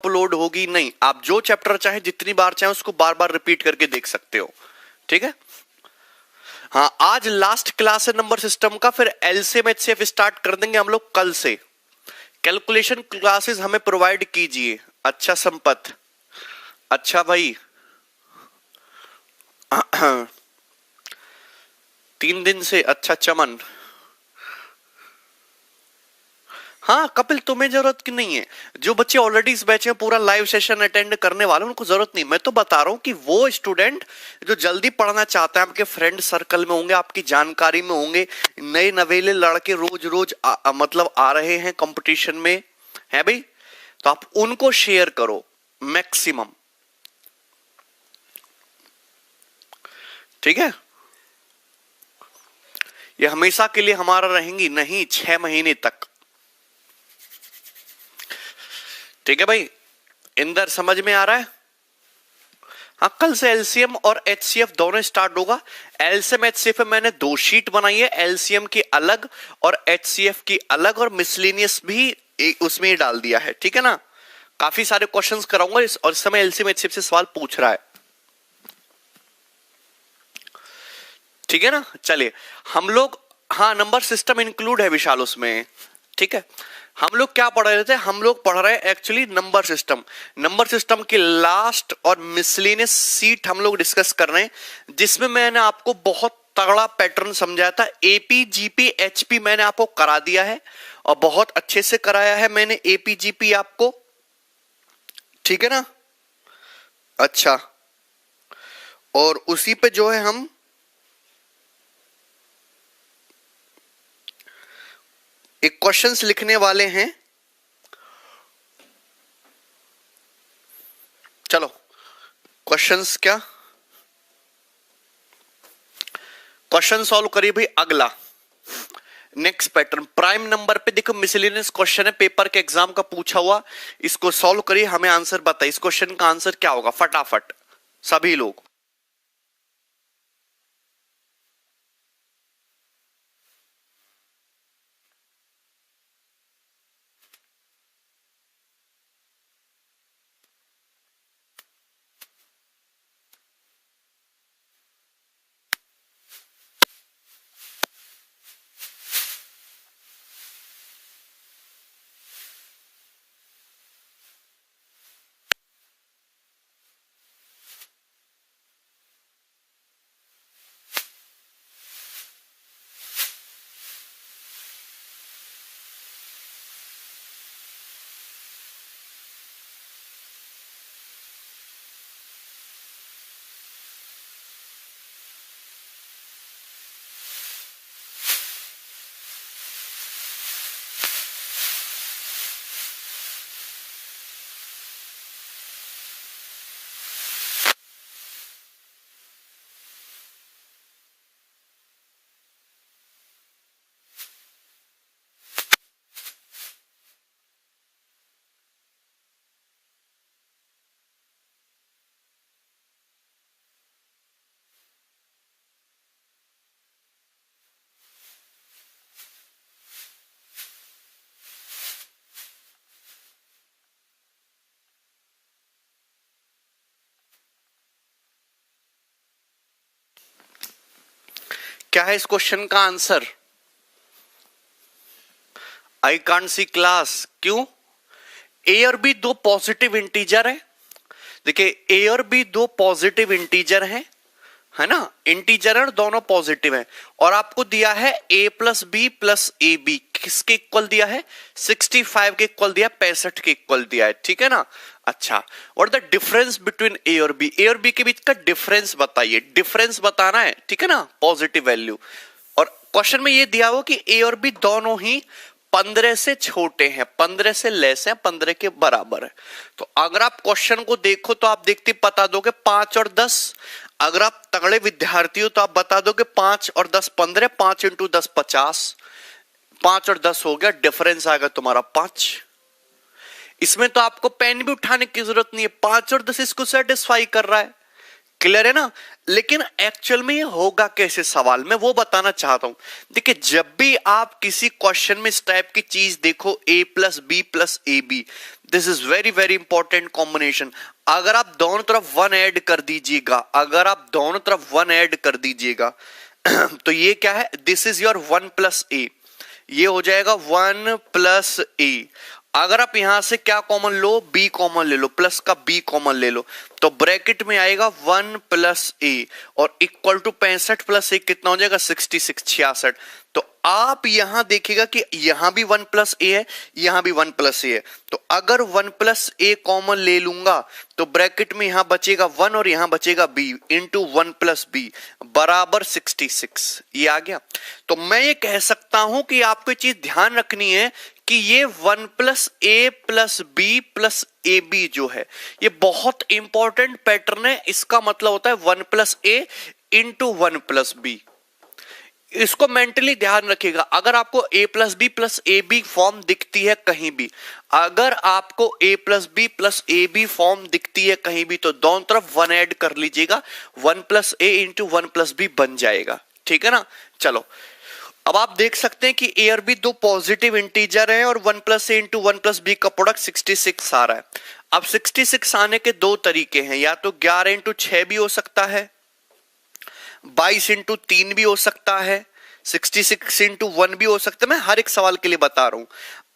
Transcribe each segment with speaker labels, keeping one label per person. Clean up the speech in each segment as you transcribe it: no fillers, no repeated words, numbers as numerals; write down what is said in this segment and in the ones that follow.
Speaker 1: Upload होगी नहीं, आप जो चैप्टर चाहे जितनी बार चाहे उसको बार बार रिपीट करके देख सकते हो, ठीक है। हाँ, आज लास्ट क्लास है नंबर सिस्टम का, फिर एलसीएम एचसीएफ स्टार्ट कर देंगे हम लोग कल से। कैलकुलेशन क्लासेस हमें प्रोवाइड कीजिए। अच्छा संपत, अच्छा भाई 3 दिन से, अच्छा चमन। हाँ कपिल, तुम्हें जरूरत की नहीं है। जो बच्चे ऑलरेडी इस बैच में पूरा लाइव सेशन अटेंड करने वाले उनको जरूरत नहीं। मैं तो बता रहा हूँ कि वो स्टूडेंट जो जल्दी पढ़ना चाहते हैं, आपके फ्रेंड सर्कल में होंगे, आपकी जानकारी में होंगे, नए नवेले लड़के रोज रोज मतलब आ रहे हैं कंपटीशन में, है भाई, तो आप उनको शेयर करो मैक्सिमम, ठीक है। ये हमेशा के लिए हमारा रहेंगी नहीं, 6 महीने तक, ठीक है भाई। इंदर समझ में आ रहा है? हाँ, कल से एलसीएम और एचसीएफ दोनों स्टार्ट होगा। एलसीएम एचसीएफ में मैंने 2 शीट बनाई है, एलसीएम की अलग और एचसीएफ की अलग, और मिसलेनियस भी उसमें ही डाल दिया है, ठीक है ना। काफी सारे क्वेश्चंस कराऊंगा और इस समय एलसीएम एचसीएफ से सवाल पूछ रहा है, ठीक है ना। चलिए हम लोग, हाँ नंबर सिस्टम इंक्लूड है विशाल उसमें, ठीक है। हम लोग क्या पढ़ रहे थे, हम लोग पढ़ रहे हैं actually number system. Number system की लास्ट और मिसलेनियस सीट हम लोग डिस्कस कर रहे हैं, जिसमें मैंने आपको बहुत तगड़ा पैटर्न समझाया था। एपी जीपी एचपी मैंने आपको करा दिया है और बहुत अच्छे से कराया है मैंने एपी जीपी आपको, ठीक है ना। अच्छा, और उसी पे जो है हम एक क्वेश्चंस लिखने वाले हैं। चलो क्वेश्चंस, क्या क्वेश्चन सॉल्व करिए भाई। अगला नेक्स्ट पैटर्न प्राइम नंबर पे देखो, मिसलेनियस क्वेश्चन है, पेपर के एग्जाम का पूछा हुआ, इसको सॉल्व करिए, हमें आंसर बताइए इस क्वेश्चन का आंसर क्या होगा फटाफट सभी लोग। क्या है इस क्वेश्चन का answer? I can't see class, क्यों? ए और बी 2 पॉजिटिव इंटीजर है। देखिए ए और बी 2 पॉजिटिव इंटीजर है ना, इंटीजर और दोनों पॉजिटिव है, और आपको दिया है a plus B plus A B, किसके इक्वल दिया है? 65 के इक्वल दिया, 65 के इक्वल दिया है, ठीक है ना। अच्छा, और द डिफरेंस बिटवीन ए और बी के बीच का डिफरेंस बताइए, डिफरेंस बताना है, ठीक है ना, पॉजिटिव वैल्यू। और क्वेश्चन में ये दिया हो कि ए और बी दोनों ही 15 से छोटे हैं, 15 से लेस है, 15 के बराबर है। तो अगर आप क्वेश्चन को देखो तो आप देखते बता दोगे 5 और 10। अगर आप तगड़े विद्यार्थी हो तो आप बता दोगे 5 और 10 15, 5 इंटू 10 50, 5 और 10 हो गया, डिफरेंस आएगा तुम्हारा 5। इसमें तो आपको पेन भी उठाने की जरूरत नहीं है, 5 और 10 इसको सेटिस्फाई कर रहा है, क्लियर है ना। लेकिन एक्चुअल में ये होगा कैसे सवाल, मैं वो बताना चाहता हूं। देखिए जब भी आप किसी क्वेश्चन में इस टाइप की चीज देखो a plus B plus A B, this is very very important combination. अगर आप दोनों तरफ 1 ऐड कर दीजिएगा, अगर आप दोनों तरफ 1 ऐड कर दीजिएगा तो ये क्या है, दिस इज योर 1 प्लस ए, ये हो जाएगा 1 प्लस ए। अगर आप यहां से क्या कॉमन लो, बी कॉमन ले लो, प्लस का बी कॉमन ले लो, तो ब्रैकेट में आएगा 1 प्लस ए और इक्वल टू 65 प्लस ए कितना हो जाएगा 66, 66। तो आप यहां देखिएगा कि यहां भी 1 प्लस ए है, यहां भी 1 प्लस ए है, तो अगर 1 प्लस ए कॉमन ले लूंगा तो ब्रैकेट में यहां बचेगा 1 और यहां बचेगा बी इंटू 1 प्लस बी बराबर 66। ये आ गया। तो मैं ये कह सकता हूं कि आपको चीज ध्यान रखनी है कि ये 1 plus A plus B plus A B जो है ये बहुत इंपॉर्टेंट पैटर्न है। इसका मतलब होता है 1 plus A into 1 plus B. इसको मेंटली ध्यान रखिएगा। अगर आपको a plus B plus A B form दिखती है कहीं भी, अगर आपको a plus B plus A B form दिखती है कहीं भी, तो दोनों तरफ 1 ऐड कर लीजिएगा, 1 plus A into 1 plus B बन जाएगा। ठीक है ना। चलो अब आप देख सकते हैं कि ए और बी दो पॉजिटिव इंटीजर हैं और 1 plus A into 1 plus B का प्रोडक्ट 66 आ रहा है। अब 66 आने के दो तरीके हैं, या तो 11 इंटू 6 भी हो सकता है, 22 इंटू 3 भी हो सकता है, 66 इंटू 1 भी हो सकता है। मैं हर एक सवाल के लिए बता रहा हूं।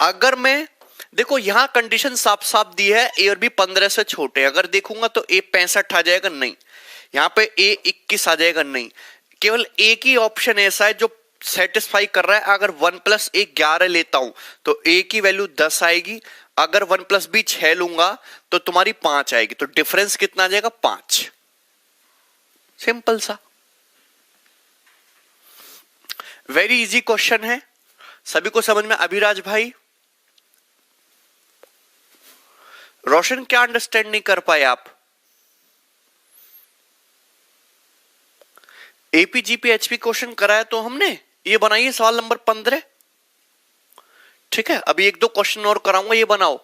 Speaker 1: अगर मैं देखो यहां कंडीशन साफ साफ दी है ए और बी 15 से छोटे, अगर देखूंगा तो ए 65 आ जाएगा, नहीं। यहां पे ए 21 आ जाएगा, नहीं। केवल एक ही ऑप्शन ऐसा है जो सेटिस्फाई कर रहा है। अगर 1 प्लस ए 11 लेता हूं तो ए की वैल्यू 10 आएगी, अगर 1 प्लस बी 6 लूंगा तो तुम्हारी 5 आएगी, तो डिफरेंस कितना आ जाएगा 5। सिंपल सा, वेरी इजी क्वेश्चन है, सभी को समझ में। अभिराज भाई, रोशन क्या अंडरस्टैंड नहीं कर पाए आप? एपीजीपी एचपी क्वेश्चन कराया तो हमने, ये बनाइए सवाल नंबर 15। ठीक है, अभी एक दो क्वेश्चन और कराऊंगा, ये बनाओ।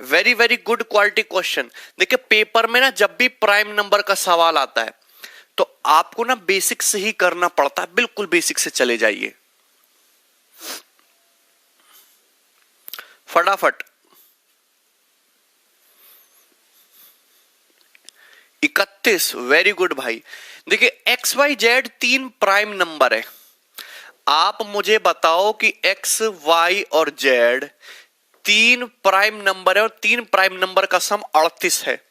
Speaker 1: Very very good quality question. देखिए पेपर में ना जब भी प्राइम नंबर का सवाल आता है तो आपको ना बेसिक से ही करना पड़ता है, बिल्कुल बेसिक से चले जाइए फटाफट। 31, वेरी गुड भाई। देखिए X Y Z 3 prime number है। आप मुझे बताओ कि एक्स वाई और जेड 3 प्राइम नंबर है और 3 प्राइम नंबर का सम 38 है।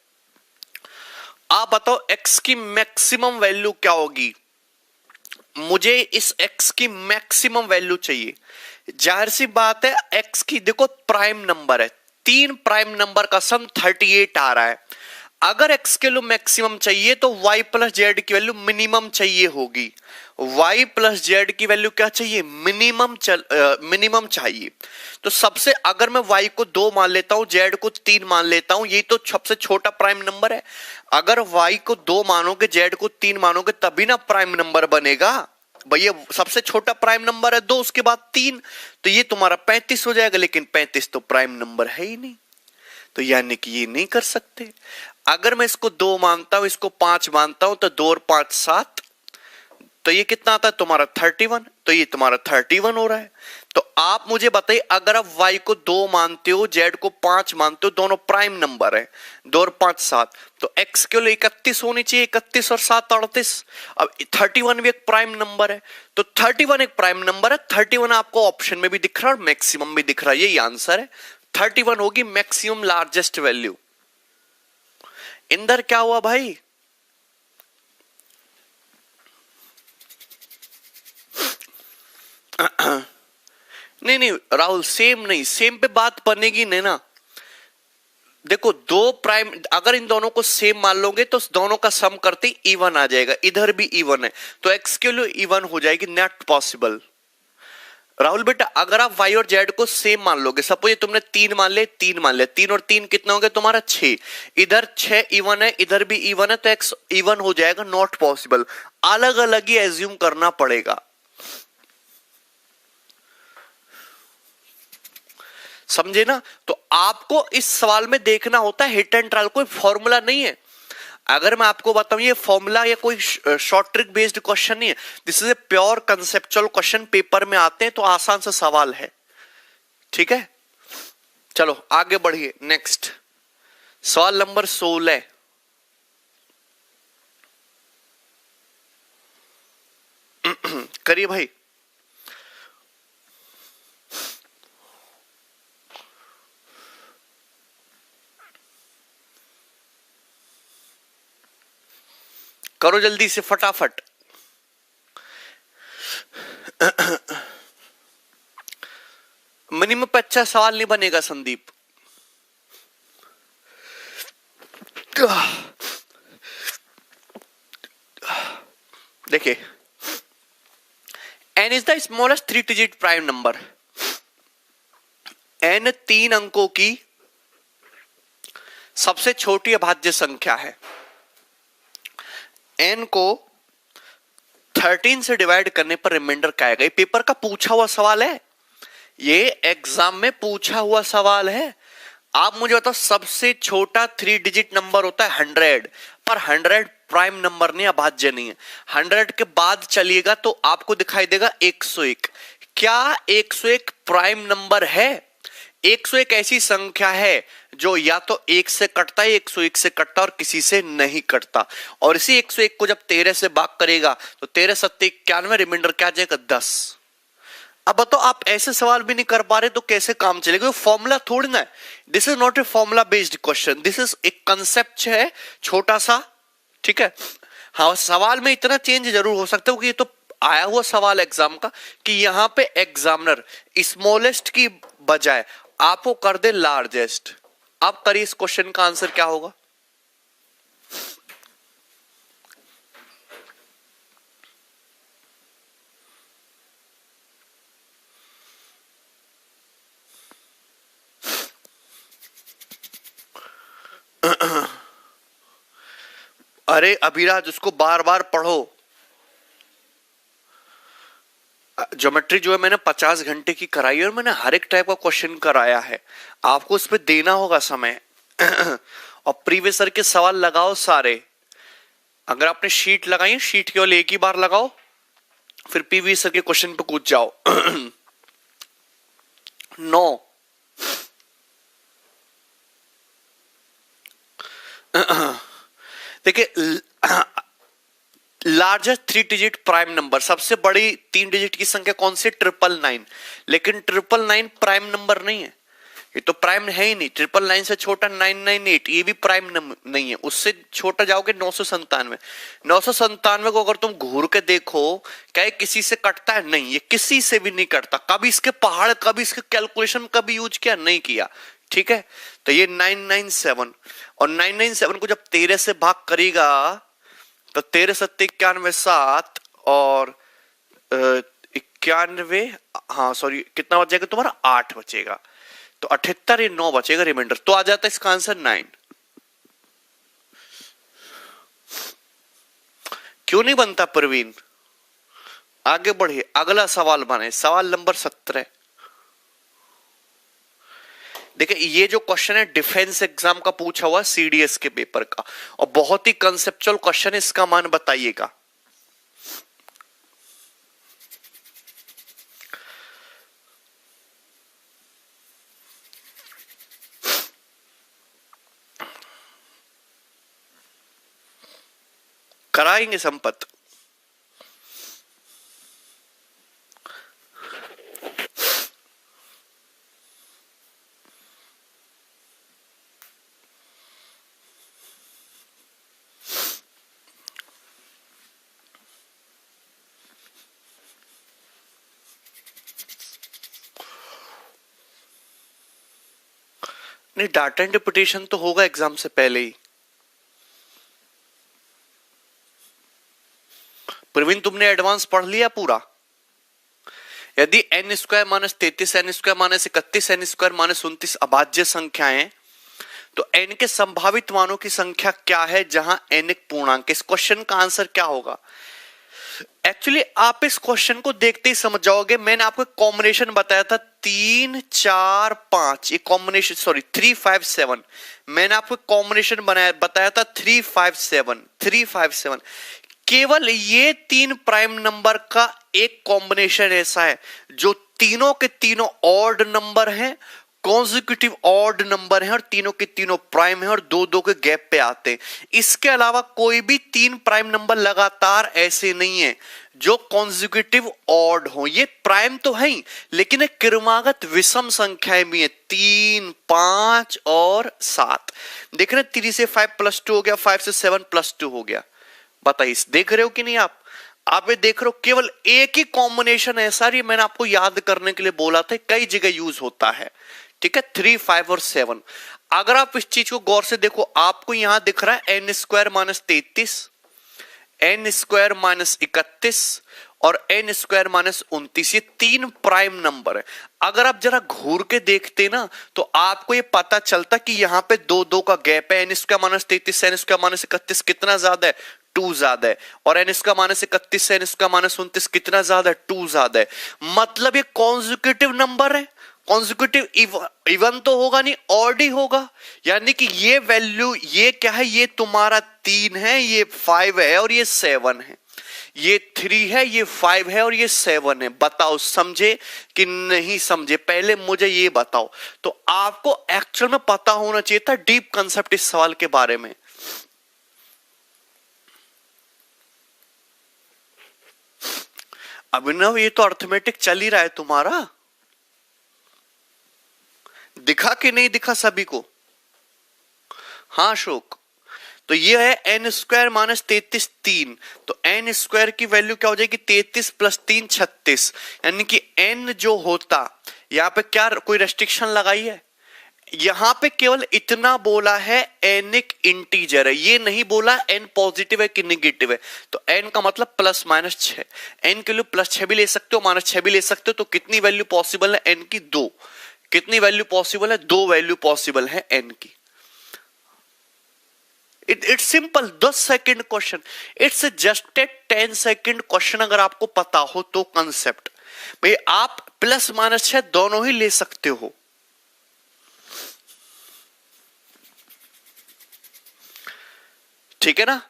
Speaker 1: आप बताओ x की मैक्सिमम वैल्यू क्या होगी? मुझे इस x की मैक्सिमम वैल्यू चाहिए। जाहिर सी बात है x की, देखो प्राइम नंबर है, 3 प्राइम नंबर का सम 38 आ रहा है। अगर x के लिए मैक्सिमम चाहिए तो y प्लस जेड की वैल्यू मिनिमम चाहिए होगी। y प्लस जेड की वैल्यू क्या चाहिए? मिनिमम चाहिए। तो सबसे, अगर मैं y को 2 मान लेता हूं, z को 3 मान लेता हूं, ये तो सबसे छोटा प्राइम नंबर है। अगर y को 2 मानोगे, z को 3 मानोगे, तभी ना प्राइम नंबर बनेगा। भैया सबसे छोटा प्राइम नंबर है 2, उसके बाद 3, तो ये तुम्हारा 35 हो जाएगा। लेकिन 35 तो प्राइम नंबर है ही नहीं, तो यानी कि ये नहीं कर सकते। अगर मैं इसको 2 मानता हूं, इसको 5 मानता हूं, तो 2 और 5 7, तो ये कितना आता है तुम्हारा 31, तो ये तुम्हारा 31 हो रहा है। तो आप मुझे बताइए, अगर आप y को 2 मानते हो, z को 5 मानते हो, दोनों प्राइम नंबर है, 2 और 5 7, तो x के लिए 31 होनी चाहिए, 31 और 7 38। अब 31 भी एक प्राइम नंबर है, तो 31 एक प्राइम नंबर है। 31 आपको ऑप्शन में भी दिख रहा है और मैक्सिमम भी दिख रहा है, यही आंसर है। 31 होगी मैक्सिमम लार्जेस्ट वैल्यू। इंदर क्या हुआ भाई? नहीं राहुल, सेम नहीं, सेम पे बात बनेगी नहीं ना। देखो 2 प्राइम, अगर इन दोनों को सेम मान लोगे तो दोनों का सम करते इवन आ जाएगा। इधर भी इवन है तो x के लिए इवन हो जाएगी, नॉट पॉसिबल। राहुल बेटा अगर आप y और z को सेम मान लोगे, सपोज तुमने 3 मान ले, 3 मान ले, 3 और 3 कितना हो गया तुम्हारा 6, इधर 6 इवन है, इधर भी इवन है, तो x इवन हो जाएगा, नॉट पॉसिबल। अलग अलग ही एज्यूम करना पड़ेगा, समझे ना। तो आपको इस सवाल में देखना होता है हिट एंड ट्रायल, कोई फॉर्मूला नहीं है। अगर मैं आपको बताऊं ये फॉर्मूला या कोई शॉर्ट ट्रिक बेस्ड क्वेश्चन नहीं है, this is a pure conceptual question. Paper में आते हैं तो आसान सा सवाल है, ठीक है। चलो आगे बढ़िए, नेक्स्ट सवाल नंबर 16। करिए भाई। करो जल्दी से फटाफट। मिनिमम पे अच्छा सवाल नहीं बनेगा संदीप। देखिए, n is the smallest 3 digit prime number. n 3 अंकों की सबसे छोटी अभाज्य संख्या है। n को 13 से डिवाइड करने पर रिमाइंडर क्या आएगा? ये पेपर का पूछा हुआ सवाल है, ये एग्जाम में पूछा हुआ सवाल है। आप मुझे बताओ, सबसे छोटा 3 डिजिट नंबर होता है 100, पर 100 प्राइम नंबर नहीं, अभाज्य नहीं है। 100 के बाद चलिएगा तो आपको दिखाई देगा 101। क्या 101 प्राइम नंबर है? 101 ऐसी संख्या है जो या तो 1 से कटता है, 101 से कटता और किसी से नहीं कटता। और इसी 101 को जब 13 से भाग करेगा तो 13 सत्ते 91, रिमाइंडर क्या आ जाएगा? 10। अब बताओ, आप ऐसे सवाल भी नहीं कर पा रहे तो कैसे काम चलेगा? फॉर्मूला थोड़ी ना है, this is not a formula based question, this is एक कंसेप्ट है छोटा सा, ठीक है। हाँ, सवाल में इतना चेंज जरूर हो सकता है, क्योंकि ये तो आया हुआ सवाल एग्जाम का कि यहां पे एग्जामिनर स्मॉलेस्ट की बजाय आपको कर दे लार्जेस्ट। आप करिए, इस क्वेश्चन का आंसर क्या होगा? अरे अभिराज, उसको बार बार पढ़ो। ज्योमेट्री जो है मैंने 50 घंटे की कराई है और मैंने हर एक टाइप का क्वेश्चन कराया है, आपको उस पर देना होगा समय। और प्रीवियस ईयर के सवाल लगाओ सारे। अगर आपने शीट लगाई है, शीट केवल एक ही बार लगाओ, फिर प्रीवियस ईयर के क्वेश्चन पे कूद जाओ। 9 देखिए, लार्जेस्ट 3 डिजिट प्राइम नंबर, सबसे बड़ी 3 डिजिट की संख्या कौन सी? 999। लेकिन 999 प्राइम नंबर नहीं है, ये तो प्राइम है ही नहीं। 999 से छोटा 998, ये भी प्राइम नहीं है। उससे छोटा जाओगे 997। 997 को अगर तुम घूर के देखो, क्या ये किसी से कटता है? नहीं, ये किसी से भी नहीं कटता। कभी इसके पहाड़, कभी इसके कैलकुलेशन कभी यूज किया? नहीं किया, ठीक है। तो ये 997, और 997 को जब 13 से भाग करेगा तो 13 सत्ते 91, 7 और 91, हाँ सॉरी, कितना बचेगा तुम्हारा? 8 बचेगा। तो 78, ये 9 बचेगा रिमाइंडर, तो आ जाता है इसका आंसर 9। क्यों नहीं बनता प्रवीण? आगे बढ़िए, अगला सवाल बने, सवाल नंबर 17। देखिए, ये जो क्वेश्चन है डिफेंस एग्जाम का पूछा हुआ, सीडीएस के पेपर का, और बहुत ही कंसेप्चुअल क्वेश्चन है। इसका मान बताइएगा। कराएंगे संपत? नहीं, डाटा इंटरप्रिटेशन तो होगा एग्जाम से पहले ही। प्रवीण, तुमने एडवांस पढ़ लिया पूरा? यदि n square minus 33, n square minus 31, n square minus 29 अभाज्य संख्याएं, तो n के संभावित मानों की संख्या क्या है जहां n एक पूर्णांक? इस क्वेश्चन का आंसर क्या होगा? एक्चुअली आप इस क्वेश्चन को देखते ही समझ जाओगे। मैंने आपको कॉम्बिनेशन बताया था 3 4 5, ये कॉम्बिनेशन, सॉरी 3 5 7। मैंने आपको कॉम्बिनेशन बताया था 3 5 7, 3 5 7। केवल ये 3 प्राइम नंबर का एक कॉम्बिनेशन ऐसा है जो तीनों के तीनों ऑड नंबर हैं, कॉन्जिक्यूटिव ऑड नंबर है और तीनों के तीनों प्राइम है और दो दो के गैप पे आते हैं। इसके अलावा कोई भी तीन प्राइम नंबर लगातार ऐसे नहीं है जो कॉन्जिक्यूटिव ऑड हो। ये प्राइम तो है ही, लेकिन एक क्रमागत विषम संख्याएं भी है, 3, 5 और 7। देख रहे 3 से 5 + 2 हो गया, 5 से 7 + 2 हो गया। बताइए देख रहे हो कि नहीं आप ये देख रहे हो। केवल एक ही कॉम्बिनेशन है सर, ये मैंने आपको याद करने के लिए बोला था, कई जगह यूज होता है। ठीक है, 3, 5 और 7। अगर आप इस चीज को गौर से देखो, आपको यहां दिख रहा है n² - 33, n² - 31 और n² - 29। ये तीन प्राइम नंबर है। अगर आप जरा घूर के देखते ना तो आपको ये पता चलता कि यहाँ पे दो दो का गैप है। n² - 33 n² - 31 कितना ज्यादा है, 2 ज्यादा है। और n² - 31 से n² - 29 कितना ज्यादा है, 2 ज्यादा है। मतलब ये कॉन्जिक्यूटिव नंबर है। कॉन्जिक्यूटिव इवन तो होगा नहीं, ऑड ही होगा। यानी कि ये वैल्यू, ये क्या है, ये तुम्हारा 3 है, ये 5 है और ये 7 है। ये 3 है, ये 5 है और ये 7 है। बताओ समझे कि नहीं समझे, पहले मुझे ये बताओ। तो आपको एक्चुअल में पता होना चाहिए था डीप कंसेप्ट इस सवाल के बारे में। अभिनव ये तो अर्थमेटिक चल ही रहा है तुम्हारा, दिखा कि नहीं दिखा सभी को? हाँ अशोक, तो ये है n² - 33 3। तो n² की वैल्यू क्या हो जाएगी, 33 + 3 36। यानी कि n जो होता, यहां पे क्या कोई रेस्ट्रिक्शन लगाई है? यहां पे केवल इतना बोला है n एक इंटीजर है, ये नहीं बोला n पॉजिटिव है कि निगेटिव है। तो n का मतलब ±6। n के लिए +6 भी ले सकते हो, -6 भी ले सकते हो। तो कितनी वैल्यू पॉसिबल है n की? 2। कितनी वैल्यू पॉसिबल है? 2 वैल्यू पॉसिबल है n की। It's simple, 10 second question. It's just a 10 second question. अगर आपको पता हो तो कंसेप्ट, भाई आप +-6 दोनों ही ले सकते हो। ठीक है ना,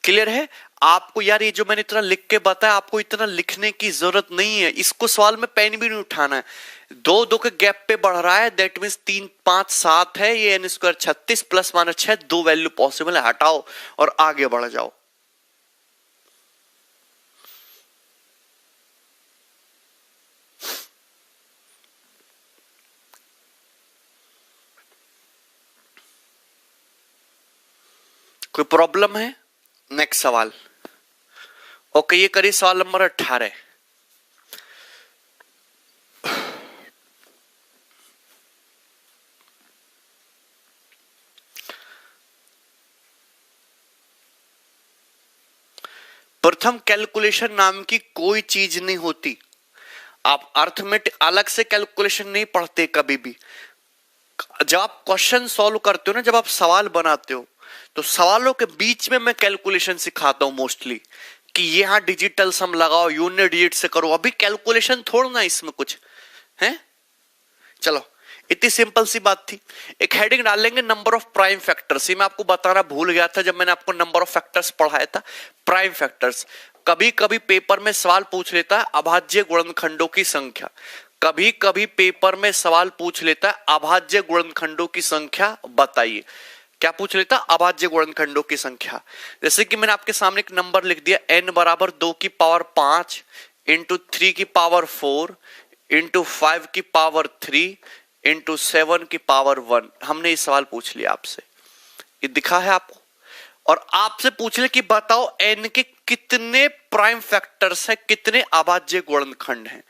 Speaker 1: क्लियर है आपको? यार ये जो मैंने इतना लिख के बताया, आपको इतना लिखने की जरूरत नहीं है। इसको सवाल में पेन भी नहीं उठाना है। 2 2 के गैप पे बढ़ रहा है, दैट मींस 3 5 7 है। ये n² 36 +-6 2 वैल्यू पॉसिबल है। हटाओ और आगे बढ़ जाओ। कोई प्रॉब्लम है? नेक्स्ट सवाल। ओके, ये करिए सवाल नंबर 18। प्रथम कैलकुलेशन नाम की कोई चीज नहीं होती। आप अर्थमेटिक अलग से कैलकुलेशन नहीं पढ़ते कभी भी। जब आप क्वेश्चन सॉल्व करते हो ना, जब आप सवाल बनाते हो, तो सवालों के बीच में मैं कैलकुलेशन सिखाता हूं मोस्टली, कि यहां डिजिटल सम लगाओ, यूनिट डिजिट से करो। अभी कैलकुलेशन थोड़ा ना इसमें कुछ है। चलो, इतनी सिंपल सी बात थी। एक हेडिंग डाल लेंगे, नंबर ऑफ प्राइम फैक्टर्स। ये मैं आपको बताना भूल गया था जब मैंने आपको नंबर ऑफ फैक्टर्स पढ़ाया था। प्राइम फैक्टर्स कभी कभी पेपर में सवाल पूछ लेता है अभाज्य गुणनखंडों की संख्या। कभी कभी पेपर में सवाल पूछ लेता है अभाज्य गुणनखंडों की संख्या बताइए। क्या पूछ लेता? अभाज्य गुणनखंडों की संख्या। जैसे कि मैंने आपके सामने एक नंबर लिख दिया, n = 2 की पावर 5 इंटू 3 की पावर 4 इंटू 5 की पावर 3 इंटू 7 की पावर 1। हमने ये सवाल पूछ लिया आपसे, ये दिखा है आपको। और आपसे पूछ ले कि बताओ n के कितने प्राइम फैक्टर्स हैं, कितने अभाज्य गुणनखंड हैं।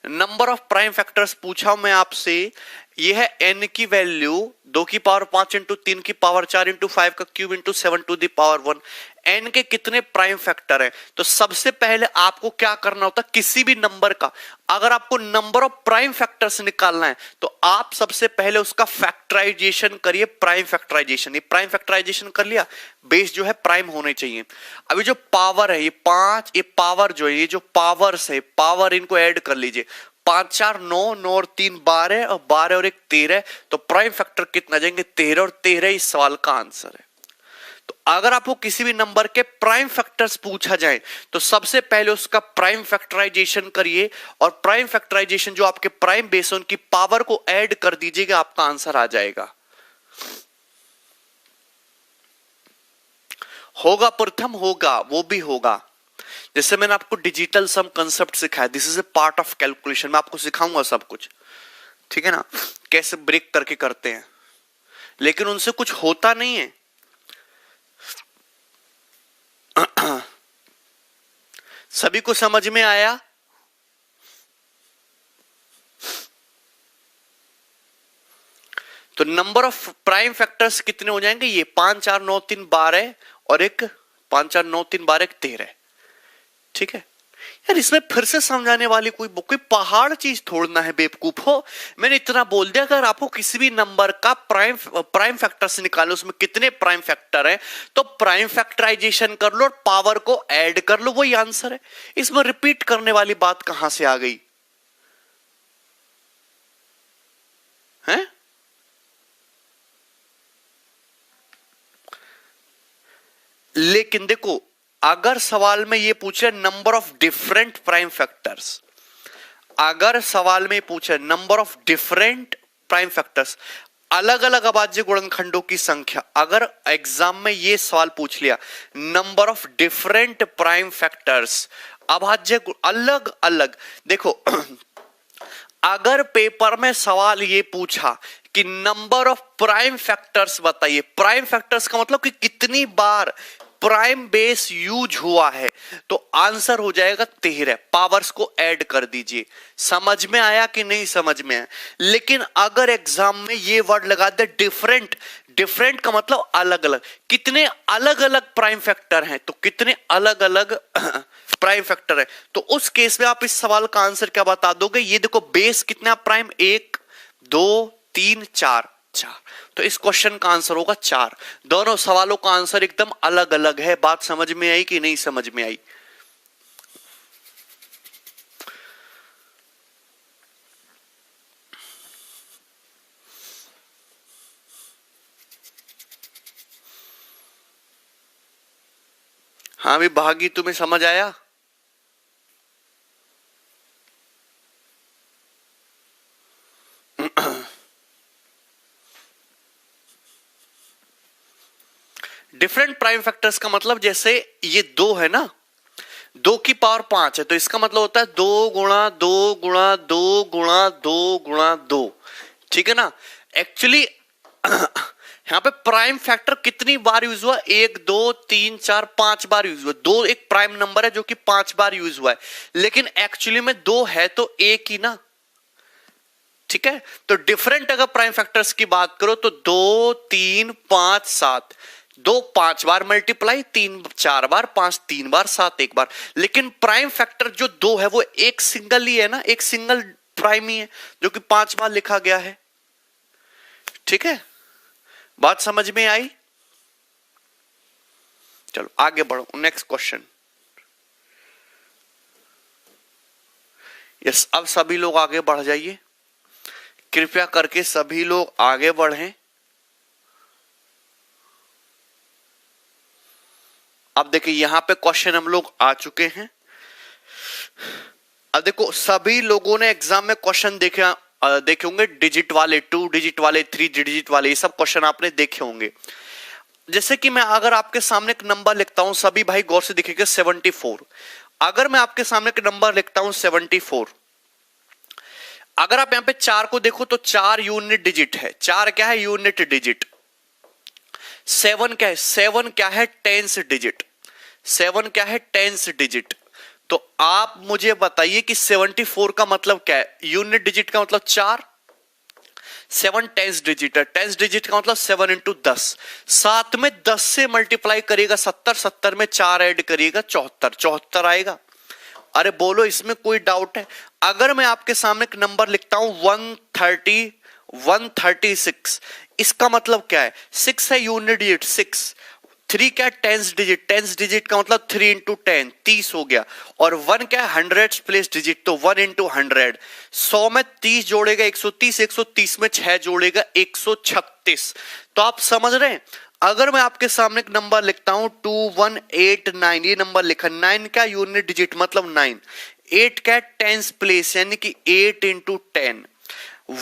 Speaker 1: नंबर ऑफ प्राइम फैक्टर्स पूछा मैं आपसे। यह है n की वैल्यू 2 की पावर 5 इंटू 3 की पावर 4 इंटू 5 का cube into 7 to the power 1। n के कितने प्राइम फैक्टर हैं? तो सबसे पहले आपको क्या करना होता है, किसी भी नंबर का अगर आपको नंबर ऑफ प्राइम फैक्टर्स निकालना है तो आप सबसे पहले उसका फैक्टराइजेशन करिए। प्राइम फैक्टराइजेशन, ये प्राइम फैक्टराइजेशन कर लिया, बेस जो है प्राइम होने चाहिए। अभी जो पावर है, ये 5, ये पावर जो है, ये जो पावर्स है, पावर इनको ऐड कर लीजिए। 5 4 9, 9 और 3 12 और 12 और 1 13। तो प्राइम फैक्टर कितना जाएंगे? 13 और 13 इस सवाल का आंसर है। तो अगर आपको किसी भी नंबर के प्राइम फैक्टर्स पूछा जाए तो सबसे पहले उसका प्राइम फैक्टराइजेशन करिए, और प्राइम फैक्टराइजेशन जो आपके प्राइम बेस है उनकी पावर को ऐड कर दीजिएगा, आपका आंसर आ जाएगा। होगा प्रथम, होगा, वो भी होगा। जैसे मैंने आपको डिजिटल सम कंसेप्ट सिखाया, this is a part of calculation, मैं आपको सिखाऊंगा सब कुछ, ठीक है ना, कैसे ब्रेक करके करते हैं, लेकिन उनसे कुछ होता नहीं है। सभी को समझ में आया? तो नंबर ऑफ प्राइम फैक्टर्स कितने हो जाएंगे? ये 5 4 9 3 12 और एक 5 4 9 3 12 1 13, ठीक है यार। इसमें फिर से समझाने वाली कोई पहाड़ चीज थोड़ना है, बेवकूफ हो। मैंने इतना बोल दिया, अगर आपको किसी भी नंबर का प्राइम फैक्टर से निकालो उसमें कितने प्राइम फैक्टर है, तो प्राइम फैक्टराइजेशन कर लो और पावर को ऐड कर लो, वही आंसर है। इसमें रिपीट करने वाली बात कहां से आ गई है? लेकिन देखो, अगर सवाल में ये पूछे number of different prime factors, अगर सवाल में पूछे number of different prime factors, अलग अलग अभाज्य गुणनखंडों की संख्या, अगर एग्जाम में ये सवाल पूछ लिया number of different prime factors, अभाज्य अलग अलग, देखो अगर पेपर में सवाल ये पूछा कि नंबर ऑफ प्राइम फैक्टर्स बताइए, प्राइम फैक्टर्स का मतलब कि कितनी बार प्राइम बेस यूज हुआ है, तो आंसर हो जाएगा 13। पावर्स को ऐड कर दीजिए। समझ में आया कि नहीं समझ में आया? लेकिन अगर एग्जाम में ये वर्ड लगा दे डिफरेंट, डिफरेंट का मतलब अलग अलग, कितने अलग अलग प्राइम फैक्टर हैं, तो कितने अलग अलग प्राइम फैक्टर है, तो उस केस में आप इस सवाल का आंसर क्या बता दोगे? ये देखो बेस कितना प्राइम, 1 2 3 4 4, तो इस क्वेश्चन का आंसर होगा 4। दोनों सवालों का आंसर एकदम अलग अलग है। बात समझ में आई कि नहीं समझ में आई? हाँ भी भागी, तुम्हें समझ आया? डिफरेंट प्राइम फैक्टर्स का मतलब जैसे ये 2 है ना, 2 की पावर 5 है, तो इसका मतलब होता है 2 गुणा 2 गुणा 2 गुणा 2 गुणा 2, ठीक है ना। एक्चुअली यहां पे प्राइम फैक्टर कितनी बार यूज हुआ? 1 2 3 4 5 बार यूज हुआ। 2 एक प्राइम नंबर है जो कि 5 बार यूज हुआ है, लेकिन एक्चुअली में 2 है तो 1 ही ना, ठीक है। तो डिफरेंट अगर प्राइम फैक्टर्स की बात करो तो 2 3 5 7, 2 5 बार मल्टीप्लाई, 3 4 बार, 5 3 बार, 7 1 बार। लेकिन प्राइम फैक्टर जो 2 है वो एक सिंगल ही है ना, एक सिंगल प्राइम ही है जो कि 5 बार लिखा गया है, ठीक है। बात समझ में आई? चलो आगे बढ़ो, नेक्स्ट क्वेश्चन। यस, अब सभी लोग आगे बढ़ जाइए, कृपया करके सभी लोग आगे बढ़ें। अब देखिए यहां पे क्वेश्चन हम लोग आ चुके हैं। अब देखो सभी लोगों ने एग्जाम में क्वेश्चन देखे होंगे, डिजिट वाले, 2 डिजिट वाले, 3 डिजिट वाले, ये सब क्वेश्चन आपने देखे होंगे। जैसे कि मैं अगर आपके सामने एक नंबर लिखता हूं, सभी भाई गौर से देखिएगा, 74। अगर मैं आपके सामने एक नंबर लिखता हूं 74, अगर आप यहां पे 4 को देखो तो 4 यूनिट डिजिट है। 4 क्या है? Unit digit. 7 क्या है? 7 क्या है? Tens digit. 7 क्या है? Tens digit. तो आप मुझे बताइए कि 74 का मतलब क्या है? यूनिट डिजिट का मतलब 4, 7 टेंस डिजिट है, टेंस डिजिट का मतलब 7 इंटू 10, 7 में 10 से मल्टीप्लाई करिएगा 70, 70 में 4 ऐड करिएगा 74, 74 आएगा। अरे बोलो, इसमें कोई डाउट है? अगर मैं आपके सामने एक नंबर लिखता हूं 136, इसका मतलब क्या है? 6 है यूनिट डिजिट 6, 3 क्या है? टेंस डिजिट, टेंस डिजिट का मतलब 3 इंटू 10, 30 हो गया। और 1 क्या है? हंड्रेड्स प्लेस डिजिट, तो 1 इंटू 100, 100 में 30 जोड़ेगा 130, 130 में 6 जोड़ेगा 136। तो आप समझ रहे हैं, अगर मैं आपके सामने एक नंबर लिखता हूं 2189, ये नंबर लिखा, 9 क्या यूनिट डिजिट मतलब 9, 8 क्या है टेंस प्लेस यानी कि 8 इंटू 10,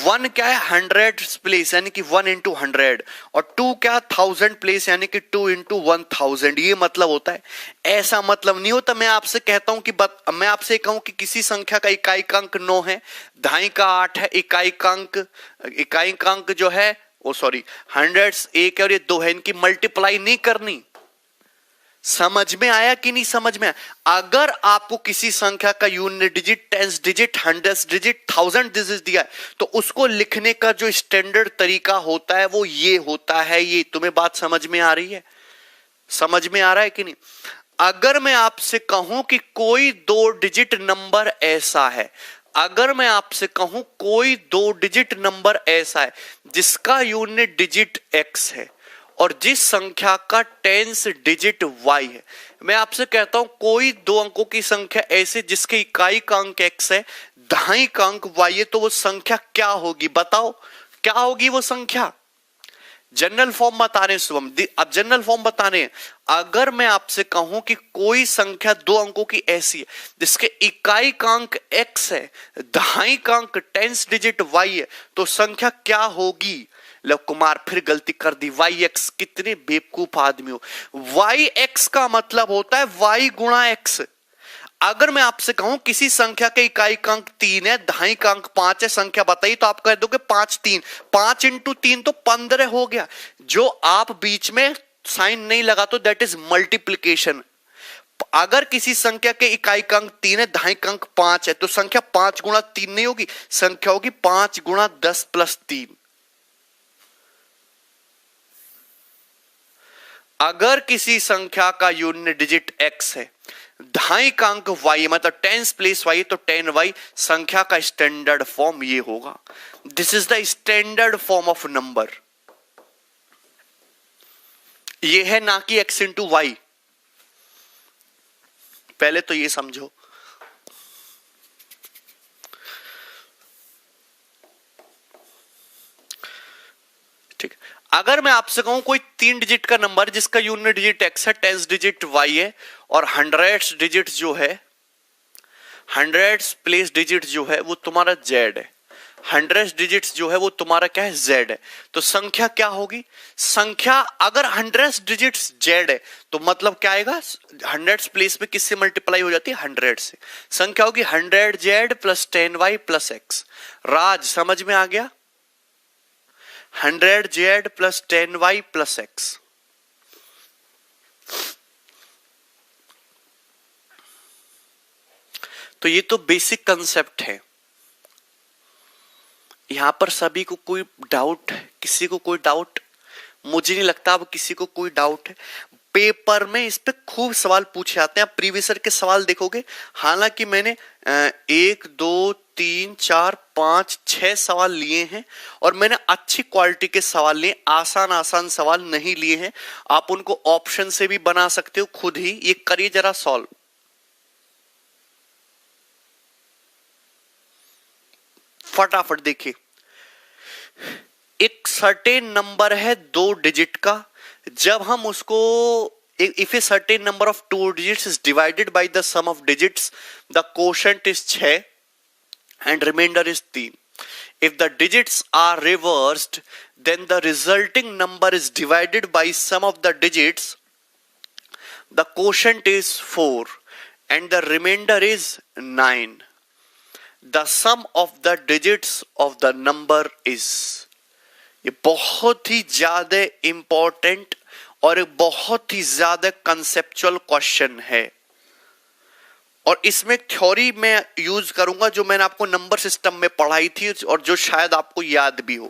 Speaker 1: 1 क्या है हंड्रेड प्लेस यानी कि 1 इंटू 100, और 2 क्या 1000 प्लेस यानी कि 2 इंटू 1000, ये मतलब होता है। ऐसा मतलब नहीं होता मैं आपसे कहता हूं कि मैं आपसे कहूं कि किसी संख्या का इकाइकांक 9 है, दहाई का 8 है, इकाइकांक जो है ओ सॉरी हंड्रेड्स 1 और ये 2 है, इनकी मल्टीप्लाई नहीं करनी। समझ में आया कि नहीं समझ में आया? अगर आपको किसी संख्या का unit digit, tens digit, hundreds digit, thousand digit दिया है तो उसको लिखने का जो स्टैंडर्ड तरीका होता है वो ये होता है। ये तुम्हें बात समझ में आ रही है? समझ में आ रहा है कि नहीं? अगर मैं आपसे कहूं कि कोई 2 डिजिट नंबर ऐसा है, अगर मैं आपसे कहूं कोई 2 डिजिट नंबर ऐसा है जिसका यूनिट डिजिट x है और जिस संख्या का टेंस डिजिट y है, मैं आपसे कहता हूं कोई 2 अंकों की संख्या ऐसे जिसके इकाई का अंक x है, दहाई का अंक y है, तो वो संख्या क्या होगी? बताओ क्या होगी वो संख्या? जनरल फॉर्म बता रहे हैं शुभम, अब जनरल फॉर्म बता रहे हैं। अगर मैं आपसे कहूं कि कोई संख्या 2 अंकों की ऐसी है जिसके इकाई का अंक x है, दहाई का अंक टेंस डिजिट y है, तो संख्या क्या होगी? लव कुमार फिर गलती कर दी, yx, कितने बेवकूफ आदमी हो। yx का मतलब होता है y गुणा x। अगर मैं आपसे कहूं किसी संख्या के इकाई का अंक 3 है, दहाई का अंक 5 है, संख्या बताइए, तो आप कह दोगे 5 3, 5 इंटू 3 तो 15 हो गया। जो आप बीच में साइन नहीं लगा तो दैट इज मल्टीप्लीकेशन। अगर किसी संख्या के इकाई का अंक 3 है, दहाई का अंक 5 है, तो संख्या 5 गुणा 3 नहीं होगी, संख्या होगी 5 गुणा 10 प्लस 3। अगर किसी संख्या का यूनिट डिजिट x है, दहाई का अंक y मतलब टेंस प्लेस y, तो 10y, संख्या का स्टैंडर्ड फॉर्म ये होगा। This is the standard form of number. ये है ना कि x इंटू वाई। पहले तो ये समझो। ठीक, अगर मैं आपसे कहूं कोई 3 डिजिट का नंबर जिसका यूनिट डिजिट x है, टेंस डिजिट y है, और हंड्रेड्स डिजिट जो है, हंड्रेड्स प्लेस डिजिट जो है वो तुम्हारा z है, हंड्रेड्स डिजिट्स जो है वो तुम्हारा क्या है? z है। तो संख्या क्या होगी? संख्या अगर हंड्रेड्स डिजिट्स z है तो मतलब क्या आएगा? हंड्रेड्स प्लेस में किससे मल्टीप्लाई हो जाती है? 100 से। संख्या होगी 100z plus 10y plus x। राज समझ में आ गया? 100z plus 10y plus x। तो ये तो बेसिक कंसेप्ट है। यहां पर सभी को कोई डाउट है? किसी को कोई डाउट? मुझे नहीं लगता अब किसी को कोई डाउट है। पेपर में इस पे खूब सवाल पूछे जाते हैं। आप प्रीवियस ईयर के सवाल देखोगे, हालांकि मैंने 1 2 3 4 5 6 सवाल लिए हैं और मैंने अच्छी क्वालिटी के सवाल लिए, आसान आसान सवाल नहीं लिए हैं। आप उनको ऑप्शन से भी बना सकते हो खुद ही। ये करिए जरा सॉल्व। फटाफट देखिए, एक सर्टेन नंबर है 2 डिजिट का, जब हम उसको if a certain number of 2 digits is divided by the sum of digits, the quotient is 6 and remainder is 3. If the digits are reversed, then the resulting number is divided by sum of the digits, the quotient is 4 and the remainder is 9. The sum of the digits of the number is, ये बहुत ही ज्यादा important और एक बहुत ही ज्यादा conceptual question है। और इसमें थ्योरी में यूज करूंगा जो मैंने आपको नंबर सिस्टम में पढ़ाई थी और जो शायद आपको याद भी हो।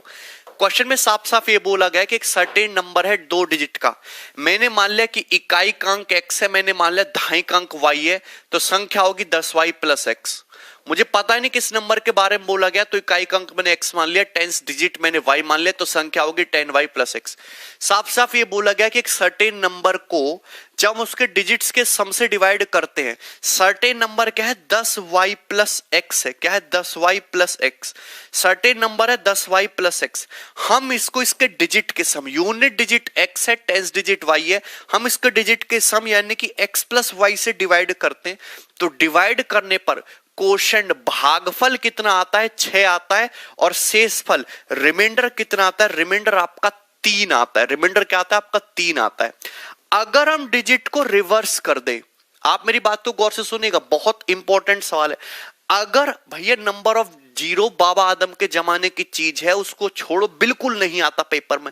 Speaker 1: क्वेश्चन में साफ साफ ये बोला गया कि एक सर्टेन नंबर है 2 डिजिट का। मैंने मान लिया कि इकाई का अंक x है, मैंने मान लिया दहाई का अंक y है, तो संख्या होगी 10y प्लस x। मुझे पता ही नहीं किस नंबर के बारे में बोला गया, तो इकाई का अंक मैंने x मान लिया, 10 डिजिट मैंने y मान लिया, तो संख्या होगी 10y प्लस x। साफ साफ ये बोला गया कि एक सर्टेन नंबर को जब हम उसके डिजिट्स के सम से डिवाइड करते हैं, सर्टेन नंबर क्या है 10y प्लस x है, क्या है 10y plus x, certain number है 10y प्लस x। हम इसको इसके डिजिट के सम, यूनिट डिजिट x है, 10 डिजिट y है, हम इसके डिजिट के सम यानी कि x प्लस y से डिवाइड करते हैं, तो डिवाइड करने पर कोशेंट भागफल कितना आता है 6 आता है, और शेषफल रिमाइंडर कितना आता है, रिमाइंडर आपका 3 आता है, रिमाइंडर क्या आता है आपका 3 आता है। अगर हम डिजिट को रिवर्स कर दें, आप मेरी बात को गौर से सुनिएगा, बहुत इंपॉर्टेंट सवाल है। अगर भैया नंबर ऑफ जीरो बाबा आदम के जमाने की चीज है, उसको छोड़ो, बिल्कुल नहीं आता पेपर में।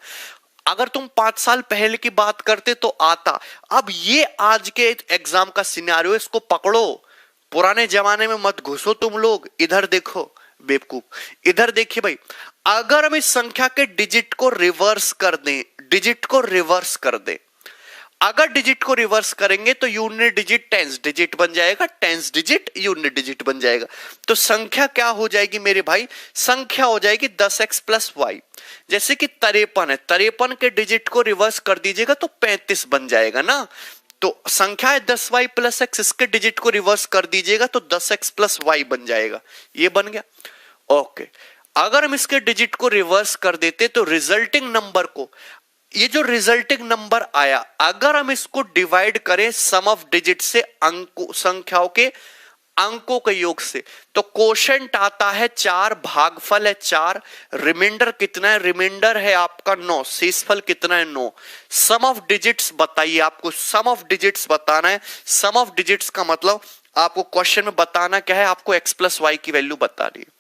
Speaker 1: अगर तुम 5 साल पहले की बात करते तो आता। अब ये आज के एग्जाम का सिनेरियो, इसको पकड़ो, पुराने जमाने में मत घुसो तुम लोग। इधर देखो बेवकूफ, इधर देखिए भाई, अगर हम इस संख्या के डिजिट को रिवर्स कर दें, डिजिट को रिवर्स कर दें, अगर डिजिट को रिवर्स करेंगे तो यूनिट डिजिट 10 डिजिट बन जाएगा, 10 डिजिट यूनिट डिजिट बन जाएगा। तो संख्या क्या हो जाएगी मेरे भाई, संख्या हो जाएगी 10x प्लस वाई। जैसे कि 53 है, 53 के डिजिट को रिवर्स कर दीजिएगा तो 35 बन जाएगा ना। तो संख्या है 10y प्लस x, इसके डिजिट को रिवर्स कर दीजिएगा तो 10x प्लस y बन जाएगा, ये बन गया। ओके, अगर हम इसके डिजिट को रिवर्स कर देते तो रिजल्टिंग नंबर को, ये जो रिजल्टिंग नंबर आया, अगर हम इसको डिवाइड करें सम ऑफ डिजिट से, अंकों संख्याओं के अंकों के योग से, तो कोशेंट आता है 4, भागफल है 4, रिमाइंडर कितना है, रिमाइंडर है आपका 9, शेषफल कितना है 9। सम ऑफ डिजिट्स बताइए, आपको सम ऑफ डिजिट्स बताना है। सम ऑफ डिजिट्स का मतलब आपको क्वेश्चन में बताना क्या है, आपको x प्लस वाई की वैल्यू बतानी है।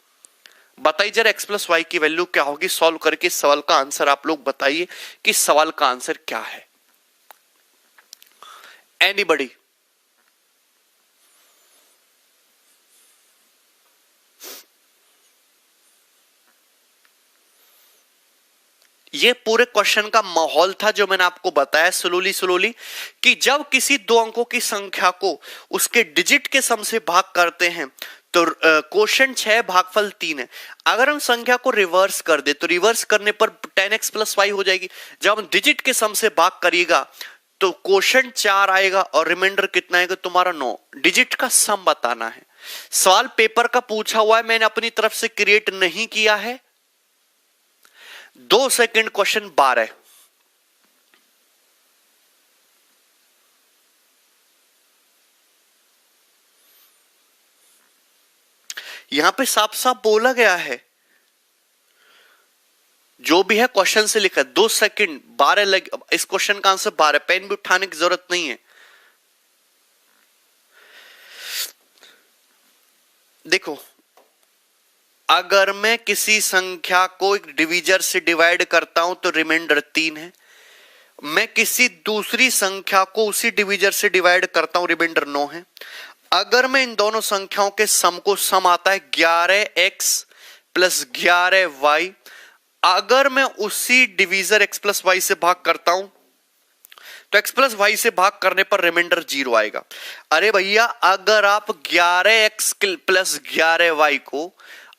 Speaker 1: बताइए जरा x प्लस वाई की वैल्यू क्या होगी, सॉल्व करके इस सवाल का आंसर आप लोग बताइए कि सवाल का आंसर क्या है। एनीबडी? ये पूरे क्वेश्चन का माहौल था जो मैंने आपको बताया स्लोली कि जब किसी दो अंकों की संख्या को उसके डिजिट के सम से भाग करते हैं तो कोशेंट 6, भागफल 3 है। अगर हम संख्या को रिवर्स कर दे तो रिवर्स करने पर 10x प्लस वाई हो जाएगी। जब हम डिजिट के सम से भाग करिएगा तो कोशेंट 4 आएगा और रिमाइंडर कितना आएगा तुम्हारा 9। डिजिट का सम बताना है। सवाल पेपर का पूछा हुआ है, मैंने अपनी तरफ से क्रिएट नहीं किया है। 2 सेकंड, क्वेश्चन 12। यहां पे साफ साफ बोला गया है, जो भी है क्वेश्चन से लिखा 2 सेकंड 12 लगे। इस क्वेश्चन का आंसर 12। पेन भी उठाने की जरूरत नहीं है। देखो, अगर मैं किसी संख्या को एक डिविजर से डिवाइड करता हूं तो रिमाइंडर 3 है। मैं किसी दूसरी संख्या को उसी डिविजर से डिवाइड करता हूं, रिमाइंडर 9 है। अगर मैं इन दोनों संख्याओं के सम को, सम आता है 11x प्लस 11y, अगर मैं उसी डिविजर x प्लस वाई से भाग करता हूं तो x प्लस वाई से भाग करने पर रिमाइंडर 0 आएगा। अरे भैया, अगर आप 11x प्लस 11y को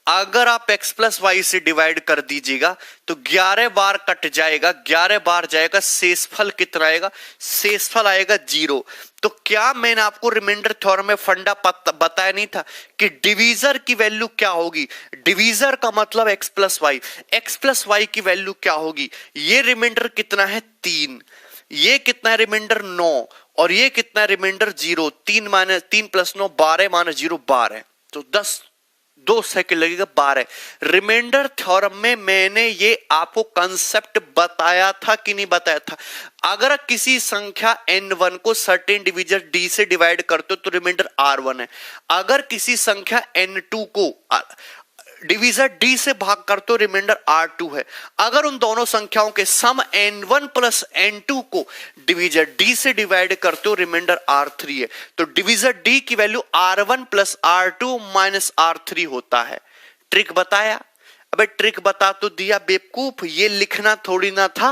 Speaker 1: अगर आप x प्लस वाई से डिवाइड कर दीजिएगा तो 11 बार कट जाएगा, 11 बार जाएगा, शेषफल कितना आएगा, शेषफल आएगा 0। तो क्या मैंने आपको रिमाइंडर थ्योरम में फंडा बताया नहीं था कि डिवीजर की वैल्यू क्या होगी? डिवीजर का मतलब x plus Y, x plus Y की वैल्यू क्या होगी? ये रिमाइंडर कितना है 3, ये कितना है रिमाइंडर 9, और ये कितना है रिमाइंडर 0। 3 प्लस 9 12 माइनस 0 12, तो 2 सेकंड लगेगा 12। रिमाइंडर थ्योरम में मैंने ये आपको कंसेप्ट बताया था कि नहीं बताया था? अगर किसी संख्या n1 को सर्टेन डिविजर d से डिवाइड करते हो तो रिमाइंडर r1 है। अगर किसी संख्या n2 को डिविजर d से भाग करते हो रिमाइंडर r2 है। अगर उन दोनों संख्याओं के सम n1 प्लस n2 को डिविजर d से डिवाइड करते हो रिमाइंडर r3 है। तो डिविजर d की value r1 plus r2 minus r3 होता है। ट्रिक बताया? अबे ट्रिक बता तो दिया बेवकूफ, ये लिखना थोड़ी ना था।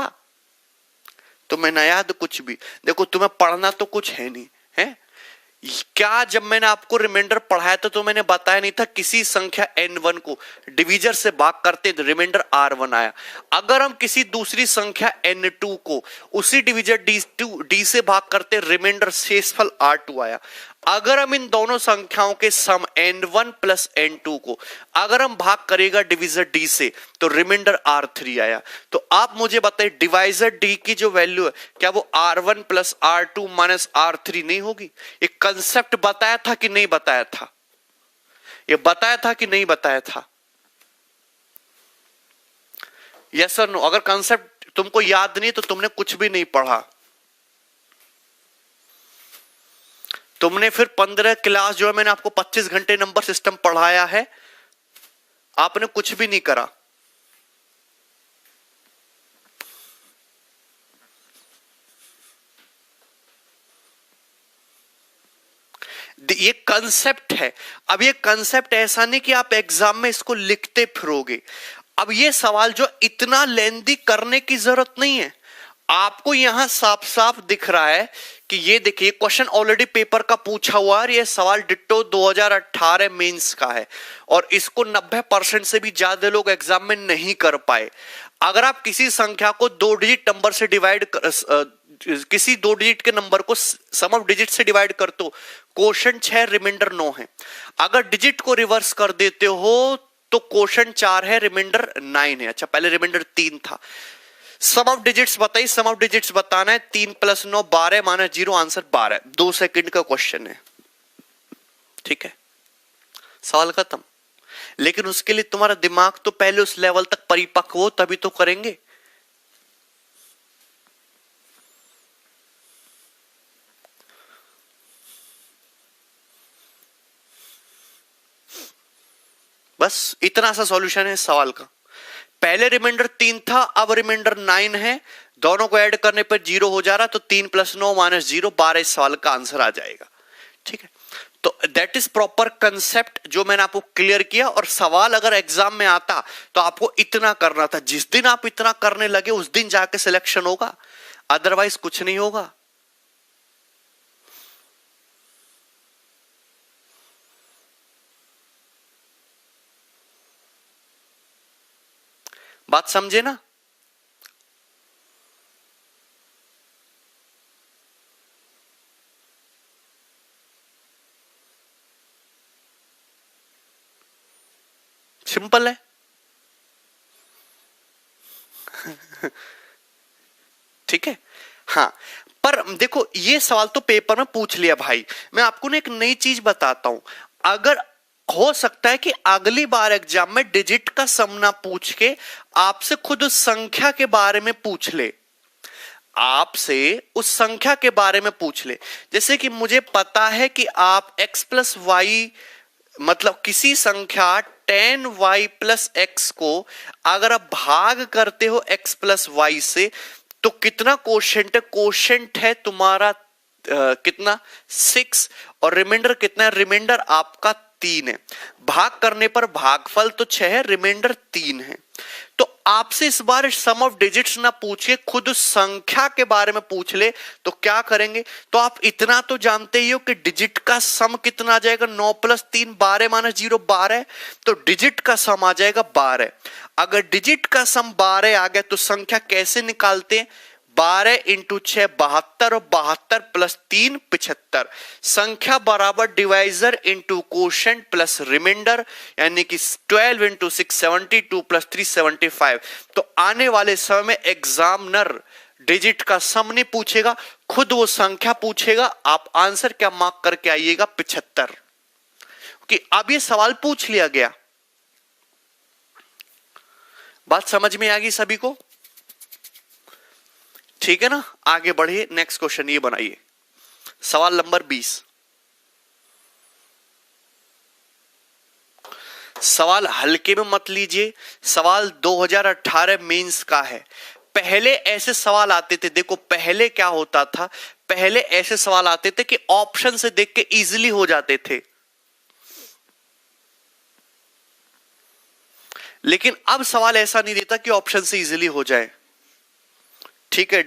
Speaker 1: तुम्हें ना याद कुछ भी। देखो, तुम्हें पढ़ना तो कुछ है नहीं है, क्या जब मैंने आपको रिमाइंडर पढ़ाया था तो मैंने बताया नहीं था किसी संख्या n1 को डिवीजर से भाग करते तो रिमाइंडर r1 आया। अगर हम किसी दूसरी संख्या n2 को उसी डिवीजर d से भाग करते रिमाइंडर शेषफल r2 आया। अगर हम इन दोनों संख्याओं के सम n1 प्लस n2 को अगर हम भाग करेगा डिवीजर d से तो रिमाइंडर r3 आया। तो आप मुझे बताइए डिवाइजर d की जो वैल्यू है क्या वो r1 plus r2 minus r3 नहीं होगी? ये कंसेप्ट बताया था कि नहीं बताया था? ये बताया था कि नहीं बताया था? यस और नो? अगर कंसेप्ट तुमको याद नहीं तो तुमने कुछ भी नहीं पढ़ा। तुमने फिर 15 क्लास जो है मैंने आपको 25 घंटे नंबर सिस्टम पढ़ाया है, आपने कुछ भी नहीं करा। ये कंसेप्ट है। अब ये कंसेप्ट ऐसा नहीं कि आप एग्जाम में इसको लिखते फिरोगे। अब ये सवाल जो इतना लेंदी करने की जरूरत नहीं है, आपको यहां साफ साफ दिख रहा है कि ये देखिए क्वेश्चन ऑलरेडी पेपर का पूछा हुआ है। ये सवाल डिट्टो 2018 मेंस का है और इसको 90% से भी ज्यादा लोग एग्जाम में नहीं कर पाए। अगर आप किसी संख्या को 2 डिजिट नंबर से डिवाइड किसी 2 डिजिट के नंबर को सम ऑफ डिजिट से डिवाइड कर तो क्वोशंट 6 रिमाइंडर 9 है। अगर डिजिट को रिवर्स कर देते हो तो क्वोशंट 4 है रिमाइंडर 9 है। अच्छा पहले रिमाइंडर 3 था। सम ऑफ डिजिट्स बताइए, सम ऑफ डिजिट्स बताना है। 3 प्लस 9 12 माइनस 0 आंसर 12। 2 सेकंड का क्वेश्चन है, ठीक है, सवाल खत्म। लेकिन उसके लिए तुम्हारा दिमाग तो पहले उस लेवल तक परिपक्व हो तभी तो करेंगे। बस इतना सा सॉल्यूशन है सवाल का। पहले रिमाइंडर 3 था, अब रिमाइंडर 9 है। दोनों को ऐड करने पर 0 हो जा रहा, तो 3 प्लस 9 माइनस 0 12 इस सवाल का आंसर आ जाएगा। ठीक है, तो दैट इज प्रॉपर कंसेप्ट जो मैंने आपको क्लियर किया। और सवाल अगर एग्जाम में आता तो आपको इतना करना था। जिस दिन आप इतना करने लगे उस दिन जाके सिलेक्शन होगा, अदरवाइज कुछ नहीं होगा। बात समझे ना? सिंपल है। ठीक है, हाँ। पर देखो ये सवाल तो पेपर में पूछ लिया भाई। मैं आपको ना एक नई चीज बताता हूं। अगर हो सकता है कि अगली बार एग्जाम में डिजिट का सम ना पूछ के आपसे खुद उस संख्या के बारे में पूछ ले, आपसे उस संख्या के बारे में पूछ ले। जैसे कि मुझे पता है कि आप x प्लस वाई मतलब किसी संख्या 10y प्लस x को अगर आप भाग करते हो x प्लस वाई से तो कितना कोशेंट है? कोशेंट है तुम्हारा कितना 6 और रिमाइंडर कितना है? रिमाइंडर आपका 3 है। भाग करने पर भागफल तो 6 है, रिमाइंडर 3 है। तो आपसे इस बार सम ऑफ डिजिट्स ना पूछे, खुद उस संख्या के बारे में पूछ ले तो क्या करेंगे? तो आप इतना तो जानते ही हो कि डिजिट का सम कितना आ जाएगा? 9 प्लस 3 12 माइनस 0 12। तो डिजिट का सम आ जाएगा 12। अगर डिजिट का सम 12 आ गया तो संख्या कैसे निकालते हैं? 12 इंटू 6 72 और 72 प्लस 3 75। संख्या बराबर divisor into quotient plus remainder, यानी कि 12 इंटू 6 72 प्लस 3 75। तो आने वाले समय में एग्जामिनर डिजिट का सम नहीं पूछेगा, खुद वो संख्या पूछेगा। आप आंसर क्या मार्क करके आइएगा? 75। कि अब ये सवाल पूछ लिया गया। बात समझ में आ गई सभी को? ठीक है ना, आगे बढ़िए। नेक्स्ट क्वेश्चन ये बनाइए, सवाल नंबर 20। सवाल हल्के में मत लीजिए, सवाल 2018 मेंस का है। पहले ऐसे सवाल आते थे, देखो पहले क्या होता था, पहले ऐसे सवाल आते थे कि ऑप्शन से देख के इजीली हो जाते थे। लेकिन अब सवाल ऐसा नहीं देता कि ऑप्शन से इजीली हो जाए। ठीक है,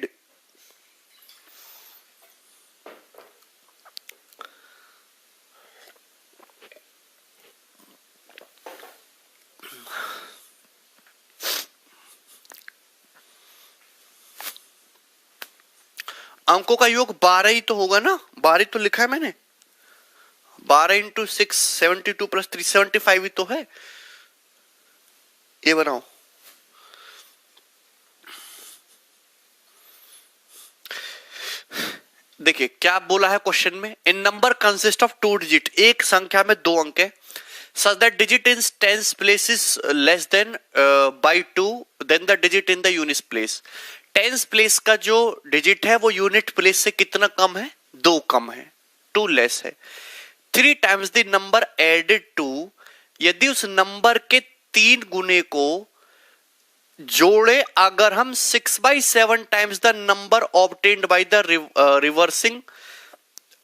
Speaker 1: अंकों का योग 12 ही तो होगा ना, 12 तो लिखा है मैंने, 12 इंटू 6 72 प्लस 3 75 ही तो है। ये बनाओ, देखिए क्या बोला है क्वेश्चन में, इन नंबर कंसिस्ट ऑफ 2 डिजिट, एक संख्या में 2 अंक है, such that digit in tens place is less than by 2 then the digit in the units place। Tens place का जो डिजिट है वो यूनिट प्लेस से कितना कम है, 2 कम है, 2 लेस है। 3 times the number added to, यदि उस नंबर के 3 गुने को जोड़े अगर हम 6/7 times the number obtained by the reversing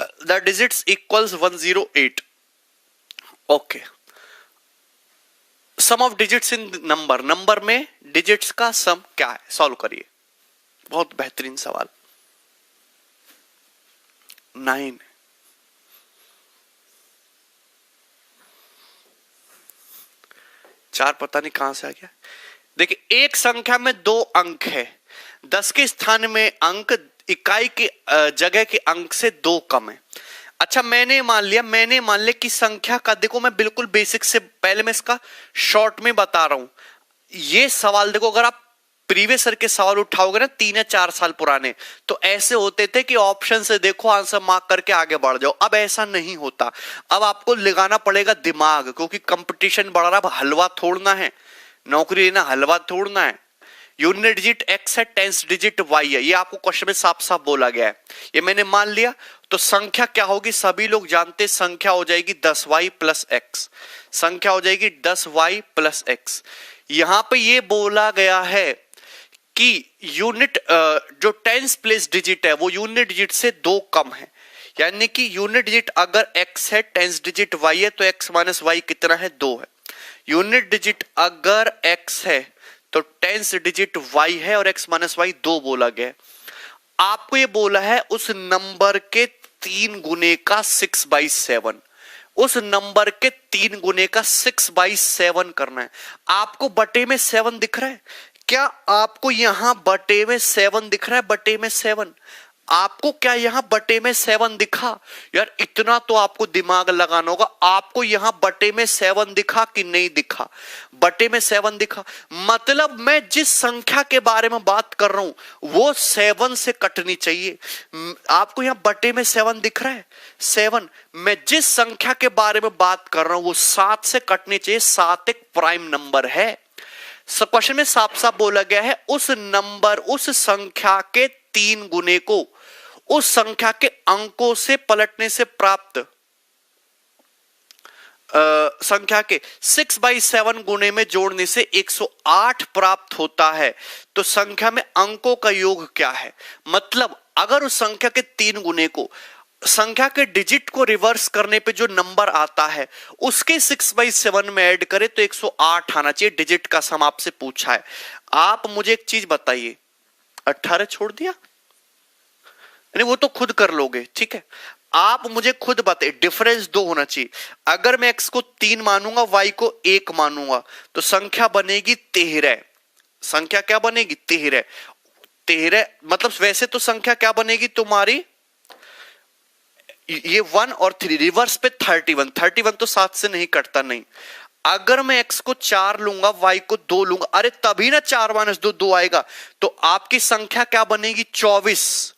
Speaker 1: the digits equals 108। Okay, sum of digits in number, number में डिजिट्स का सम क्या है, सॉल्व करिए। बहुत बेहतरीन सवाल, 9। चार पता नहीं कहां से आ गया। देखिए एक संख्या में 2 अंक है, 10 के स्थान में अंक इकाई के जगह के अंक से 2 कम है। अच्छा मैंने मान लिया कि संख्या का, देखो मैं बिल्कुल बेसिक से पहले मैं इसका शॉर्ट में बता रहा हूं। ये सवाल देखो, अगर आप प्रीवियस ईयर के सवाल उठाओगे ना 3 या 4 साल पुराने, तो ऐसे होते थे कि ऑप्शन से देखो आंसर मार्क करके आगे बढ़ जाओ। अब ऐसा नहीं होता, अब आपको लगाना पड़ेगा दिमाग, क्योंकि कंपटीशन बढ़ रहा है। हलवा तोड़ना है, नौकरी लेना हलवा तोड़ना है। यूनिट डिजिट एक्स है, टेंस डिजिट वाई है, ये आपको क्वेश्चन में साफ साफ बोला गया है। ये मैंने मान लिया, तो संख्या क्या होगी, सभी लोग जानते, संख्या हो जाएगी 10y प्लस एक्स, संख्या हो जाएगी 10y प्लस एक्स। यहां पे ये बोला गया है कि यूनिट जो टेंस प्लेस डिजिट है वो यूनिट डिजिट से 2 कम है, यानी कि यूनिट डिजिट अगर x है, टेंस डिजिट y है, तो x माइनस वाई कितना है, 2 है। यूनिट डिजिट अगर x है तो टेंस डिजिट y है और x माइनस वाई 2 बोला गया है। आपको ये बोला है उस नंबर के 3 गुने का 6/7, उस नंबर के 3 गुने का 6/7 करना है। आपको बटे में 7 दिख रहा है क्या, आपको यहां बटे में 7 दिख रहा है, बटे में 7, आपको क्या यहां बटे में 7 दिखा यार, इतना तो आपको दिमाग लगाना होगा। आपको यहां बटे में 7 दिखा कि नहीं दिखा, बटे में 7 दिखा, मतलब मैं जिस संख्या के बारे में बात कर रहा हूं वो 7 से कटनी चाहिए। आपको यहां बटे में 7 दिख रहा है, 7, मैं जिस संख्या के बारे में बात कर रहा हूं वो 7 से कटनी चाहिए। 7 एक प्राइम नंबर है। क्वेश्चन में साफ साफ बोला गया है उस नंबर, उस संख्या के 3 गुने को उस संख्या के अंकों से पलटने से प्राप्त संख्या के 6/7 गुने में जोड़ने से 108 प्राप्त होता है। तो संख्या में अंकों का योग क्या है, मतलब अगर उस संख्या के 3 गुने को संख्या के डिजिट को रिवर्स करने पे जो नंबर आता है उसके 6/7 में ऐड करें तो 108 आना चाहिए। डिजिट का सम आपसे पूछा है। आप मुझे एक चीज बताइए, 18 छोड़ दिया, नहीं वो तो खुद कर लोगे, ठीक है। आप मुझे खुद बताइए, डिफरेंस 2 होना चाहिए। अगर मैं x को 3 मानूंगा, y को 1 मानूंगा, तो संख्या बनेगी 13। संख्या क्या बनेगी, 13 मतलब वैसे तो संख्या क्या बनेगी तुम्हारी, ये 1 और 3 रिवर्स पे 31 तो 7 से नहीं कटता, नहीं। अगर मैं x को 4 लूंगा, y को 2 लूंगा, अरे तभी ना 4 माइनस 2 आएगा, तो आपकी संख्या क्या बनेगी, 24।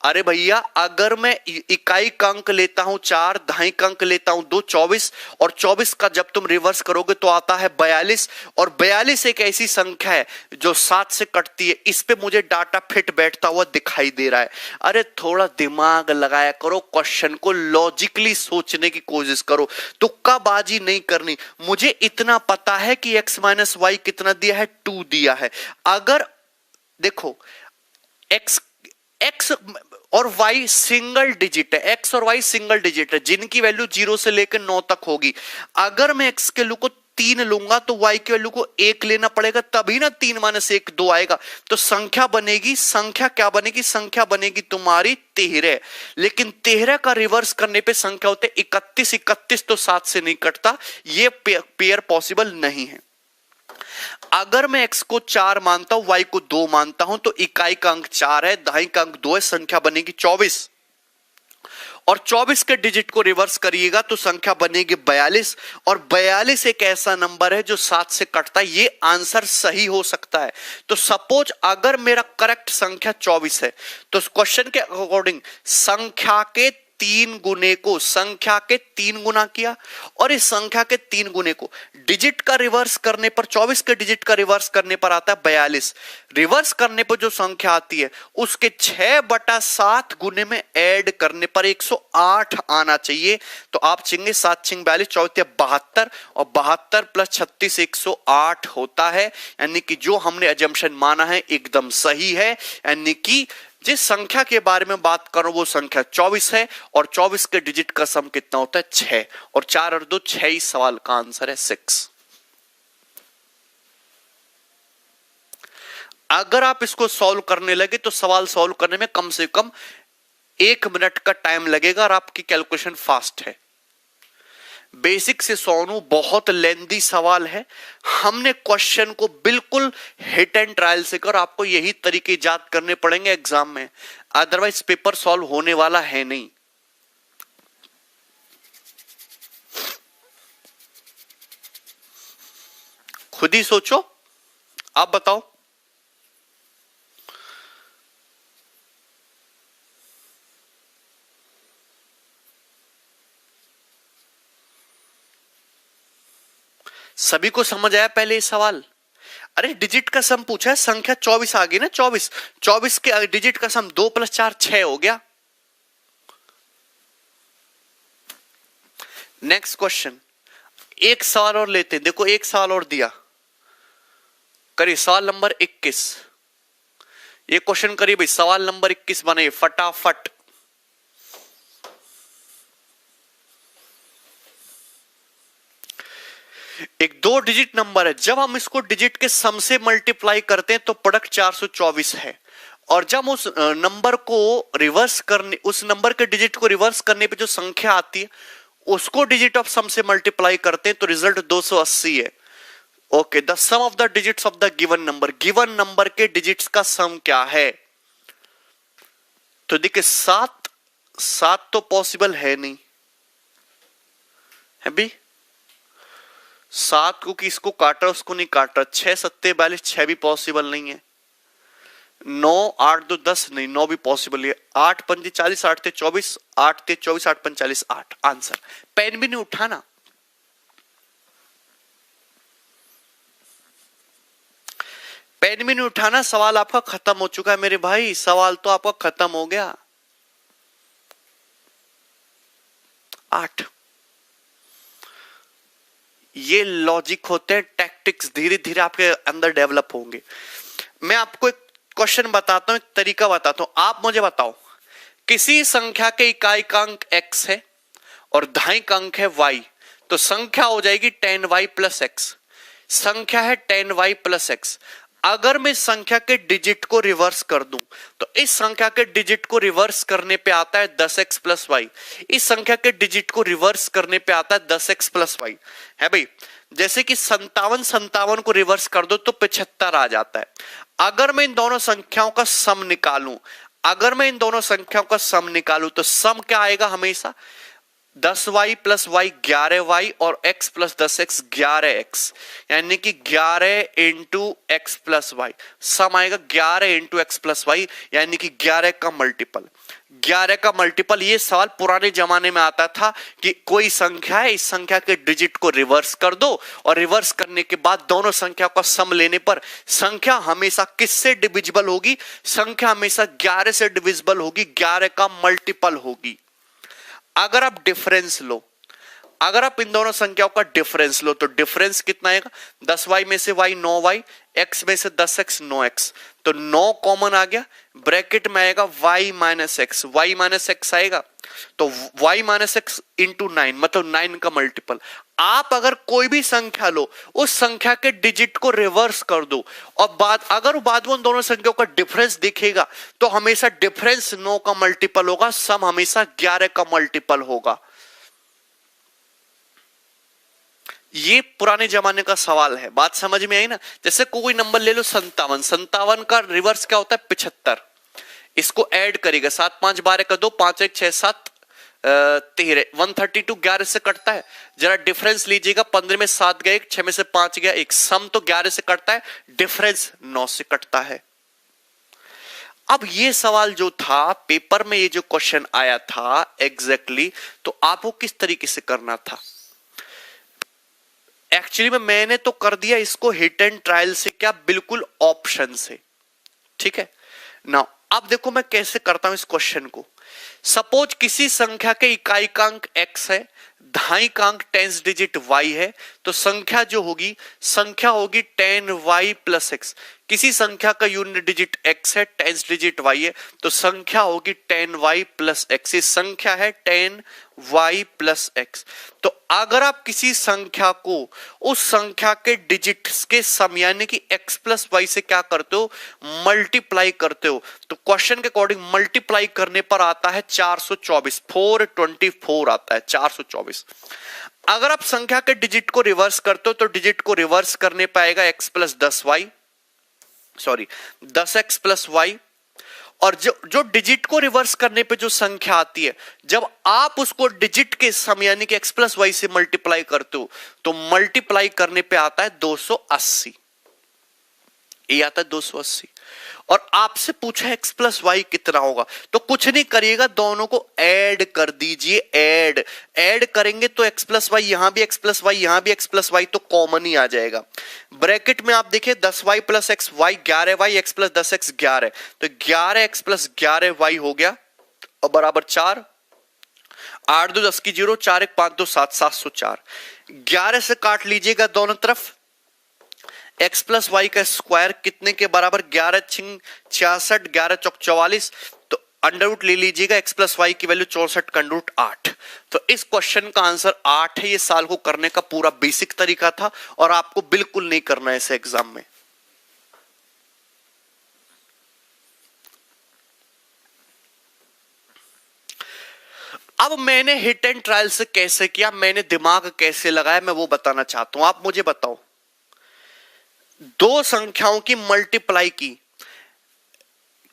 Speaker 1: अरे भैया अगर मैं इकाई का अंक लेता हूं 4, दहाई का अंक लेता हूं 2, 24, और 24 का जब तुम रिवर्स करोगे तो आता है 42, और 42 एक ऐसी संख्या है जो 7 से कटती है। इस पे मुझे डाटा फिट बैठता हुआ दिखाई दे रहा है। अरे थोड़ा दिमाग लगाया करो, क्वेश्चन को लॉजिकली सोचने की कोशिश करो, तुक्काबाजी नहीं करनी। मुझे इतना पता है कि x माइनस वाई कितना दिया है, 2 दिया है। अगर देखो x और y सिंगल डिजिट है, x और y सिंगल डिजिट है जिनकी वैल्यू 0 से लेकर 9 तक होगी। अगर मैं x के वैल्यू को 3 लूंगा तो y की वैल्यू को 1 लेना पड़ेगा, तभी ना 3 माइनस 1 2 आएगा। तो संख्या बनेगी, संख्या क्या बनेगी, संख्या बनेगी तुम्हारी 13। लेकिन 13 का रिवर्स करने पे संख्या होते 31 तो 7 से नहीं कटता, ये पेयर पॉसिबल नहीं है। अगर मैं x को 4 मानता हूं, y को 2 मानता हूं, तो इकाई का अंक 4 है, दहाई का अंक 2 है, संख्या बनेगी 24। और 24 के डिजिट को रिवर्स करिएगा तो संख्या बनेगी 42। और 42 एक ऐसा नंबर है जो 7 से कटता है, ये आंसर सही हो सकता है। तो सपोज अगर मेरा करेक्ट संख्या 24 है, तो क्वेश्चन के अकॉर्डिंग संख्या के 3 गुने को संख्या के 3 गुना किया, और इस संख्या के 3 गुने को डिजिट का रिवर्स करने पर, 24 के डिजिट का रिवर्स करने पर आता है 42। रिवर्स करने पर जो संख्या आती है उसके 6/7 गुने में ऐड करने पर 108 आना चाहिए। तो आप चिंगे 7 छिंग 42, 24 72, और 72 प्लस 36 108 होता है। यानी कि जो हमने अजम्पशन माना है एकदम सही है। यानी कि जिस संख्या के बारे में बात करो वो संख्या 24 है, और 24 के डिजिट का सम कितना होता है 6, और 4 और 2 6 ही सवाल का आंसर है 6। अगर आप इसको सॉल्व करने लगे तो सवाल सॉल्व करने में कम से कम 1 मिनट का टाइम लगेगा, और आपकी कैलकुलेशन फास्ट है। बेसिक से सोनू बहुत लेंदी सवाल है, हमने क्वेश्चन को बिल्कुल हिट एंड ट्रायल से कर, आपको यही तरीके याद करने पड़ेंगे एग्जाम में, अदरवाइज पेपर सॉल्व होने वाला है नहीं। खुद ही सोचो, आप बताओ। सभी को समझ आया पहले ये सवाल? अरे डिजिट का सम पूछा है, संख्या 24 आ गई ना, 24 के डिजिट का सम 2 + 4 6 हो गया। नेक्स्ट क्वेश्चन, एक सवाल और लेते हैं। देखो एक सवाल और दिया, करिए सवाल नंबर 21। ये क्वेश्चन करिए भाई, सवाल नंबर 21 बनाइए फटाफट। एक 2 डिजिट नंबर है, जब हम इसको डिजिट के सम से मल्टीप्लाई करते हैं तो प्रोडक्ट 424 है, और जब उस नंबर को रिवर्स करने, उस नंबर के डिजिट को रिवर्स करने पे जो संख्या आती है उसको डिजिट ऑफ सम से मल्टीप्लाई करते हैं तो रिजल्ट 280 है। Okay, the sum of the digits of the given number के डिजिट्स का सम क्या है? तो देखिए 7 तो पॉसिबल है नहीं है भी, 7 को किसको काटा उसको नहीं काटा, 6 7 42, 6 भी पॉसिबल नहीं है, 9 8 2 10 नहीं, 9 भी पॉसिबल है, 8 5 40, 8 3 24, 8 3 24, 8 5 40 8 आंसर। पेन भी नहीं उठाना, पेन भी नहीं उठाना, सवाल आपका खत्म हो चुका है मेरे भाई, सवाल तो आपका खत्म हो गया। 8 ये लॉजिक होते हैं, टैक्टिक्स धीरे धीरे आपके अंदर डेवलप होंगे। मैं आपको एक क्वेश्चन बताता हूं, एक तरीका बताता हूं, आप मुझे बताओ किसी संख्या के इकाई का अंक x है और दहाई का अंक है y, तो संख्या हो जाएगी 10y + x। संख्या है 10y + x। अगर मैं संख्या के डिजिट को रिवर्स कर दूं तो इस संख्या के डिजिट को रिवर्स करने पे आता है 10x + y, इस संख्या के डिजिट को रिवर्स करने पे आता है 10x + y है भाई। जैसे कि 57 को रिवर्स कर दो तो 75 आ जाता है। अगर मैं इन दोनों संख्याओं का सम निकालूं, तो सम क्या आएगा हमेशा 10y + y 11y और x + 10x 11x, यानी कि 11 × x + y, सम आएगा 11 × x + y, यानी कि 11 का मल्टीपल। 11 का मल्टीपल, ये सवाल पुराने जमाने में आता था कि कोई संख्या है, इस संख्या के डिजिट को रिवर्स कर दो, और रिवर्स करने के बाद दोनों संख्या का सम लेने पर संख्या हमेशा किससे डिविजिबल होगी? संख्या हमेशा 11 से डिविजिबल होगी, 11 का मल्टीपल होगी। अगर आप डिफरेंस लो, अगर आप इन दोनों संख्याओं का डिफरेंस लो तो डिफरेंस कितना आएगा? 10y में से y 9y, x में से 10x 9x, तो 9 कॉमन आ गया, ब्रैकेट में आएगा y - x आएगा, तो y - x × 9 मतलब 9 का मल्टीपल। आप अगर कोई भी संख्या लो, उस संख्या के डिजिट को रिवर्स कर दो, और अगर बाद में उन दोनों संख्याओं का डिफरेंस दिखेगा तो हमेशा डिफरेंस 9 का मल्टीपल होगा, सम हमेशा 11 का मल्टीपल होगा। ये पुराने जमाने का सवाल है, बात समझ में आई ना। जैसे कोई नंबर ले लो 57, 57 का रिवर्स क्या होता है 75, इसको ऐड करेगा 7 5 12 का 2 5 1 6 7 13, 132 11 से कटता है। जरा डिफरेंस लीजिएगा, 15 में 7 गया 1, 6 में से 5 गया 1, सम तो 11 से कटता है, डिफरेंस 9 से कटता है। अब ये सवाल जो था पेपर में, ये जो क्वेश्चन आया था एग्जैक्टली, तो आपको किस तरीके से करना था। एक्चुअली में मैंने तो कर दिया इसको हिट एंड ट्रायल से, क्या बिल्कुल ऑप्शन से, ठीक है ना। अब देखो मैं कैसे करता हूं इस क्वेश्चन को। सपोज किसी संख्या के इकाइकांक x है, दहाइकांक 10 डिजिट y है, तो संख्या जो होगी, संख्या होगी 10y प्लस एक्स। किसी संख्या का यूनिट डिजिट x है, 10 डिजिट y है, तो संख्या होगी 10y प्लस एक्स। ये संख्या है 10y प्लस एक्स। तो अगर आप किसी संख्या को उस संख्या के डिजिट्स के सम यानी कि x प्लस वाई से क्या करते हो, मल्टीप्लाई करते हो, तो क्वेश्चन के अकॉर्डिंग मल्टीप्लाई करने पर आता है 424, 424 आता है 424। अगर आप संख्या के डिजिट को रिवर्स करते हो तो डिजिट को रिवर्स करने पाएगा x plus 10y, sorry 10x plus Y. और जो डिजिट को रिवर्स करने पे जो संख्या आती है, जब आप उसको डिजिट के सम यानी कि x प्लस वाई से मल्टीप्लाई करते हो तो मल्टीप्लाई करने पे आता है 280, ये आता है 280। और आपसे पूछा x प्लस वाई कितना होगा, तो कुछ नहीं करिएगा, दोनों को ऐड कर दीजिए। ऐड करेंगे तो x प्लस वाई, यहां भी x प्लस वाई, यहां भी x प्लस वाई, तो कॉमन ही आ जाएगा। ब्रैकेट में आप देखिए 10y plus X Y 11y, x plus 10x 11, तो 11x प्लस 11y हो गया और बराबर 4, 8 2 10 की 0, 4 1 5 2 7, 704। 11 से काट लीजिएगा दोनों तरफ, x प्लस वाई का स्क्वायर कितने के बराबर, 11 छिंग 66, 11 चौक 44, तो अंडर रूट ले लीजिएगा, x प्लस वाई की वैल्यू 64 का अंडर रूट 8। तो इस क्वेश्चन का आंसर 8 है। ये साल को करने का पूरा बेसिक तरीका था और आपको बिल्कुल नहीं करना है इसे एग्जाम में। अब मैंने हिट एंड ट्रायल से कैसे किया, मैंने दिमाग कैसे लगाया, मैं वो बताना चाहता हूं। आप मुझे बताओ, दो संख्याओं की मल्टीप्लाई की,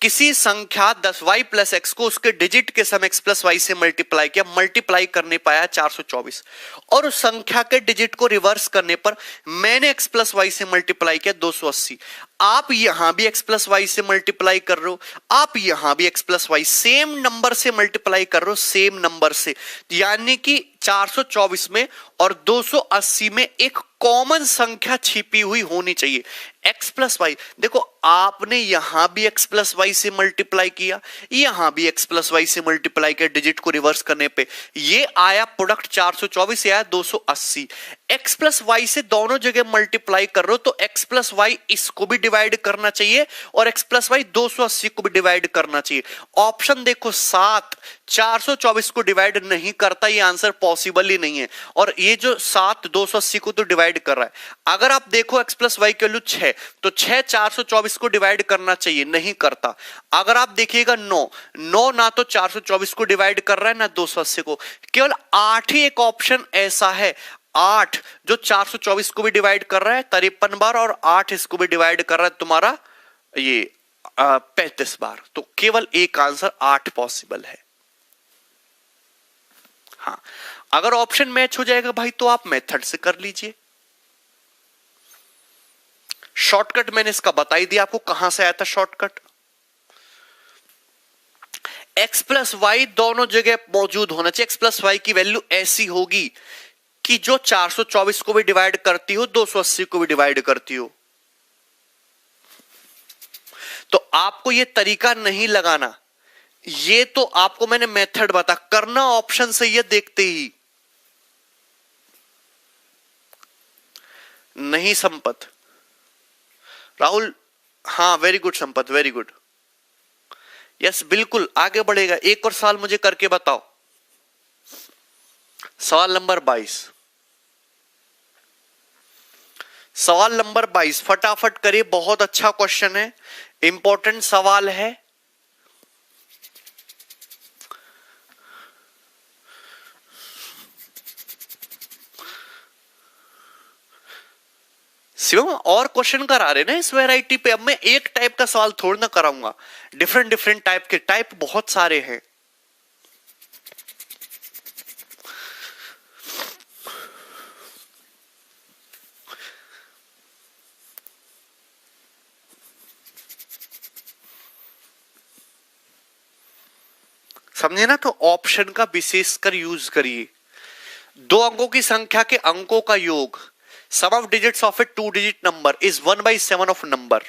Speaker 1: किसी संख्या 10y प्लस एक्स को उसके डिजिट के सम x प्लस वाई से मल्टीप्लाई किया, मल्टीप्लाई करने पाया 424, और उस संख्या के डिजिट को रिवर्स करने पर मैंने x प्लस वाई से मल्टीप्लाई किया 280। आप यहां भी x प्लस वाई से मल्टीप्लाई कर रहे हो, आप यहां भी x plus Y same number से मल्टीप्लाई कर रहे हो, सेम नंबर से, यानी कि 424 में और 280 में एक कॉमन संख्या छिपी हुई होनी चाहिए, x प्लस वाई। देखो आपने यहां भी x प्लस वाई से मल्टीप्लाई किया, यहां भी x प्लस वाई से मल्टीप्लाई किया, डिजिट को रिवर्स करने पे ये आया प्रोडक्ट 424, आया 280। x प्लस वाई से दोनों जगह मल्टीप्लाई कर रहे हो तो x प्लस वाई इसको भी डिवाइड करना चाहिए और x प्लस वाई 280 को भी डिवाइड करना चाहिए। ऑप्शन देखो 7 424 को डिवाइड नहीं करता, ये आंसर पॉसिबल ही नहीं है। और ये जो 7 280 को तो डिवाइड कर रहा है। अगर आप देखो x प्लस वाई की वैल्यू 6, तो 6 424 को डिवाइड करना चाहिए, नहीं करता। अगर आप देखिएगा 9 ना तो 424 को डिवाइड कर रहा है ना 280 को, केवल 8 ही एक ऑप्शन ऐसा है, 8 जो 424 को भी डिवाइड कर रहा है 53 बार, और 8 इसको भी डिवाइड कर रहा है तुम्हारा ये 35 बार। तो केवल एक आंसर 8 पॉसिबल है। हाँ, अगर ऑप्शन मैच हो जाएगा भाई तो आप मेथड से कर लीजिए। शॉर्टकट मैंने इसका बता ही दिया आपको, कहां से आया था शॉर्टकट। x प्लस वाई दोनों जगह मौजूद होना चाहिए। x प्लस वाई की वैल्यू ऐसी होगी कि जो 424 को भी डिवाइड करती हो, 280 को भी डिवाइड करती हो। तो आपको यह तरीका नहीं लगाना, ये तो आपको मैंने मेथड बता, करना ऑप्शन से ये देखते ही नहीं। संपत राहुल, हाँ very good Sampat, very good, yes बिल्कुल आगे बढ़ेगा। एक और सवाल मुझे करके बताओ, सवाल नंबर 22, सवाल नंबर 22 फटाफट करिए, बहुत अच्छा क्वेश्चन है, इंपॉर्टेंट सवाल है। शिवम और क्वेश्चन करा रहे ना इस वैरायटी पे, अब मैं एक टाइप का सवाल थोड़ा ना कराऊंगा, डिफरेंट डिफरेंट टाइप के, टाइप बहुत सारे हैं। समझे ना? तो ऑप्शन का विशेषकर यूज करिए। दो अंकों की संख्या के अंकों का योग, sum of digits of a 2 digit number is 1/7 of number.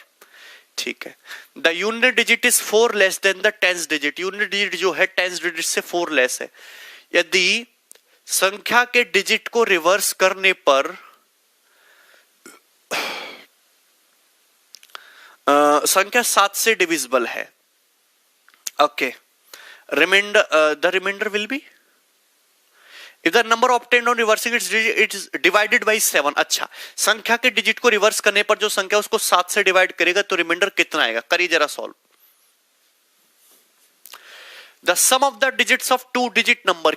Speaker 1: ठीक है। The unit digit is 4 less than the 10th digit. Unit digit जो है 10th डिजिट से 4 लेस है। यदि संख्या के डिजिट को रिवर्स करने पर संख्या 7 से डिविजिबल है, okay, remainder the remainder will be if the number obtained on reversing its digit it is divided by 7। अच्छा, संख्या के डिजिट को रिवर्स करने पर जो संख्या उसको 7 से डिवाइड करेगा तो रिमाइंडर कितना आएगा? करिए जरा solve. The sum of the digits of 2 digit number,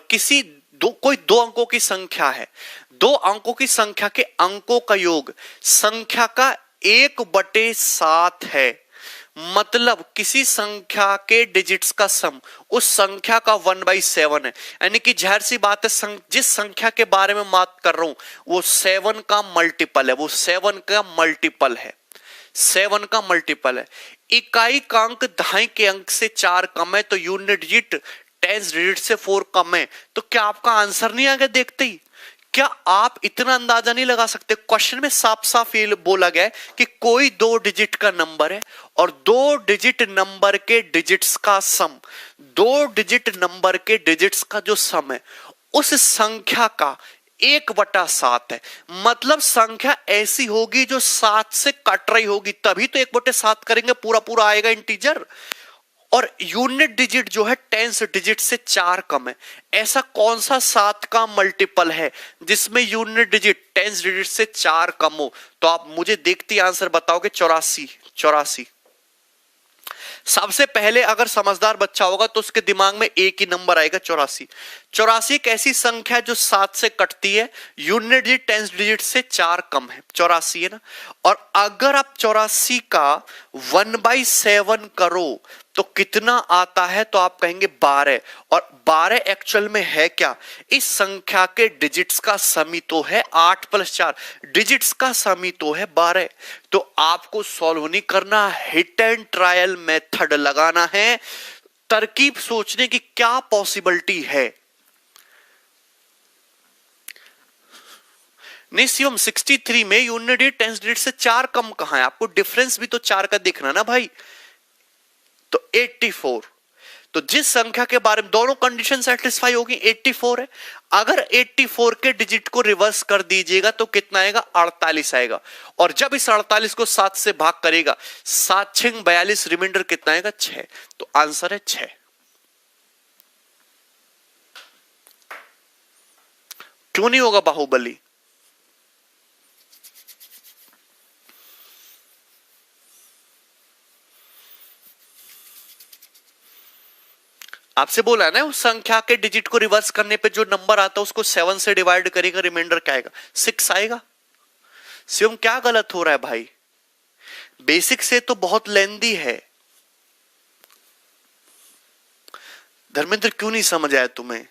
Speaker 1: कोई दो अंकों की संख्या है, दो अंकों की संख्या के अंकों का योग संख्या का 1/7 है। मतलब किसी संख्या के डिजिट्स का सम उस संख्या का 1/7 है। यानी कि जाहिर सी बात है, जिस संख्या के बारे में बात कर रहा हूं वो 7 का मल्टीपल है, वो 7 का मल्टीपल है, 7 का मल्टीपल है। इकाई का अंक दहाई के अंक से 4 कम है तो यूनिट डिजिट 10th डिजिट से 4 कम है। तो क्या आपका आंसर नहीं आ गया देखते ही? क्या आप इतना अंदाजा नहीं लगा सकते? क्वेश्चन में साफ साफ ये बोला गया है कि कोई 2 डिजिट का नंबर है और 2 डिजिट नंबर के डिजिट्स का सम, 2 डिजिट नंबर के डिजिट्स का जो सम है उस संख्या का 1/7 है। मतलब संख्या ऐसी होगी जो 7 से कट रही होगी, तभी तो 1/7 करेंगे, पूरा पूरा आएगा इंटीजर। और यूनिट डिजिट जो है 10th डिजिट से 4 कम है। ऐसा कौन सा 7 का मल्टीपल है जिसमें यूनिट डिजिट 10th डिजिट से 4 कम हो? तो आप मुझे देखते आंसर बताओगे 84। सबसे पहले अगर समझदार बच्चा होगा तो उसके दिमाग में एक ही नंबर आएगा, 84। एक ऐसी संख्या जो 7 से कटती है, यूनिट डिजिट 10th डिजिट से 4 कम है, 84 है ना। और अगर आप 84 का 1/7 करो तो कितना आता है? तो आप कहेंगे 12। और 12 एक्चुअल में है क्या? इस संख्या के डिजिट्स का समी तो है 8 + 4, डिजिट्स का समी तो है 12। तो आपको सॉल्व नहीं करना, हिट एंड ट्रायल मेथड लगाना है, तरकीब सोचने की क्या पॉसिबिलिटी है। नहीं शिवम, 63 में यूनिट डिजिट 10th डिजिट से 4 कम कहां है? आपको डिफरेंस भी तो 4 का देखना ना भाई। तो 84, तो जिस संख्या के बारे में दोनों कंडीशन सेटिस्फाई होगी 84 है। अगर 84 के डिजिट को रिवर्स कर दीजिएगा तो कितना आएगा? 48 आएगा। और जब इस 48 को 7 से भाग करेगा, 7 × 6 = 42, रिमाइंडर कितना आएगा? 6। तो आंसर है 6। क्यों नहीं होगा बाहुबली? आपसे बोला है ना, उस संख्या के डिजिट को रिवर्स करने पे जो नंबर आता है उसको 7 से डिवाइड करेगा, रिमाइंडर क्या आएगा? 6 आएगा। शिवम क्या गलत हो रहा है भाई? बेसिक से तो बहुत लेंदी है। धर्मेंद्र क्यों नहीं समझ आया तुम्हें?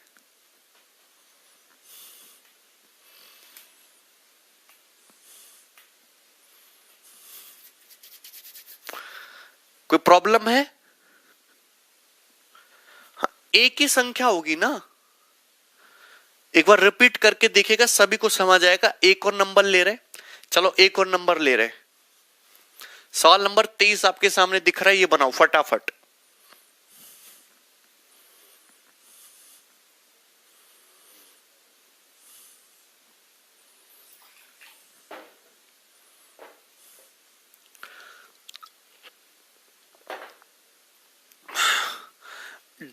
Speaker 1: कोई प्रॉब्लम है? एक ही संख्या होगी ना, एक बार रिपीट करके देखिएगा, सभी को समझ आएगा। एक और नंबर ले रहे, चलो एक और नंबर ले रहे। सवाल नंबर 23 आपके सामने दिख रहा है, ये बनाओ फटाफट।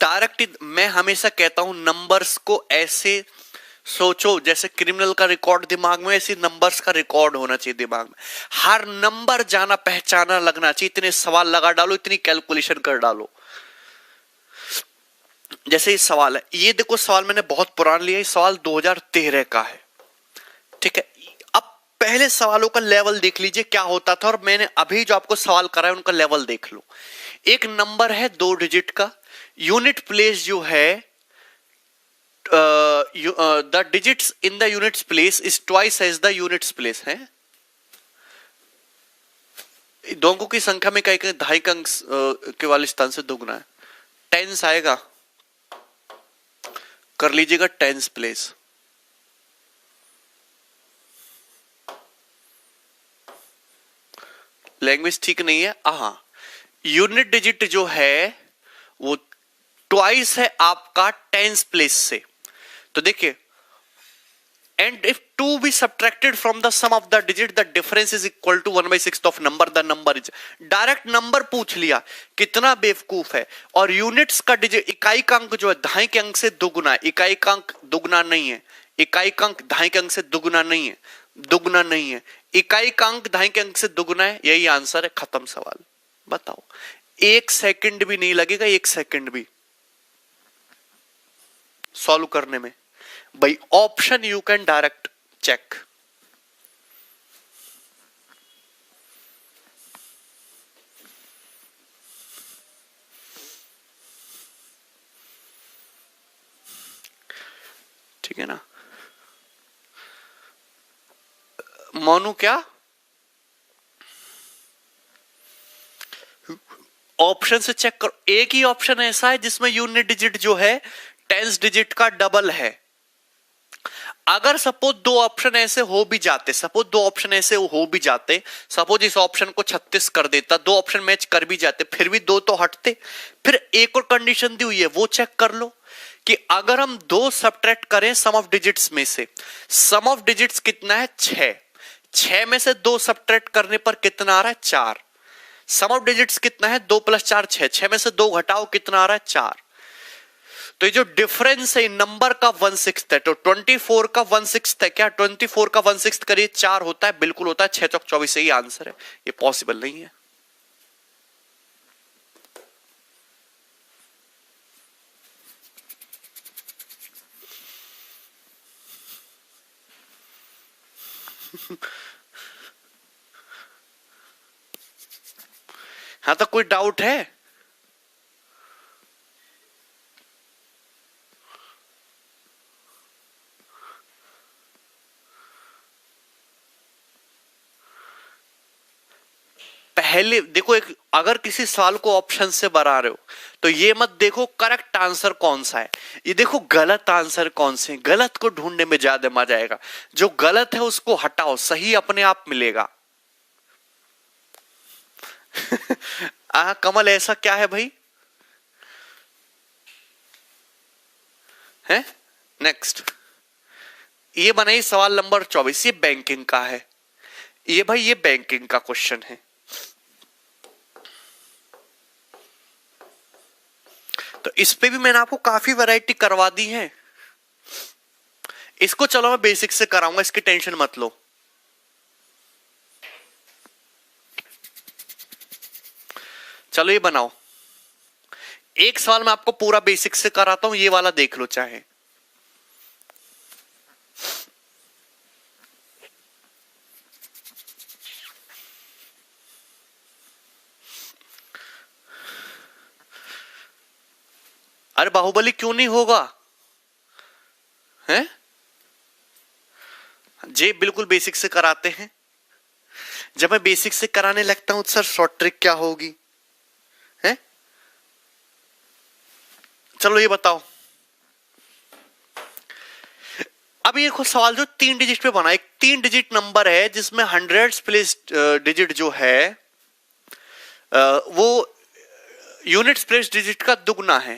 Speaker 1: डायरेक्ट मैं हमेशा कहता हूं नंबर्स को ऐसे सोचो जैसे क्रिमिनल का रिकॉर्ड दिमाग में, ऐसे नंबर्स का रिकॉर्ड होना चाहिए दिमाग में। हर नंबर जाना पहचाना लगना चाहिए। इतने सवाल लगा डालो, इतनी कैलकुलेशन कर डालो। जैसे ये सवाल है, ये देखो सवाल मैंने बहुत पुराना लिया, ये सवाल 2013 का है, ठीक है। अब पहले सवालों का लेवल देख लीजिए क्या होता था, और मैंने अभी जो आपको सवाल कराया उनका लेवल देख लो। एक नंबर है 2 डिजिट का, यूनिट प्लेस जो है the digits in the units place is twice as the units place है। दो अंकों की संख्या में कहीं कहीं ढाई अंक के वाले स्थान से दोगुना है। टेंस आएगा, कर लीजिएगा टेंस प्लेस। लैंग्वेज ठीक नहीं है। हाँ, यूनिट डिजिट जो है वो ट्वाइस है आपका टेंस प्लेस से। तो देखिए, and if 2 B subtracted from the sum of the digit the difference is equal to 1/6 of number, the number is. Direct number पूछ लिया, कितना बेवकूफ है। और यूनिट्स का डिजिट इकाई का अंक जो है ढाई के अंक से दुगुना है। इकाई का अंक दुगुना नहीं है, इकाई का अंक ढाई के अंक से दुगुना नहीं है, दुगुना नहीं है, इकाई का अंक ढाई के अंक से दुगुना है। यही आंसर है, खत्म सवाल। बताओ, 1 सेकंड भी नहीं लगेगा, 1 सेकंड भी सॉल्व करने में। भाई option you can direct check. ठीक है ना मोनू? क्या ऑप्शन से चेक करो। एक ही ऑप्शन ऐसा है जिसमें यूनिट डिजिट जो है टेंस डिजिट का डबल है। अगर सपोज 2 ऑप्शन ऐसे हो भी जाते, सपोज 2 ऑप्शन ऐसे हो भी जाते, सपोज इस ऑप्शन को 36 कर देता, 2 ऑप्शन मैच कर भी जाते, फिर भी 2 तो हटते। फिर एक और कंडीशन दी हुई है, वो चेक कर लो कि अगर हम 2 सब्ट्रैक्ट करें सम ऑफ डिजिट्स में से, सम ऑफ डिजिट्स कितना है 6, 6 में से 2 सब्ट्रैक्ट करने पर कितना आ रहा है 4। सम ऑफ डिजिट्स कितना है 2 + 4 6, 6 में से 2 घटाओ कितना आ रहा है 4। तो ये जो डिफरेंस है नंबर का 1/6 है, तो 24 का 1/6 है क्या? 24 का 1/6 करिए 4 होता है, बिल्कुल होता है। 6 चौक 24 यही आंसर है। ये पॉसिबल नहीं है। हाँ, तो कोई डाउट है? पहले देखो, एक अगर किसी सवाल को ऑप्शन से बना रहे हो तो ये मत देखो करेक्ट आंसर कौन सा है, ये देखो गलत आंसर कौन से। गलत को ढूंढने में ज्यादा मजा आएगा। जो गलत है उसको हटाओ, सही अपने आप मिलेगा। कमल ऐसा क्या है भाई? है नेक्स्ट, ये बनाइए सवाल नंबर 24। ये बैंकिंग का है। ये भाई ये बैंकिंग का क्वेश्चन है। तो इस पे भी मैंने आपको काफी वैरायटी करवा दी है। इसको चलो मैं बेसिक से कराऊंगा, इसकी टेंशन मत लो। चलो ये बनाओ। एक सवाल मैं आपको पूरा बेसिक से कराता हूं, ये वाला देख लो चाहे। अरे बाहुबली क्यों नहीं होगा? हैं? जी बिल्कुल बेसिक से कराते हैं। जब मैं बेसिक से कराने लगता हूं तो सर शॉर्ट ट्रिक क्या होगी? हैं? चलो ये बताओ। अब ये सवाल जो 3 डिजिट पे बना, एक 3 डिजिट नंबर है जिसमें 100 प्लेस डिजिट जो है वो यूनिट्स प्लेस डिजिट का दुगना है।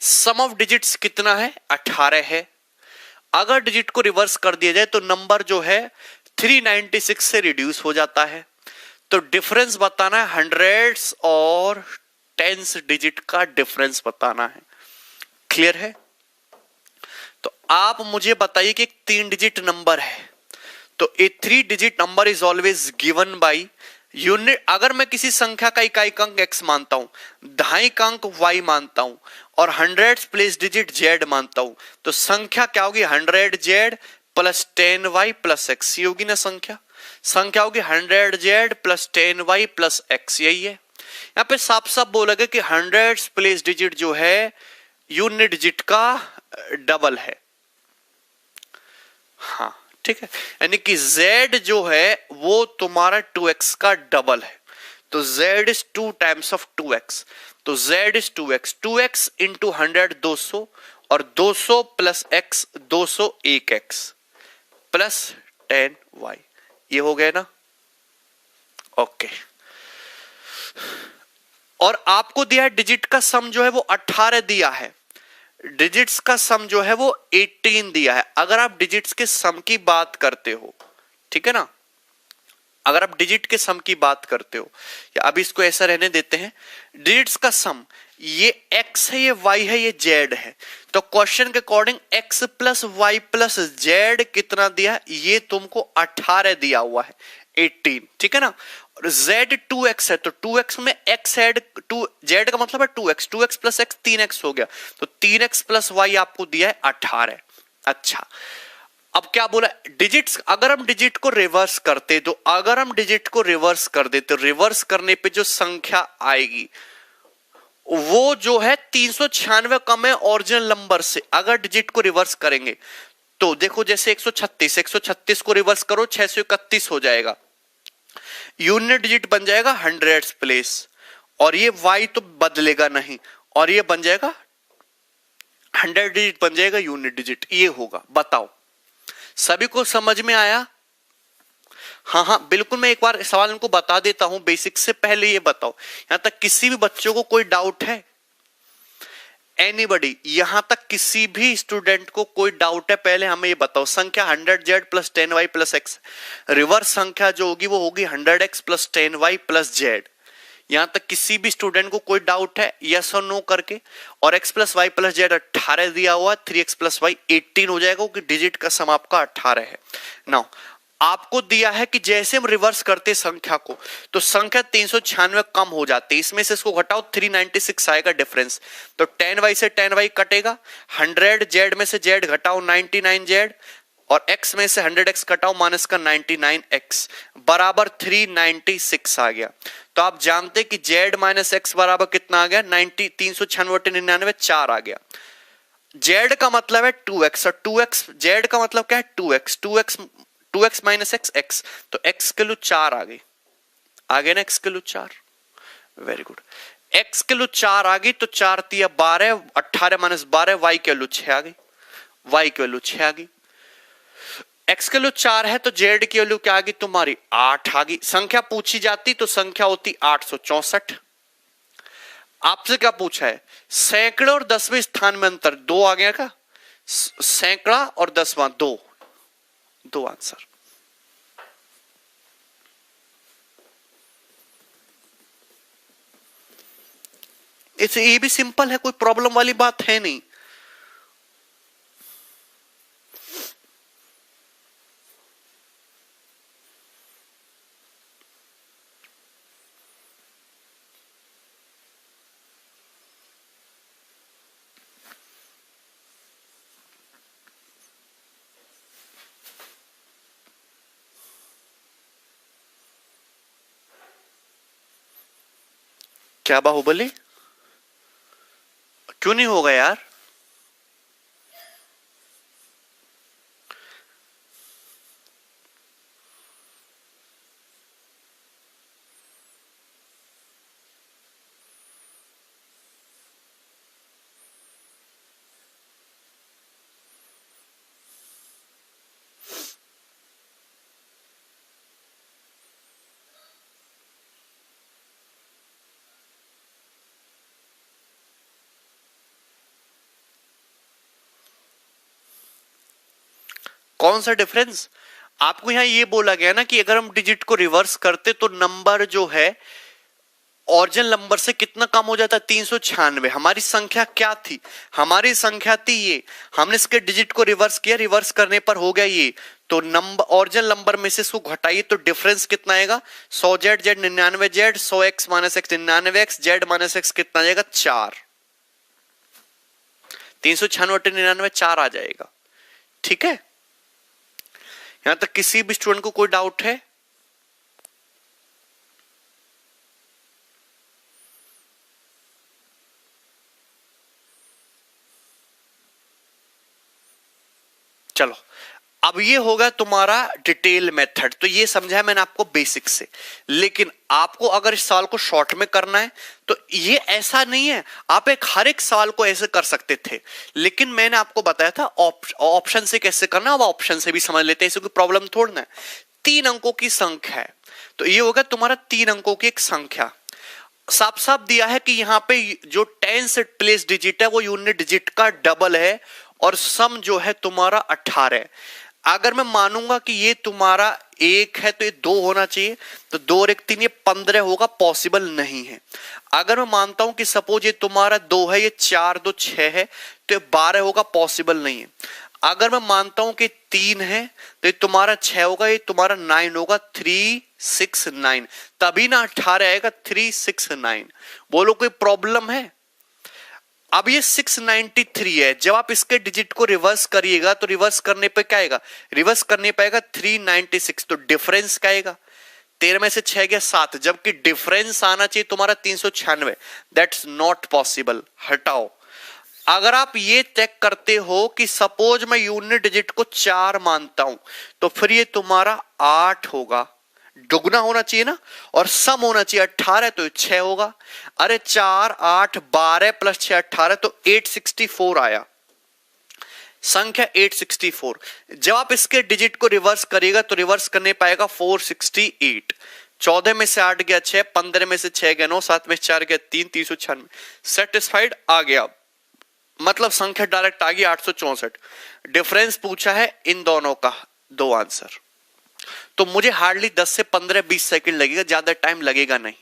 Speaker 1: सम ऑफ डिजिट्स कितना है 18 है। अगर डिजिट को रिवर्स कर दिया जाए तो नंबर जो है 396 से रिड्यूस हो जाता है। तो डिफरेंस बताना है, हंड्रेड्स और टेंस डिजिट का डिफरेंस बताना है। क्लियर है? तो आप मुझे बताइए कि एक 3 डिजिट नंबर है, तो ए 3 digit number is always given by unit. अगर मैं किसी संख्या का इकाई अंक x मानता हूं, ढाई अंक y मानता हूं और 100 प्लेस डिजिट z मानता हूं, तो संख्या क्या होगी 100z plus 10y plus x, ये होगी ना संख्या। संख्या होगी 100z plus 10y plus x, यही है। यहाँ पे साफ साफ बोला गया कि 100 प्लेस डिजिट जो है यूनिट डिजिट का डबल है। हाँ ठीक है, यानी कि z जो है वो तुम्हारा 2x का डबल है, तो z is 2 times of 2x, तो z is 2x, 2x into 100 200 और 200 plus x 201x plus 10y, ये हो गया ना। ओके, और आपको दिया है डिजिट का सम जो है वो 18 दिया है, डिजिट्स का सम जो है वो 18 दिया है। अगर आप डिजिट्स के सम की बात करते हो, ठीक है ना, अगर आप डिजिट के सम की बात करते हो, या अभी इसको ऐसा रहने देते हैं, डिजिट्स का सम ये x है, ये y है, ये z है, तो क्वेश्चन के according x plus Y plus z कितना दिया है, ये तुमको 18 दिया हुआ है, 18, ठीक है ना। और z 2x है, तो 2x में x ऐड, 2 z का मतलब है 2x, 2x plus x 3x हो गया, तो 3x प्लस y आपको दिया है 18। अच्छा, अब क्या बोला, डिजिट्स, अगर हम डिजिट को रिवर्स करते, तो अगर हम डिजिट को रिवर्स कर देते, तो रिवर्स करने पे जो संख्या आएगी वो जो है 396 कम है ओरिजिनल नंबर से। अगर डिजिट को रिवर्स करेंगे तो देखो, जैसे 136 को रिवर्स करो 631 हो जाएगा, यूनिट डिजिट बन जाएगा 100 प्लेस, और ये y तो बदलेगा नहीं, और ये बन जाएगा 100 डिजिट बन जाएगा यूनिट डिजिट, ये होगा। बताओ सभी को समझ में आया? हाँ हाँ बिल्कुल, मैं एक बार सवाल इनको बता देता हूं बेसिक से पहले, ये बताओ यहां तक किसी भी बच्चों को कोई डाउट है? एनीबडी, यहां तक किसी भी स्टूडेंट को कोई डाउट है? पहले हमें ये बताओ, संख्या 100z plus 10y plus x, reverse संख्या जो होगी वो होगी 100x plus 10y plus z। यहां तक किसी भी स्टूडेंट को कोई डाउट है? यस और नो करके। और x plus Y plus Z 18 दिया हुआ, 3x प्लस वाई 18 हो जाएगा, क्योंकि डिजिट का सम आपका 18 है। नाउ आपको दिया है कि जैसे हम रिवर्स करते संख्या को, तो संख्या 396 कम हो जाती है, इसमें से इसको घटाओ 396 आएगा डिफरेंस, तो 10y से 10y कटेगा, 100z में से z घटाओ 99z, और x में से 100x घटाओ माइनस का 99x बराबर 396 आ गया। तो आप जानते कि z माइनस एक्स बराबर कितना आ गया, 396 4 आ गया। z का मतलब है 2x, और 2x z का मतलब क्या है 2x माइनस एक्स x, तो x किलो 4 आ गई, आ गए ना x kilo 4, very good. x kilo 4 आ गई, तो 4 तिया 12, 18 माइनस 12, y की वैल्यू 6 आ गई, y की वैल्यू 6 आ गई। x किलो 4 है, तो z की वैल्यू क्या आ गई तुम्हारी 8 आ गई। संख्या पूछी जाती तो संख्या होती 864। आपसे क्या पूछा है, सैकड़े और 10वें स्थान में अंतर 2 आ गया क्या, सैकड़ा और 10वां 2 आंसर। इसे ये भी सिंपल है, कोई प्रॉब्लम वाली बात है नहीं। क्या बाहुबली, क्यों नहीं होगा यार? कौन सा डिफरेंस? आपको यहां ये बोला गया ना कि अगर हम डिजिट को रिवर्स करते तो नंबर जो है ओरिजिनल नंबर से कितना कम हो जाता है, 396। हमारी संख्या क्या थी, हमारी संख्या थी ये, हमने इसके डिजिट को रिवर्स किया, रिवर्स करने पर हो गया ये, तो नंबर ओरिजिनल नंबर में से इसको घटाइए तो डिफरेंस कितना आएगा, 100z z 99z, 100x minus x 99x, z minus x कितना आ जाएगा 4, 396 99 4 आ जाएगा। ठीक है, यहां तक किसी भी स्टूडेंट को कोई डाउट है? चलो, अब ये होगा तुम्हारा डिटेल मेथड। तो ये समझा मैंने आपको बेसिक से, लेकिन आपको अगर इस सवाल को शॉर्ट में करना है तो ये ऐसा नहीं है, आप एक हर एक सवाल को ऐसे कर सकते थे, लेकिन मैंने आपको बताया था ऑप्शन से कैसे करना। अब ऑप्शन से भी समझ लेते हैं, इसमें कोई प्रॉब्लम थोड़ा है। 3 अंकों की संख्या है, तो ये होगा तुम्हारा 3 अंकों की एक संख्या। साफ साफ दिया है कि यहां पे जो 10 से प्लेस डिजिट है वो यूनिट डिजिट का डबल है, और सम जो है तुम्हारा 18 है। अगर मैं मानूंगा कि ये तुम्हारा 1 है तो ये 2 होना चाहिए, तो 2 और 1 3, ये 15 होगा, पॉसिबल नहीं है। अगर मैं मानता हूं कि सपोज ये तुम्हारा 2 है, ये 4 2 6 है, तो ये 12 होगा, पॉसिबल नहीं है। अगर मैं मानता हूं कि 3 है तो ये तुम्हारा 6 होगा, ये तुम्हारा 9 होगा, 3 6 9, तभी ना 18 आएगा, 3 6 9। बोलो कोई प्रॉब्लम है? अब ये 693 है, जब आप इसके डिजिट को रिवर्स करिएगा तो रिवर्स करने पे क्या आएगा? रिवर्स करने पे आएगा 396, तो डिफरेंस क्या आएगा? 13 में से 6 गया 7, जबकि डिफरेंस आना चाहिए तुम्हारा 396। दैट्स नॉट पॉसिबल, हटाओ। अगर आप ये चेक करते हो कि सपोज मैं यूनिट डिजिट को 4 मानता हूं, तो फिर ये तुम्हारा 8 होगा, दुगना होना चाहिए ना, और सम होना चाहिए 18, तो 6 होगा। अरे 4 8 12 प्लस 6 18, तो 864 आया, संख्या 864। जब आप इसके डिजिट को रिवर्स करिएगा तो रिवर्स करने पाएगा 468। 14 में से 8 गया 6, 15 में से 6 गया 9, 7 में से 4 गया 3, 396। सेटिस्फाइड आ गया, मतलब संख्या डायरेक्ट आ गई 864। डिफरेंस पूछा है इन दोनों का, 2 आंसर। तो मुझे हार्डली 10 से 15-20 सेकंड लगेगा, ज्यादा टाइम लगेगा नहीं।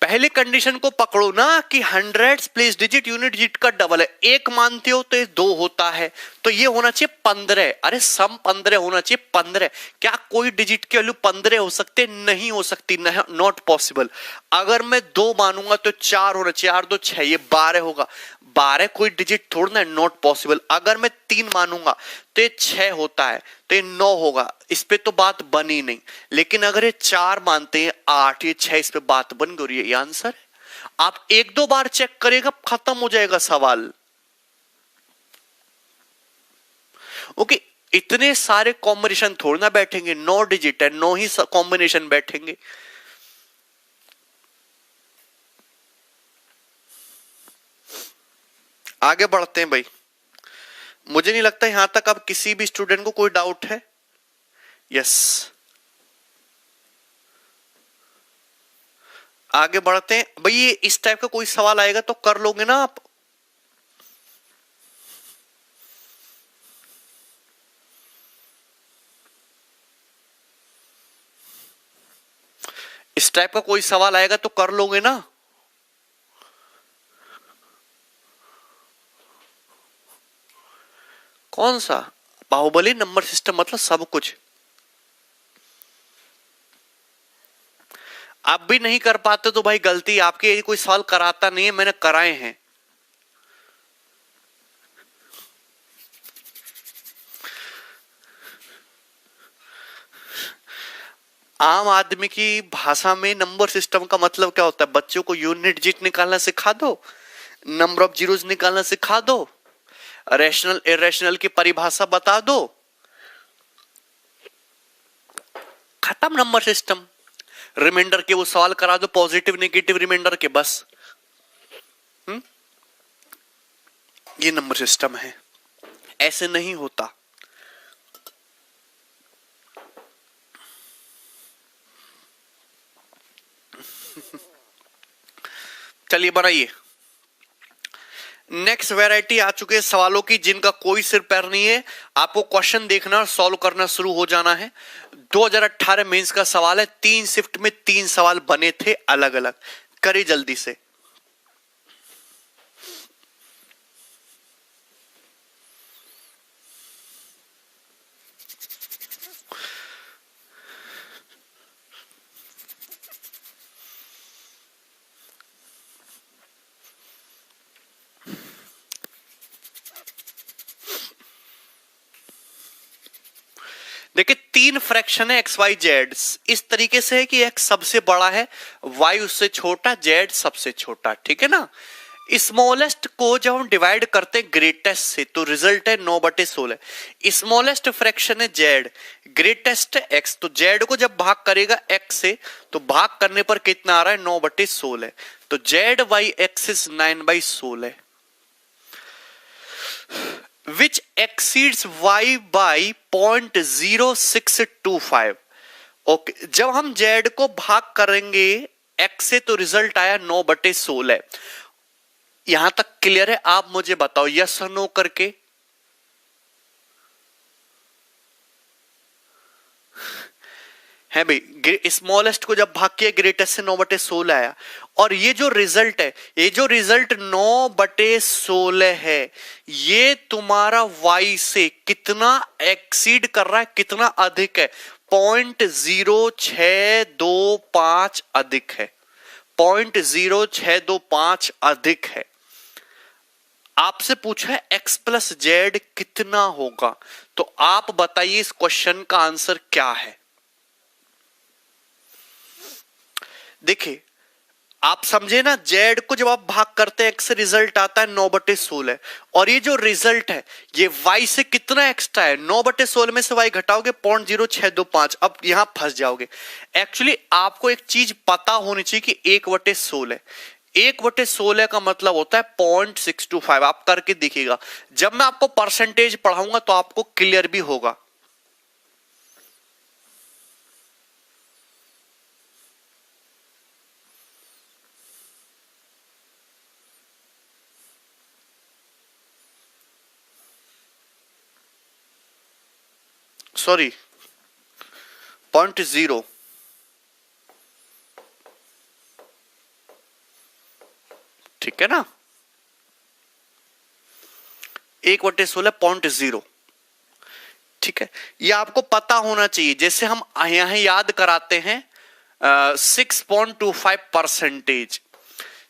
Speaker 1: पहले कंडीशन को पकड़ो ना कि 100 प्लेस डिजिट यूनिट डिजिट का डबल है। 1 मानते हो तो ये 2 होता है, तो ये होना चाहिए 15। अरे सम 15 होना चाहिए 15। क्या कोई डिजिट की वैल्यू 15 हो सकते? नहीं हो सकती, नॉट पॉसिबल। अगर मैं 2 मानूंगा तो 4 होना चाहिए, 8 2 6, ये 12 होगा। 12 कोई डिजिट थोड़ा ना, नॉट पॉसिबल। अगर मैं 3 मानूंगा तो ये 6 होता है, तो ये 9 होगा, इस पे तो बात बनी नहीं। लेकिन अगर ये 4 मानते हैं 8, ये 6, इस पे बात बन गई, ये आंसर है। आप 1-2 बार चेक करेगा, खत्म हो जाएगा सवाल। ओके, इतने सारे कॉम्बिनेशन थोड़ा ना बैठेंगे, 9 डिजिट है, 9 ही कॉम्बिनेशन बैठेंगे। आगे बढ़ते हैं भाई। मुझे नहीं लगता यहां तक अब किसी भी स्टूडेंट को कोई डाउट है। यस, आगे बढ़ते हैं भाई। ये इस टाइप का कोई सवाल आएगा तो कर लोगे ना आप? इस टाइप का कोई सवाल आएगा तो कर लोगे ना? कौन सा? बाहुबली नंबर सिस्टम मतलब सब कुछ। आप भी नहीं कर पाते तो भाई गलती आपकी, कोई सवाल कराता नहीं है, मैंने कराए हैं। आम आदमी की भाषा में नंबर सिस्टम का मतलब क्या होता है? बच्चों को यूनिट डिजिट निकालना सिखा दो, नंबर ऑफ जीरोस निकालना सिखा दो, रैशनल इरेशनल की परिभाषा बता दो, खत्म नंबर सिस्टम। रिमाइंडर के वो सवाल करा दो, पॉजिटिव नेगेटिव रिमाइंडर के, बस। ये नंबर सिस्टम है, ऐसे नहीं होता। चलिए बनाइए। नेक्स्ट वैरायटी आ चुके हैं सवालों की जिनका कोई सिर पैर नहीं है। आपको क्वेश्चन देखना और सॉल्व करना शुरू हो जाना है। 2018 मेंस का सवाल है, 3 शिफ्ट में 3 सवाल बने थे अलग अलग। करिए जल्दी से। देखिए तीन फ्रैक्शन है एक्स वाई जेड, इस तरीके से है कि एक्स सबसे बड़ा है, वाई उससे छोटा, जेड सबसे छोटा, ठीक है ना। स्मॉलेस्ट को जब हम डिवाइड करते हैं ग्रेटेस्ट से तो रिजल्ट है 9/16। स्मॉलेस्ट फ्रैक्शन है जेड, ग्रेटेस्ट है एक्स, तो जेड को जब भाग करेगा एक्स से तो भाग करने पर कितना आ रहा है 9/16, तो Z by x is 9/16 which exceeds y by 0.0625। Okay, जब हम z को भाग करेंगे x से तो रिजल्ट आया 9/16। यहां तक क्लियर है? आप मुझे बताओ यस और नो करके। है भाई, स्मॉलेस्ट को जब भाग किया ग्रेटेस्ट से 9/16 आया, और ये जो रिजल्ट है, ये जो रिजल्ट 9/16 है, ये तुम्हारा y से कितना एक्सीड कर रहा है, कितना अधिक है? 0.0625 अधिक है, 0.0625 अधिक है। आपसे पूछा है x प्लस जेड कितना होगा, तो आप बताइए इस क्वेश्चन का आंसर क्या है। देखिए आप समझे ना, जेड को जब आप भाग करते हैं एक्स से रिजल्ट आता है 9/16, और ये जो रिजल्ट है ये वाई से कितना एक्स्ट्रा है, 9/16 में से वाई घटाओगे 0.0625। अब यहां फंस जाओगे। एक्चुअली आपको एक चीज पता होनी चाहिए कि 1/16, 1/16 का मतलब होता है 0.625। आप करके देखिएगा, जब मैं आपको परसेंटेज पढ़ाऊंगा तो आपको क्लियर भी होगा। सॉरी 0.0, ठीक है ना, 1/16 0.0, ठीक है। ये आपको पता होना चाहिए। जैसे हम यहां याद कराते हैं 6.25%,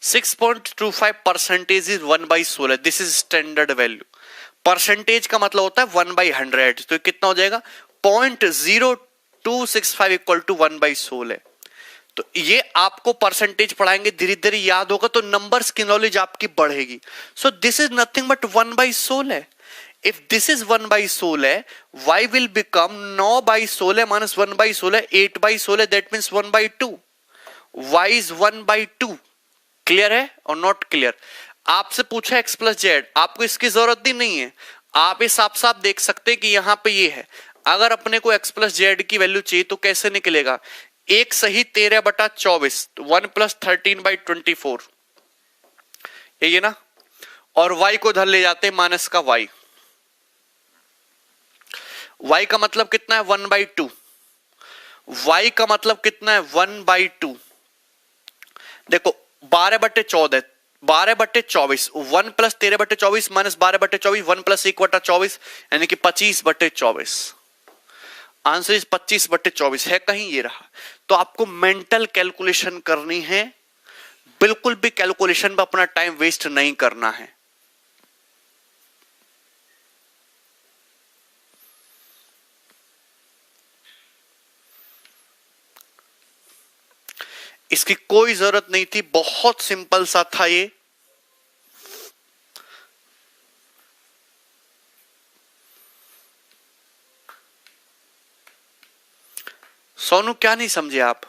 Speaker 1: 6.25% is 1/16, this is standard value. Percentage का मतलब होता है 1/100, तो कितना हो जाएगा 0.0265 इक्वल टू 1/16। तो ये आपको परसेंटेज पढ़ाएंगे, धीरे धीरे याद होगा तो नंबर्स की नॉलेज आपकी बढ़ेगी। So this is nothing but 1/16। If this is 1/16, y will become 9/16 minus 1/16, 8/16, that means 1/2। y is 1/2। Clear है और नॉट क्लियर? आपसे पूछा एक्स प्लस जेड, आपको इसकी जरूरत भी नहीं है, आप इस साफ देख सकते हैं कि यहां पे ये है। अगर अपने को एक्स प्लस जेड की वैल्यू चाहिए तो कैसे निकलेगा, एक सही 13/24, 1 + 13/24, यही है ना। और y को उधर ले जाते हैं माइनस का y, y का मतलब कितना है 1/2, y का मतलब कितना है 1/2। देखो 12/14, 12/24, 1 + 13/24 माइनस 12/24, 1 + 1/24 यानी कि 25/24। आंसर इज 25/24 है कहीं, ये रहा। तो आपको मेंटल कैलकुलेशन करनी है, बिल्कुल भी कैलकुलेशन पे अपना टाइम वेस्ट नहीं करना है। इसकी कोई जरूरत नहीं थी, बहुत सिंपल सा था ये। सोनू क्या नहीं समझे आप?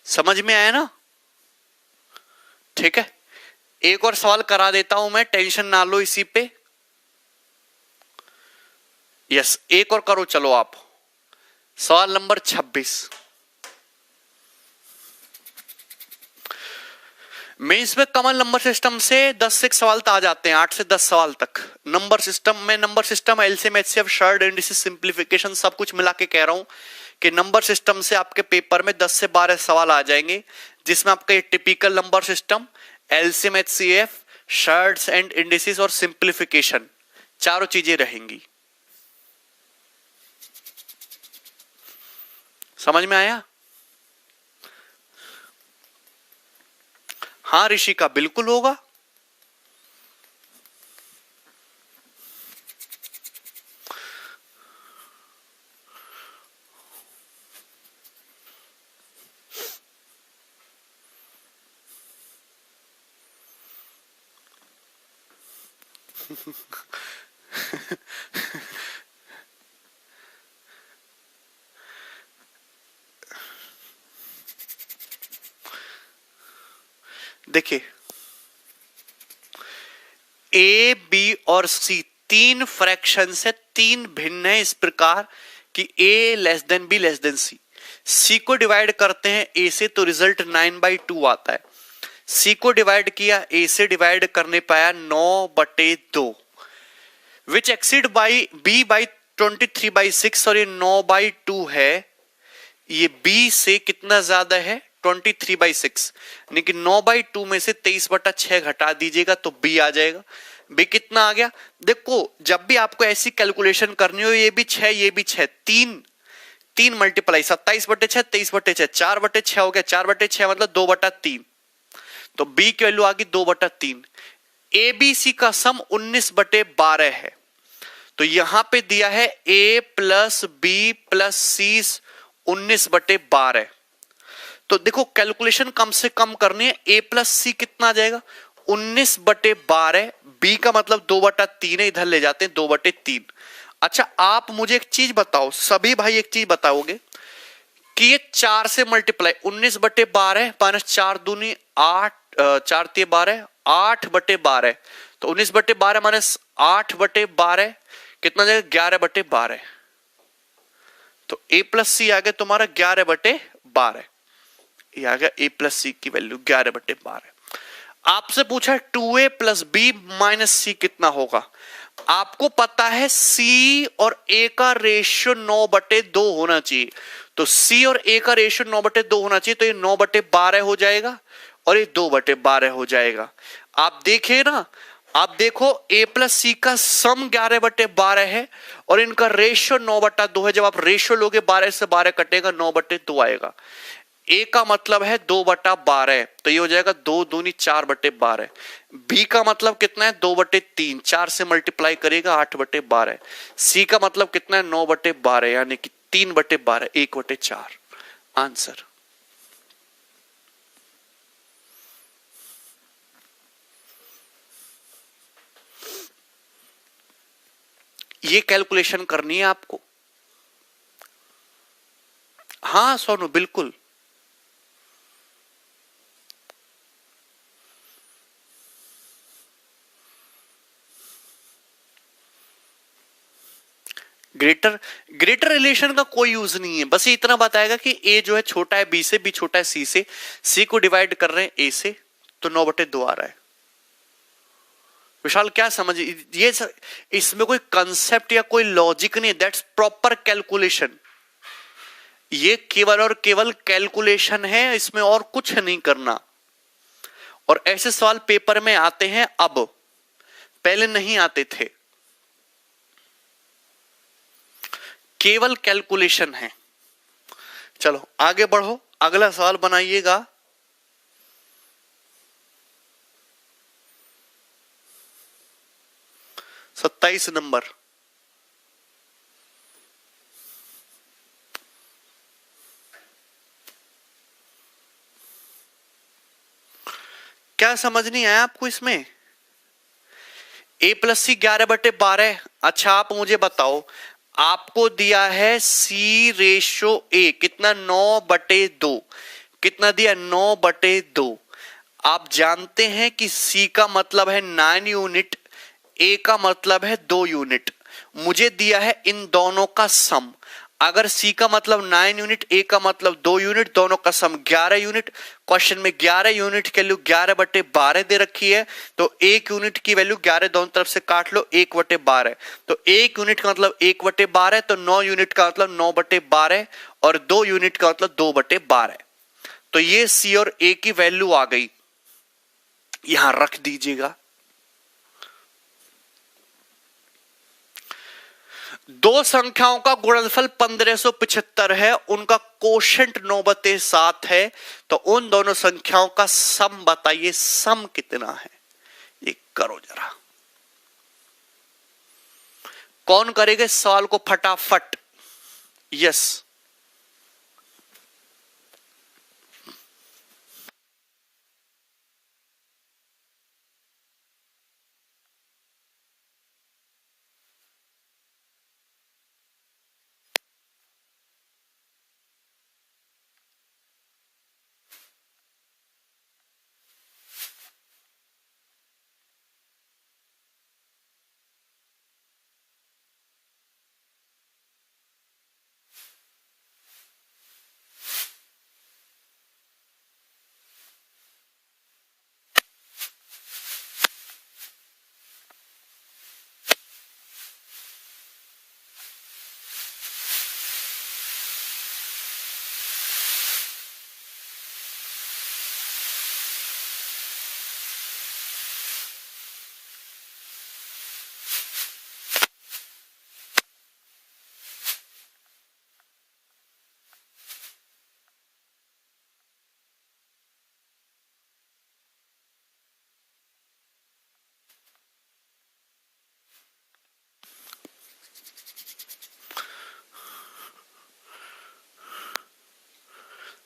Speaker 1: समझ में आया ना? ठीक है, एक और सवाल करा देता हूं मैं, टेंशन ना लो इसी पे। यस, एक और करो चलो आप। सवाल नंबर 26। मेंस में कॉमन नंबर सिस्टम से 10 से सवाल तो आ जाते हैं, 8 से 10 सवाल तक। नंबर सिस्टम में number system, LCM, HCF, short indices, simplification सब कुछ मिला के कह रहा हूं कि नंबर सिस्टम से आपके पेपर में 10 से 12 सवाल आ जाएंगे, जिसमें आपका ये typical number system, LCM, HCF, shorts and indices और सिंपलीफिकेशन, चारों चीजें रहेंगी। समझ में आया? हाँ ऋषि का बिल्कुल होगा। देखिए ए बी और सी तीन फ्रैक्शन है, तीन भिन्न है इस प्रकार कि A less than B less than C. C को डिवाइड करते हैं ए से तो रिजल्ट 9/2 आता है। सी को डिवाइड किया ए से डिवाइड करने पाया 9/2 विच एक्सीड बाई बी बाई 23/6 और ये 9/2 है। ये बी से कितना ज्यादा है 23/6 यानी कि 9/2 में से 23/6 घटा दीजिएगा तो बी आ जाएगा। बी कितना आ गया देखो, जब भी आपको ऐसी कैलकुलेशन करनी हो, ये भी 6 ये भी 6, तीन मल्टीप्लाई 27/6 23/6 4/6 हो गया, 4/6 मतलब 2/3 तो बी की वैल्यू आ गई 2/3। ए बी सी का सम 19/12 है तो यहां पे दिया है ए प्लस बी प्लस सी 19/12। तो देखो कैलकुलेशन कम से कम करनी है, ए प्लस सी कितना आ जाएगा 19/12, बी का मतलब 2/3 है, इधर ले जाते हैं 2/3। अच्छा आप मुझे एक चीज बताओ, सभी भाई एक चीज बताओगे कि ये 4 से मल्टीप्लाई 19/12 माइनस 4 दूनी 8, 4 3 12 8/12 तो 19/12 माइनस 8/12 कितना जाएगा 11/12। तो ए प्लस सी आ गया तुम्हारा 11/12, ये आ गया ए प्लस सी की वैल्यू 11/12। आपसे पूछा 2a प्लस बी माइनस सी कितना होगा। आपको पता है सी और ए का रेशियो 9/2 होना चाहिए, तो सी और ए का रेशियो 9/2 होना चाहिए, तो ये 9/12 हो जाएगा और ये 2/12 हो जाएगा। आप देखे ना, आप देखो a प्लस सी का सम 11/12 है और इनका रेशियो 9/2 है। जब आप रेशियो लोगे 12 से 12 कटेगा 9/2 आएगा। ए का मतलब है 2/12 तो ये हो जाएगा 2 दूनी 4/12। बी का मतलब कितना है 2/3, 4 से मल्टीप्लाई करेगा 8/12। सी का मतलब कितना है 9/12 यानी कि 3/12 1/4 आंसर। ये कैलकुलेशन करनी है आपको। हाँ सोनू बिल्कुल। ग्रेटर रिलेशन का कोई यूज नहीं है, बस ये इतना बताएगा कि ए जो है छोटा है बी से, बी छोटा है सी से, सी को डिवाइड कर रहे हैं ए से तो 9/2 आ रहा है। विशाल क्या समझ, ये इसमें कोई कंसेप्ट या कोई लॉजिक नहीं, दैट्स प्रॉपर कैलकुलेशन। ये केवल और केवल कैलकुलेशन है, इसमें और कुछ नहीं करना। और ऐसे सवाल पेपर में आते हैं अब, पहले नहीं आते थे। केवल कैलकुलेशन है। चलो आगे बढ़ो, अगला सवाल बनाइएगा। सत्ताईस नंबर। क्या समझ नहीं आया आपको इसमें? ए प्लस सी 11/12। अच्छा आप मुझे बताओ, आपको दिया है सी रेशो ए कितना 9/2, कितना दिया 9/2। आप जानते हैं कि सी का मतलब है 9 यूनिट, ए का मतलब है 2 यूनिट। मुझे दिया है इन दोनों का सम। अगर सी का मतलब 9 यूनिट, ए का मतलब 2 यूनिट, दोनों का सम 11 यूनिट। क्वेश्चन में 11 यूनिट की वैल्यू 11/12 दे रखी है, तो 1 यूनिट की वैल्यू 11 दोनों तरफ से काट लो 1/12। तो 1 यूनिट का मतलब 1/12, तो 9 यूनिट का मतलब 9/12 और 2 यूनिट का मतलब 2/12। तो ये सी और ए की वैल्यू आ गई, यहां रख दीजिएगा। दो संख्याओं का गुणनफल 1575 है, उनका कोशेंट 9/7 है, तो उन दोनों संख्याओं का सम बताइए, सम कितना है? ये करो जरा, कौन करेगा इस सवाल को फटाफट? यस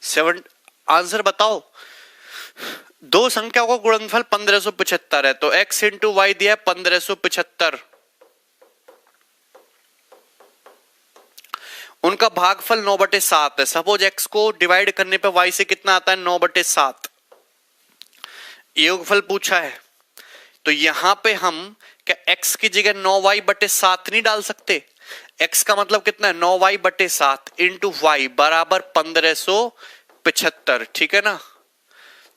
Speaker 1: 7। आंसर बताओ। दो संख्याओं का गुणनफल 1575 है, तो x इंटू वाई दिया है 1575। उनका भागफल 9/7 है। सपोज x को डिवाइड करने पे y से कितना आता है, 9/7। योगफल पूछा है, तो यहां पे हम क्या x की जगह 9y/7 नहीं डाल सकते? x का मतलब कितना है, 9y/7 इंटू वाई बराबर 1575, ठीक है ना।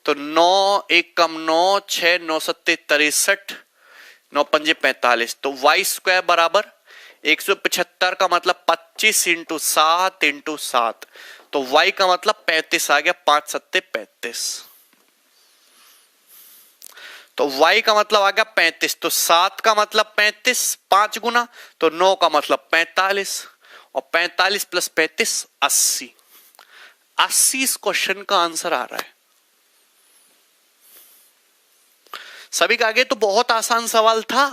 Speaker 1: तो 9 1 कम 9, 6 9 7 63, 9 5 45। तो वाई स्क्वायर बराबर 175 का मतलब 25 इंटू 7 इंटू 7। तो y का मतलब 35 आ गया, 5 7 35। तो y का मतलब आ गया 35। तो 7 का मतलब 35, 5 गुना, तो 9 का मतलब 45, और 45 प्लस 35 80। 80 इस क्वेश्चन का आंसर आ रहा है। सभी का आगे तो बहुत आसान सवाल था।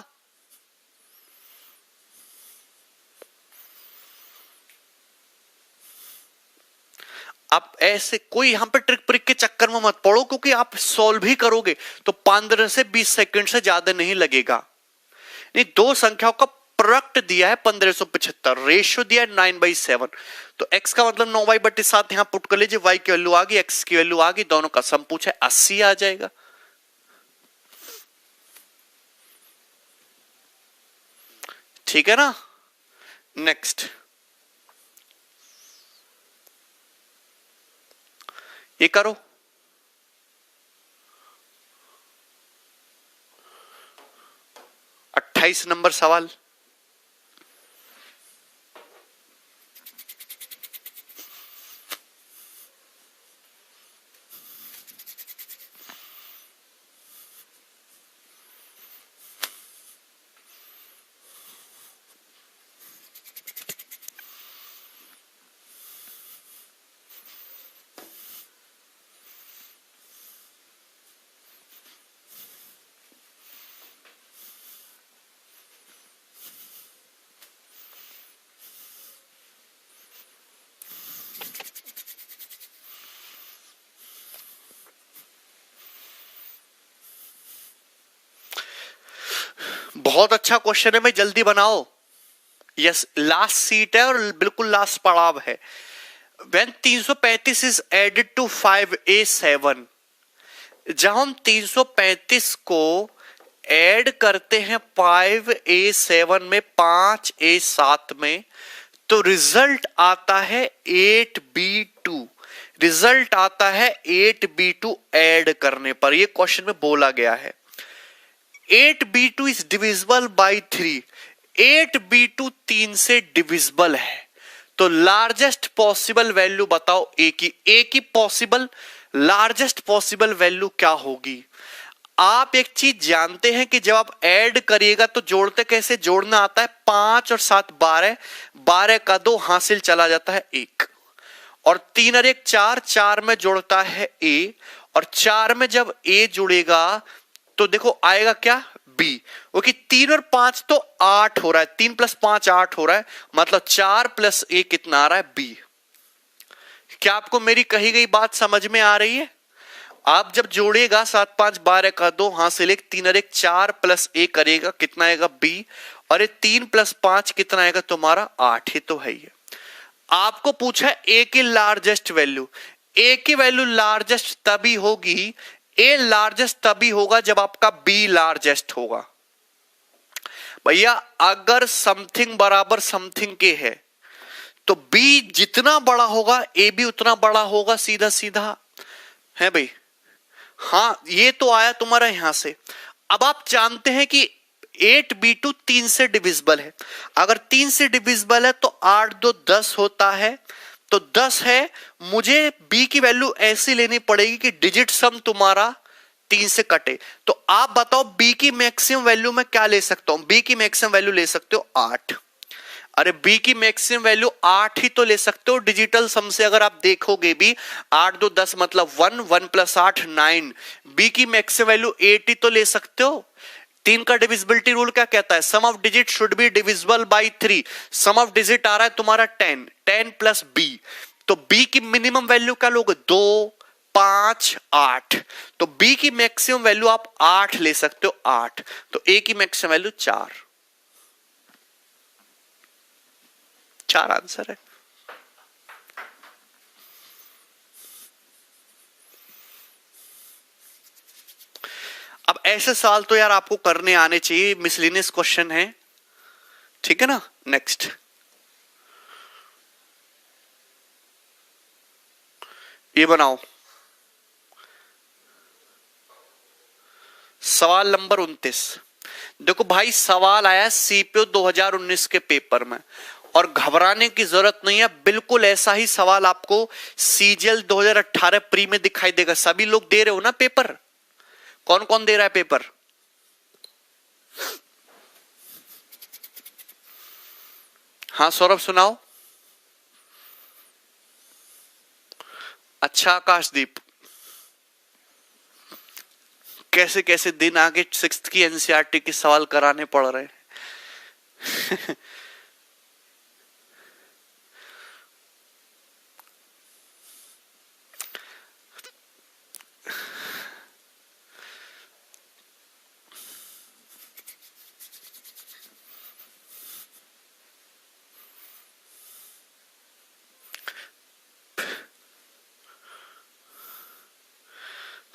Speaker 1: आप ऐसे कोई यहां पे ट्रिक प्रिक के चक्कर में मत पड़ो, क्योंकि आप सॉल्व ही करोगे तो 15 से 20 सेकंड से ज्यादा नहीं लगेगा। नहीं, दो संख्याओं का प्रोडक्ट दिया है 1575, रेशियो दिया है 9/7। तो x का मतलब 9y/7 यहां पुट कर लीजिए, y की वैल्यू आ गई, x की वैल्यू आ गई, दोनों का सम पूछा है, 80 आ जाएगा। ठीक है ना। नेक्स्ट ये करो। अट्ठाईस नंबर सवाल। बहुत अच्छा क्वेश्चन है भाई, जल्दी बनाओ। यस, लास्ट सीट है और बिल्कुल लास्ट पड़ाव है। When 335 is added to 5a7, जब हम 335 को ऐड करते हैं 5a7 में, 5a7 में, तो रिजल्ट आता है 8b2। रिजल्ट आता है 8b2 ऐड करने पर। यह क्वेश्चन में बोला गया है 8b2 is divisible by 3। 8b2 3 से डिविजिबल है, तो लार्जेस्ट पॉसिबल वैल्यू बताओ ए की। ए की पॉसिबल लार्जेस्ट पॉसिबल वैल्यू क्या होगी? आप एक चीज जानते हैं कि जब आप ऐड करिएगा तो जोड़ते कैसे, जोड़ना आता है 5 और 7 12, 12 का 2 हासिल चला जाता है 1, और 3 और 1 4, 4 में जोड़ता है ए, और 4 में जब ए जुड़ेगा तो देखो आएगा क्या, बी। क्योंकि 3 और 5 तो 8 हो रहा है, 3 + 5 8 हो रहा है, मतलब 4 + a कितना आ रहा है, बी। क्या आपको मेरी कही गई बात समझ में आ रही है? आप जब जोड़ेगा 7 5 12 का 2 हासिल 1, 3 और 1 4 + a करेगा, कितना आएगा, बी। और ये 3 + 5 कितना आएगा तुम्हारा, 8 ही तो है ये। आपको पूछा है ए की लार्जेस्ट वैल्यू। ए की वैल्यू लार्जेस्ट तभी होगी, ए लार्जेस्ट तभी होगा जब आपका बी लार्जेस्ट होगा। भैया अगर समथिंग बराबर समथिंग के है तो बी जितना बड़ा होगा ए भी उतना बड़ा होगा, सीधा सीधा है भाई। हां, ये तो आया तुम्हारा यहां से। अब आप जानते हैं कि 8b2 3 से डिविजिबल है। अगर 3 से डिविजिबल है तो 8 2 10 होता है, तो 10 है। मुझे b की वैल्यू ऐसी लेनी पड़ेगी कि डिजिट सम तुम्हारा 3 से कटे। तो आप बताओ b की मैक्सिमम वैल्यू मैं क्या ले सकता हूं? b की मैक्सिमम वैल्यू ले सकते हो 8। अरे b की मैक्सिमम वैल्यू 8 ही तो ले सकते हो डिजिटल सम से। अगर आप देखोगे भी 8 2 10 मतलब 1, 1 + 8 9। b की मैक्सिमम वैल्यू 8 ही तो ले सकते हो। 3 का डिविजिबिलिटी रूल क्या कहता है, sum of digit should be divisible by 3। Sum of digit आ रहा है तुम्हारा 10, 10 + b, तो बी की मिनिमम वैल्यू क्या लोगे? 2, 5, 8। तो बी की मैक्सिमम वैल्यू आप 8 ले सकते हो, 8। तो ए की मैक्सिमम वैल्यू 4। 4 आंसर है। अब ऐसे सवाल तो यार आपको करने आने चाहिए, मिसलिनियस क्वेश्चन है, ठीक है ना। नेक्स्ट ये बनाओ, सवाल नंबर 29। देखो भाई, सवाल आया सीपीओ 2019 के पेपर में, और घबराने की जरूरत नहीं है, बिल्कुल ऐसा ही सवाल आपको सीजीएल 2018 प्री में दिखाई देगा। सभी लोग दे रहे हो ना पेपर? कौन कौन दे रहा है पेपर? हाँ सौरभ सुनाओ। अच्छा आकाशदीप, कैसे कैसे दिन आगे 6th की एनसीईआरटी के सवाल कराने पड़ रहे हैं।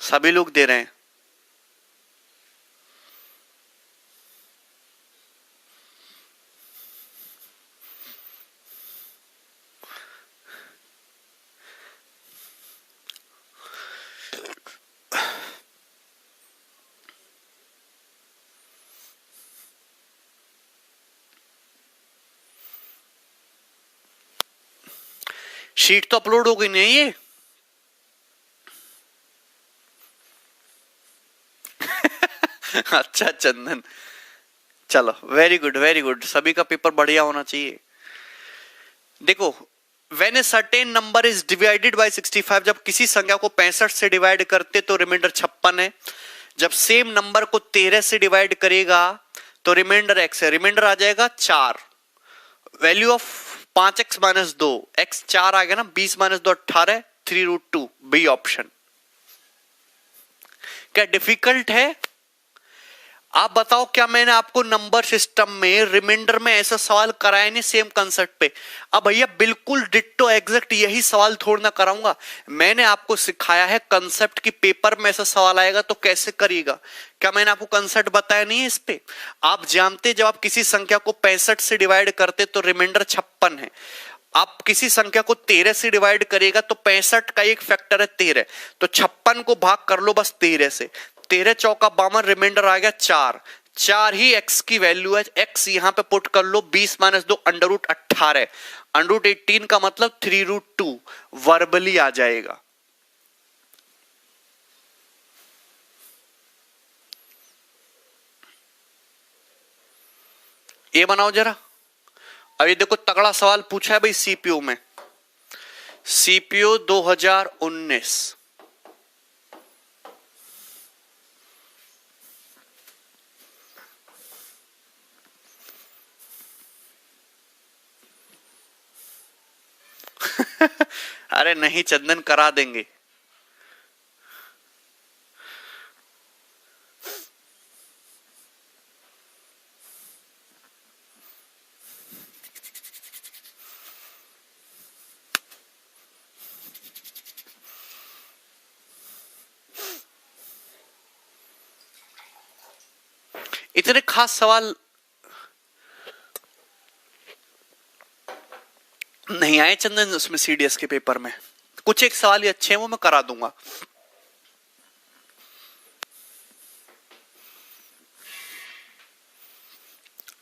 Speaker 1: सभी लोग दे रहे हैं। शीट तो अपलोड हो गई नहीं ये? अच्छा चंदन, चलो वेरी गुड वेरी गुड, सभी का पेपर बढ़िया होना चाहिए। देखो, when a certain number is divided by 65, जब किसी संख्या को 65 से डिवाइड करते तो रिमाइंडर 56 है। जब सेम नंबर को 13 से डिवाइड करेगा तो रिमाइंडर x है, रिमाइंडर आ जाएगा 4। Value of 5x minus 2, x 4 आ गया ना, 20 माइनस 2 18, 3√2, बी ऑप्शन। क्या डिफिकल्ट है? आप बताओ, क्या मैंने आपको नंबर सिस्टम में रिमाइंडर में ऐसा सवाल कराया नहीं सेम कंसेप्ट पे? अब भैया बिल्कुल डिट्टो एग्जैक्ट यही सवाल थोड़ा ना कराऊंगा, मैंने आपको सिखाया है कंसेप्ट की, पेपर में ऐसा सवाल आएगा तो कैसे करिएगा। क्या मैंने आपको कंसेप्ट बताया नहीं है इस पे? आप जानते जब आप किसी संख्या को 65 से डिवाइड करते तो रिमाइंडर 56 है। आप किसी संख्या को 13 से डिवाइड करेगा तो 65 का एक फैक्टर है 13, तो 56 को भाग कर लो बस 13 से, 13 चौका 52, रिमाइंडर आ गया 4। 4 ही x की वैल्यू है, x यहां पे पुट कर लो, 20 माइनस 2 √18, √18 का मतलब 3√2 वर्बली आ जाएगा। ये बनाओ जरा। अब ये देखो, तगड़ा सवाल पूछा है भाई सीपीयू में, सीपीयू 2019। अरे नहीं चंदन, करा देंगे। इतने खास सवाल नहीं आए चंदन उसमें, सीडीएस के पेपर में कुछ एक सवाल ही अच्छे हैं, वो मैं करा दूंगा।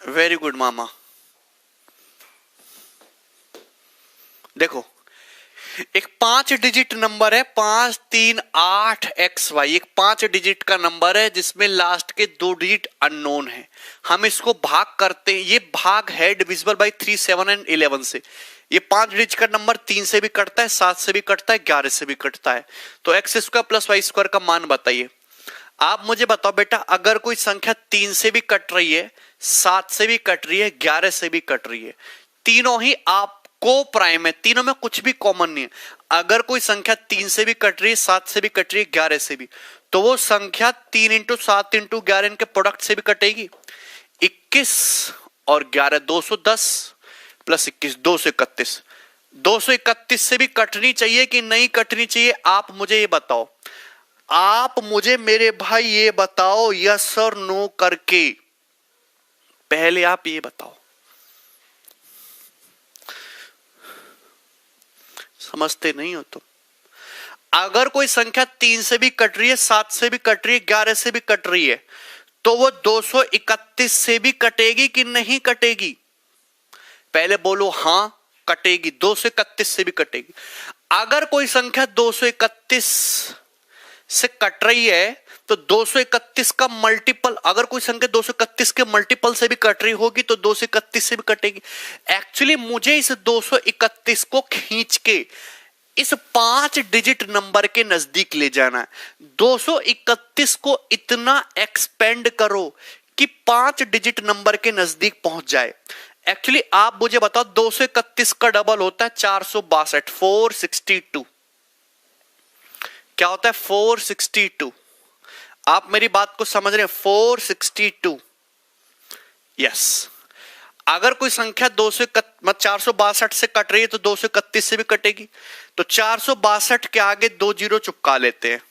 Speaker 1: वेरी गुड मामा। देखो, एक 5 डिजिट नंबर है, 5338XY, एक 5 डिजिट का नंबर है जिसमें लास्ट के 2 डिजिट अननोन है। हम इसको भाग करते हैं, ये भाग है डिविजिबल बाय 3, 7 एंड 11 से। ये 5 डिजिट का नंबर 3 से भी कटता है, 7 से भी कटता है, 11 से भी कटता है। तो x² प्लस y² का मान बताइए। आप मुझे बताओ बेटा, अगर कोई संख्या 3 से भी कट रही है, 7 से भी कट रही है, 11 से भी कट रही है, तीनों ही आप को प्राइम है, तीनों में कुछ भी कॉमन नहीं है। अगर कोई संख्या 3 से भी कट रही है, 7 से भी कट रही है, 11 से भी, तो वो संख्या 3 इंटू 7 इंटू 11 इनके प्रोडक्ट से भी कटेगी। 21 और 11 210 प्लस 21 231। 231 से भी कटनी चाहिए कि नहीं कटनी चाहिए, आप मुझे ये बताओ। आप मुझे मेरे भाई ये बताओ यस और नो करके, पहले आप ये बताओ। समझते नहीं हो तुम। अगर कोई संख्या 3 से भी कट रही है, 7 से भी कट रही है, 11 से भी कट रही है, तो वो 231 से भी कटेगी कि नहीं कटेगी? पहले बोलो हां कटेगी, 231 से भी कटेगी। अगर कोई संख्या 231 से कट रही है तो 231 का मल्टीपल, अगर कोई संख्या 231 के मल्टीपल से भी कट रही होगी तो 231 से भी कटेगी। एक्चुअली मुझे इस 231 को खींच के इस 5 डिजिट नंबर के नजदीक ले जाना है। 231 को इतना एक्सपेंड करो कि 5 डिजिट नंबर के नजदीक पहुंच जाए। एक्चुअली आप मुझे बताओ 231 का डबल होता है 462, 462। क्या होता है 462? आप मेरी बात को समझ रहे हैं? 462। यस। अगर कोई संख्या 462 से कट रही है तो 231 से भी कटेगी। तो 462 के आगे 2 जीरो चुपका लेते हैं।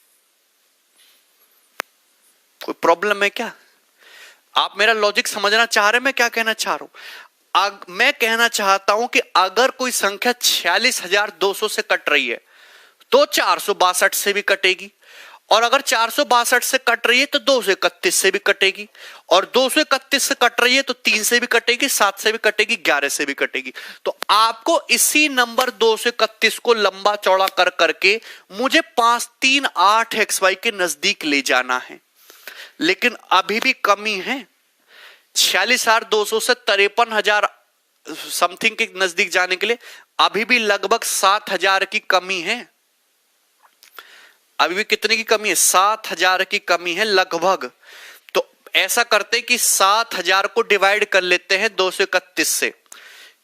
Speaker 1: कोई प्रॉब्लम है क्या? आप मेरा लॉजिक समझना चाह रहे हैं मैं क्या कहना चाह रहा हूं? मैं कहना चाहता हूं कि अगर कोई संख्या 46,200 से कट रही है तो 462 से भी कटेगी, और अगर 462 से कट रही है तो 231 से भी कटेगी, और 231 से कट रही है तो 3 से भी कटेगी, 7 से भी कटेगी, 11 से भी कटेगी। तो आपको इसी नंबर 231 को लंबा चौड़ा कर करके मुझे 5 3 8 XY के नजदीक ले जाना है। लेकिन अभी भी कमी है। 46,200 से 53,000 समथिंग के नजदीक जाने के लिए अभी भी लगभग 7,000 की कमी है। अभी भी कितने की कमी है? 7,000 की कमी है लगभग। तो ऐसा करते कि 7,000 को डिवाइड कर लेते हैं 231 से।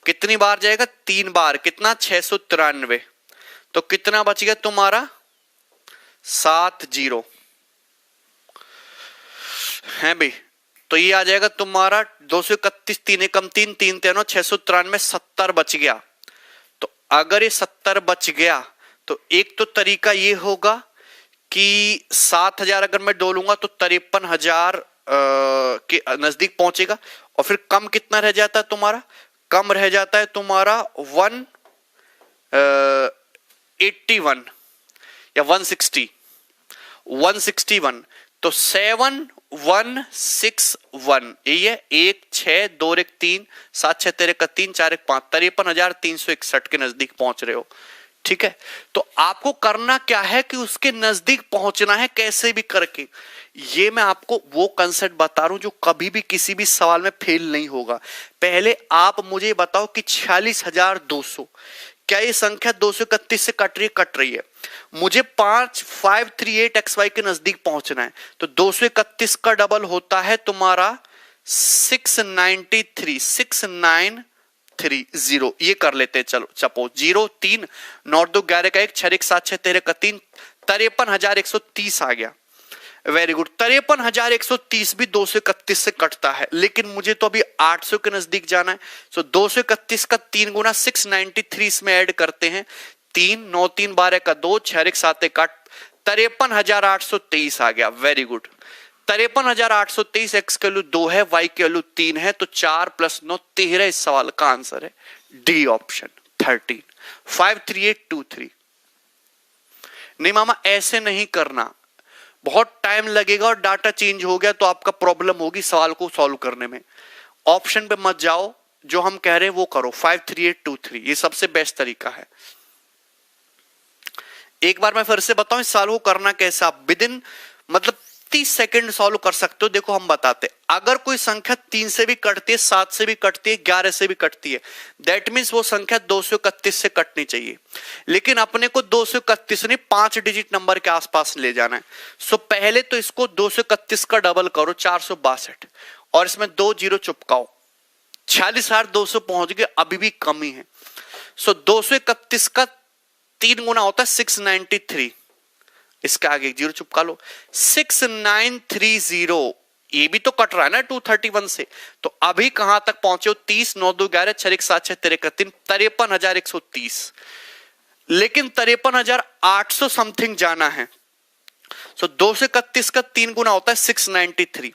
Speaker 1: कितनी बार जाएगा? 3 बार। कितना? 693। तो कितना बच गया तुम्हारा? 70 है भाई। तो ये आ जाएगा तुम्हारा 231, 3 एकम 3, 3 3 693, 70 बच गया। तो अगर ये 70 बच गया तो एक तो तरीका ये होगा कि 7,000 अगर मैं डोलूंगा तो 53,000 के नजदीक पहुंचेगा। और फिर कम कितना रह जाता है तुम्हारा? कम रह जाता है तुम्हारा 181 या 161। तो 7161 यही है। 1 6 2 1 3 7 6 3 3 4 1 5 53,361 के नजदीक पहुंच रहे हो। ठीक है। तो आपको करना क्या है कि उसके नजदीक पहुंचना है कैसे भी करके। ये मैं आपको वो कंसेप्ट बता रहा हूं जो कभी भी किसी भी सवाल में फेल नहीं होगा। पहले आप मुझे बताओ कि 46,200 क्या ये संख्या 231 से कट रही है। मुझे 538 XY के नजदीक पहुंचना है। तो 231 का डबल होता है तुम्हारा 693, 6930। ये कर लेते हैं। चलो सपोज 0 3 9 2 11 का 1 6 1 7 6 13 का 3 53,130 आ गया। Very good. 53,130 भी 231 से कटता है, लेकिन मुझे तो अभी 800 के नजदीक जाना है। सो 231 का 3 गुना 693 इसमें ऐड करते हैं। 3 9 3 12 का 2 6 1 7 1 8 53,823 आ गया। Very good. 53,823 x की वैल्यू 2 है, y की वैल्यू 3 है, तो 4 + 9 13 इस सवाल का आंसर है डी ऑप्शन 13 53823। नहीं मामा ऐसे नहीं करना, बहुत टाइम लगेगा और डाटा चेंज हो गया तो आपका प्रॉब्लम होगी सवाल को सॉल्व करने में। ऑप्शन पे मत जाओ, जो हम कह रहे हैं वो करो। 53823 ये सबसे बेस्ट तरीका है। एक बार मैं फिर से बताऊं इस सवाल को करना कैसे। आप विदिन मतलब 30 सेकंड सॉल्व कर सकते हो। देखो हम बताते, अगर कोई संख्या 3 से भी कटती है, 7 से भी कटती है, 11 से भी कटती है, दैट मीन्स वो संख्या 231 से कटनी चाहिए। लेकिन अपने को 231 नहीं 5 डिजिट नंबर के आसपास ले जाना है। सो पहले तो इसको 231 का डबल करो 462 और इसमें 2 जीरो चुपकाओ। 46,200 पहुंच गए, अभी भी कमी है। सो 231 का 3 गुना होता है 693, इसका आगे 0 चिपका लो, 6930, ये भी तो कट रहा है ना 231 से। तो अभी कहां तक पहुंचे हो, 30, 9, 2, 11, 6, 1, 7, 6, 3, 53,130, लेकिन 53,800 समथिंग जाना है। सो 231 का 3 गुना होता है 693।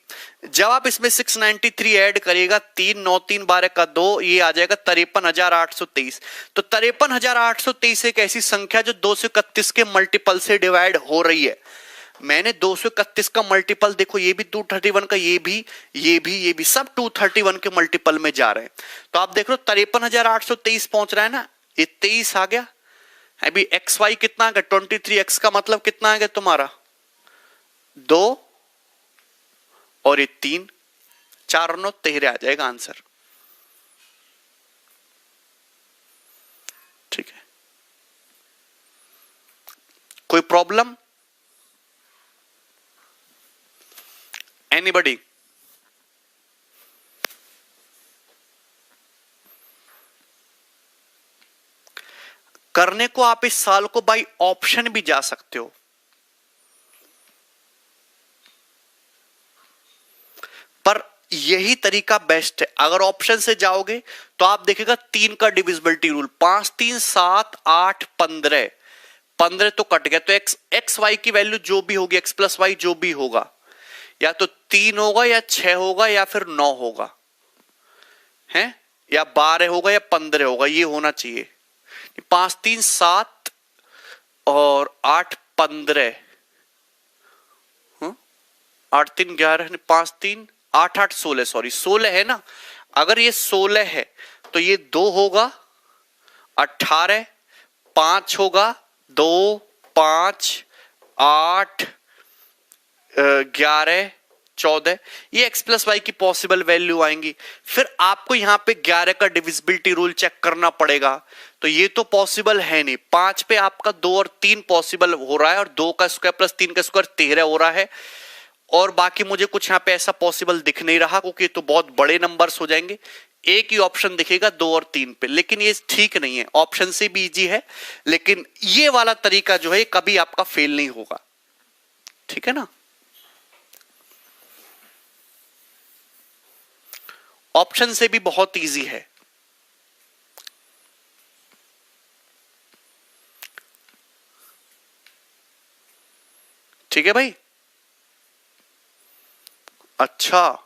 Speaker 1: जब आप इसमें 693 ऐड करिएगा, 3, 9, 3, 12 का 2, ये आ जाएगा 53,823। तो 53,823 एक ऐसी संख्या जो 231 के मल्टीपल से डिवाइड हो रही है। मैंने 231 का मल्टीपल देखो, ये भी 231 का, ये भी सब 231 के मल्टीपल में जा रहे हैं। तो आप देख लो 53,823 पहुंच रहा है ना, ये 23 आ गया। अभी एक्स वाई कितना आ गया, 23x का मतलब कितना आ गया तुम्हारा 2 और ये 3, 4 और 9 13 आ जाएगा आंसर। ठीक है, कोई प्रॉब्लम एनीबडी? करने को आप इस साल को बाय ऑप्शन भी जा सकते हो, पर यही तरीका बेस्ट है। अगर ऑप्शन से जाओगे तो आप देखेगा 3 का डिविजिबिलिटी रूल, 5, 3, 7, 8, 15, 15 तो कट गया। तो एक्स वाई की वैल्यू जो भी होगी, एक्स प्लस वाई जो भी होगा, या तो 3 होगा या 6 होगा या फिर 9 होगा, है या 12 होगा या 15 होगा, ये होना चाहिए। 5, 3, 7 और 8, 15, 8, 3, 11, 5, 3, 8, 8, 16, सॉरी 16 है ना। अगर ये 16 है तो ये 2 होगा, 18, 5 होगा, 2, 5, 8, 11, 14, ये x प्लस वाई की पॉसिबल वैल्यू आएंगी। फिर आपको यहां पे 11 का डिविजिबिलिटी रूल चेक करना पड़ेगा, तो ये तो पॉसिबल है नहीं। 5 पे आपका 2 और 3 पॉसिबल हो रहा है, और 2 का स्क्वायर प्लस 3 का स्क्वायर 13 हो रहा है, और बाकी मुझे कुछ यहां पे ऐसा पॉसिबल दिख नहीं रहा, क्योंकि तो बहुत बड़े नंबर्स हो जाएंगे। एक ही ऑप्शन दिखेगा 2 और 3 पे, लेकिन ये ठीक नहीं है। ऑप्शन से भी इजी है, लेकिन ये वाला तरीका जो है कभी आपका फेल नहीं होगा। ठीक है ना, ऑप्शन से भी बहुत इजी है। ठीक है भाई, अच्छा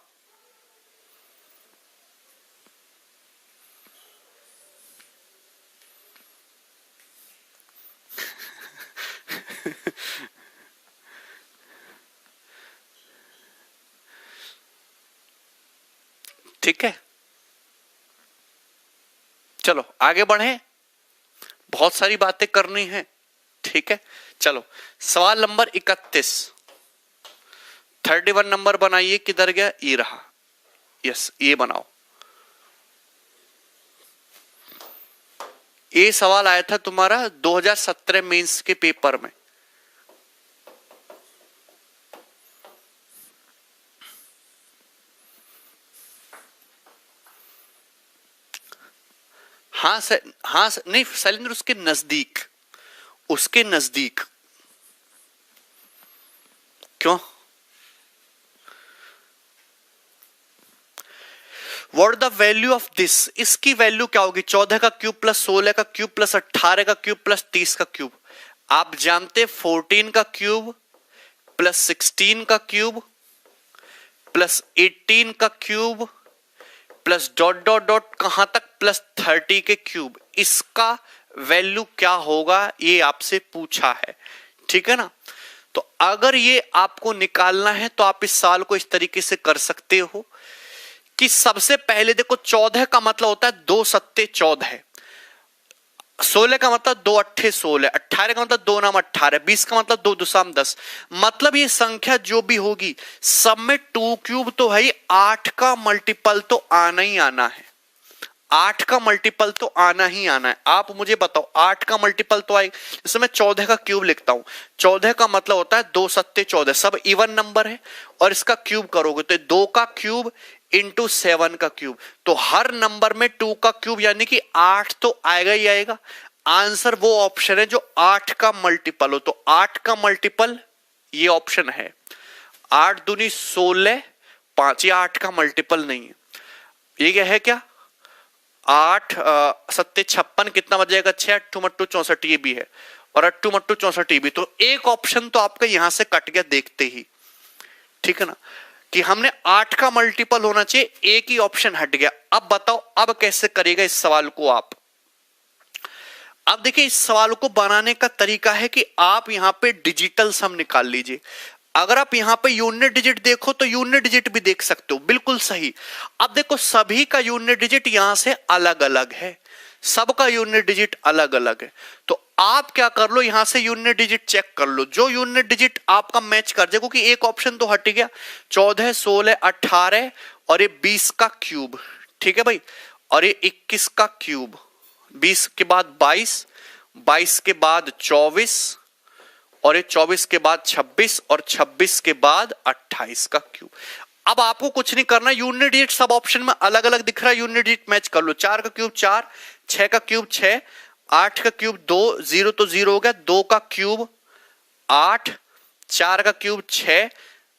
Speaker 1: ठीक है, चलो आगे बढ़े, बहुत सारी बातें करनी है। ठीक है, चलो सवाल नंबर 31, 31 नंबर बनाइए, किधर गया, ये रहा, यस ये बनाओ। ये सवाल आया था तुम्हारा 2017 मेंस के पेपर में। हाँ सर, हाँ सर, नहीं शैलेंद्र, उसके नजदीक, उसके नजदीक। क्यों, what the value of this, इसकी वैल्यू क्या होगी, 14 का क्यूब प्लस 16 का क्यूब प्लस 18 का क्यूब प्लस 30 का क्यूब। आप जानते 14 का क्यूब प्लस 16 का क्यूब प्लस 18 का cube plus dot dot dot कहां तक प्लस 30 के क्यूब, इसका वैल्यू क्या होगा, ये आपसे पूछा है। ठीक है ना, तो अगर ये आपको निकालना है तो आप इस साल को इस तरीके से कर सकते हो कि सबसे पहले देखो 14 का मतलब होता है 2 सत्ते 14, 16 का मतलब 2 अट्ठे 16, 18 का मतलब 2 नाम 18, 20 का मतलब 2 दुसाम 10। मतलब ये संख्या जो भी होगी सब में 2 क्यूब तो है, 8 का मल्टीपल तो आना ही आना है, 8 का मल्टीपल तो आना ही आना है। आप मुझे बताओ 8 का मल्टीपल तो आएगा, जैसे मैं 14 का क्यूब लिखता हूं, 14 का मतलब होता है 2 सत्ते 14, सब इवन नंबर है, और इसका क्यूब करोगे तो 2 का क्यूब इंटू 7 का क्यूब। तो हर नंबर में 2 का क्यूब यानी कि 8 तो आएगा ही आएगा। आंसर वो ऑप्शन है जो 8 का मल्टीपल हो। तो 8 का मल्टीपल ये ऑप्शन है। 8 दूनी 16, 5, ये 8 का मल्टीपल नहीं है। ये क्या है, क्या 8 सत्ते 56, कितना बच जाएगा 6 8 मट्टू 64, ये भी है, और 8 मट्टू 64 ये भी। तो एक ऑप्शन तो आपका यहां से कट गया देखते ही, ठीक है ना, कि हमने 8 का मल्टीपल होना चाहिए, एक ही ऑप्शन हट गया। अब बताओ अब कैसे करेगा इस सवाल को आप। अब देखिए इस सवाल को बनाने का तरीका है कि आप यहां पे डिजिटल सम निकाल लीजिए। अगर आप यहां पे यूनिट डिजिट देखो तो यूनिट डिजिट भी देख सकते हो, बिल्कुल सही। अब देखो सभी का यूनिट डिजिट यहां से अलग अलग है, सबका यूनिट डिजिट अलग अलग है। तो आप क्या कर लो, यहां से यूनिट डिजिट चेक कर लो, जो यूनिट डिजिट आपका मैच कर जाए, क्योंकि एक ऑप्शन तो हट गया। 14, 16, 18 और ये 20 का क्यूब, ठीक है भाई, और ये 21 का क्यूब, 20 के बाद 22, 22 के बाद 24, और ये 24 के बाद 26, और 26 के बाद 28 का क्यूब। अब आपको कुछ नहीं करना, यूनिट डिजिट सब ऑप्शन में अलग अलग दिख रहा है, यूनिट डिजिट मैच कर लो। 4 का क्यूब 4, 6 का क्यूब 6, 8 का क्यूब 2, 0 तो 0 हो गया, 2 का क्यूब 8, 4 का क्यूब 6,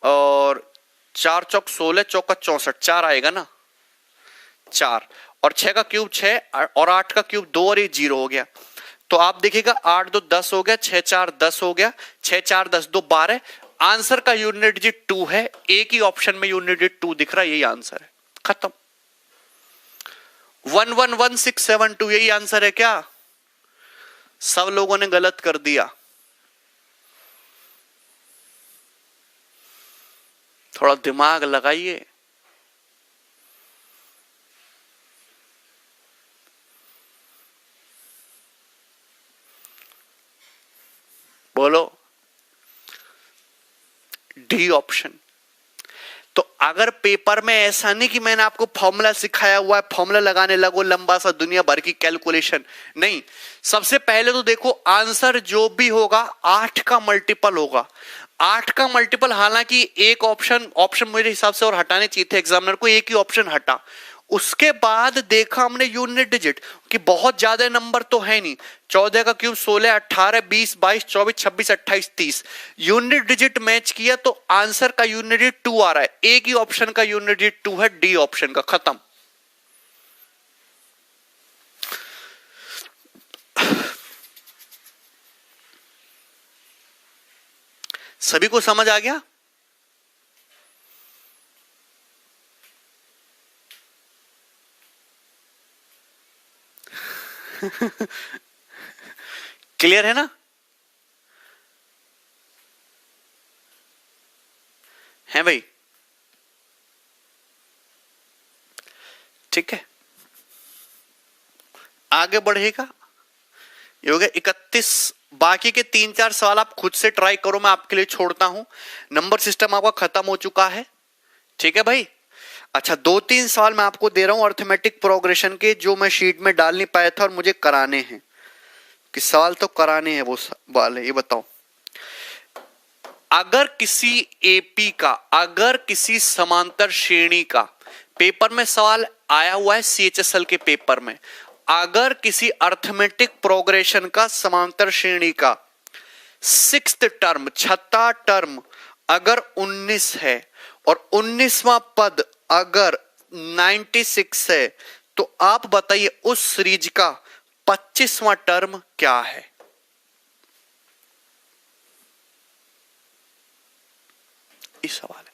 Speaker 1: और 4 चौक 16, चौका 64, 4 आएगा ना 4, और 6 का क्यूब 6, और 8 का क्यूब 2, और ये 0 हो गया। तो आप देखिएगा 8 2 10 हो गया, 6 4 10 हो गया, 6 4 10 2 12। आंसर का यूनिट डिजिट 2 है, एक ही ऑप्शन में यूनिट डिजिट 2 दिख रहा है, यही आंसर है, खत्म। 111672 यही आंसर है क्या? सब लोगों ने गलत कर दिया। थोड़ा दिमाग लगाइए। बोलो डी ऑप्शन। तो अगर पेपर में ऐसा नहीं कि मैंने आपको फॉर्मूला सिखाया हुआ है, फॉर्मूला लगाने लगो लंबा सा दुनिया भर की कैलकुलेशन, नहीं। सबसे पहले तो देखो आंसर जो भी होगा 8 का मल्टीपल होगा। 8 का मल्टीपल, हालांकि एक ऑप्शन मेरे हिसाब से और हटाने चाहिए थे एग्जामिनर को, एक ही ऑप्शन हटा। उसके बाद देखा हमने यूनिट डिजिट कि बहुत ज्यादा नंबर तो है नहीं, 14 का क्यूब 16, 18, 20, 22, 24, 26, 28, 30। यूनिट डिजिट मैच किया तो आंसर का यूनिट डिजिट 2 आ रहा है, एक ही ऑप्शन का यूनिट डिजिट 2 है, डी ऑप्शन का, खत्म। सभी को समझ आ गया? क्लियर है ना? है भाई? ठीक है, आगे बढ़ेगा। ये हो गया 31। बाकी के 3-4 सवाल आप खुद से ट्राई करो, मैं आपके लिए छोड़ता हूं। नंबर सिस्टम आपका खत्म हो चुका है, ठीक है भाई। अच्छा 2-3 सवाल मैं आपको दे रहा हूं अर्थमेटिक प्रोग्रेशन के, जो मैं शीट में डाल नहीं पाया था और मुझे कराने हैं, कि सवाल तो कराने हैं वो वाले। ये बताओ, अगर किसी एपी का, अगर किसी समांतर श्रेणी का, पेपर में सवाल आया हुआ है सीएचएसएल के पेपर में, अगर किसी अर्थमेटिक प्रोग्रेशन का समांतर श्रेणी का 6th टर्म, 6वां टर्म अगर 19 है और 19वां पद अगर 96 है, तो आप बताइए उस सीरीज का 25वां टर्म क्या है? इस सवाल है,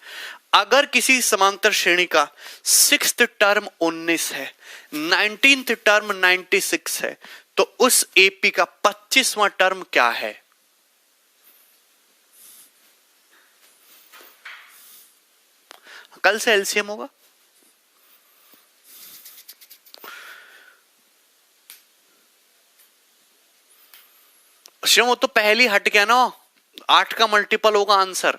Speaker 1: अगर किसी समांतर श्रेणी का 6th टर्म 19 है, 19th टर्म 96 है, तो उस एपी का 25वां टर्म क्या है? कल से एलसीएम होगा। वो तो पहली हट गया ना, 8 का मल्टीपल होगा आंसर।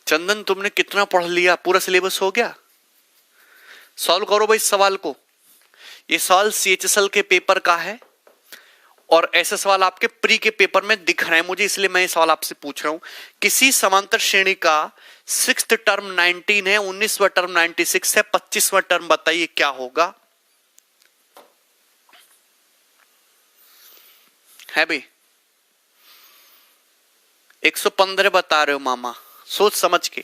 Speaker 1: चंदन तुमने कितना पढ़ लिया? पूरा सिलेबस हो गया? सॉल्व करो भाई इस सवाल को। ये सवाल सीएचएसएल के पेपर का है और ऐसे सवाल आपके प्री के पेपर में दिख रहे हैं मुझे, इसलिए मैं ये सवाल आपसे पूछ रहा हूं। किसी समांतर श्रेणी का 6th टर्म 19 है, 19वां टर्म 96 है, 25वां टर्म बताइए क्या होगा? है भाई 115 बता रहे हो मामा, सोच समझ के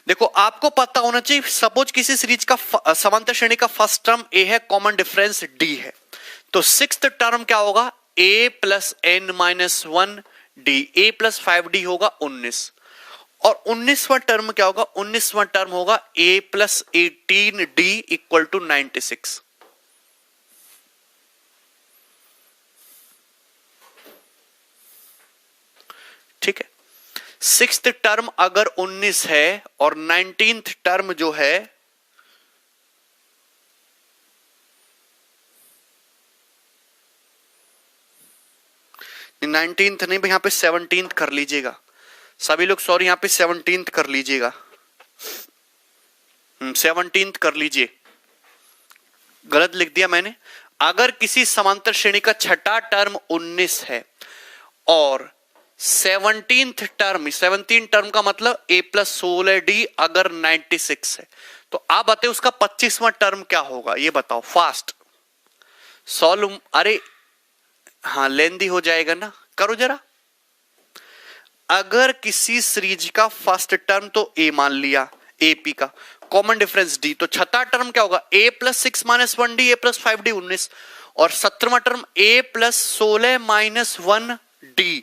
Speaker 1: देखो। आपको पता होना चाहिए, सपोज किसी सीरीज का समांतर श्रेणी का फर्स्ट टर्म ए है, कॉमन डिफरेंस डी है, तो 6th टर्म क्या होगा? a plus N minus 1 D, A plus 5d होगा 19, और 19वां टर्म क्या होगा? 19वां टर्म होगा a plus 18d equal to 96। ठीक है, 6th टर्म अगर 19 है और 19th टर्म जो है नाइनटींथ नहीं, यहां पे 17th कर लीजिएगा सभी लोग, सॉरी यहां पे 17th कर लीजिएगा, 17th कर लीजिए, गलत लिख दिया मैंने। अगर किसी समांतर श्रेणी का छठा टर्म 19 है और 17th टर्म, 17 टर्म का मतलब a प्लस 16d अगर 96 है, तो आप बताइए उसका 25वां टर्म क्या होगा? ये बताओ फास्ट सॉल्व। अरे हाँ लेंदी हो जाएगा ना, करो जरा। अगर किसी सीरीज का फर्स्ट टर्म तो a मान लिया, AP का कॉमन डिफरेंस d, तो छठा टर्म क्या होगा? a plus 6 minus 1d, a plus 5d 19, और 17वां term a plus 16 minus 1d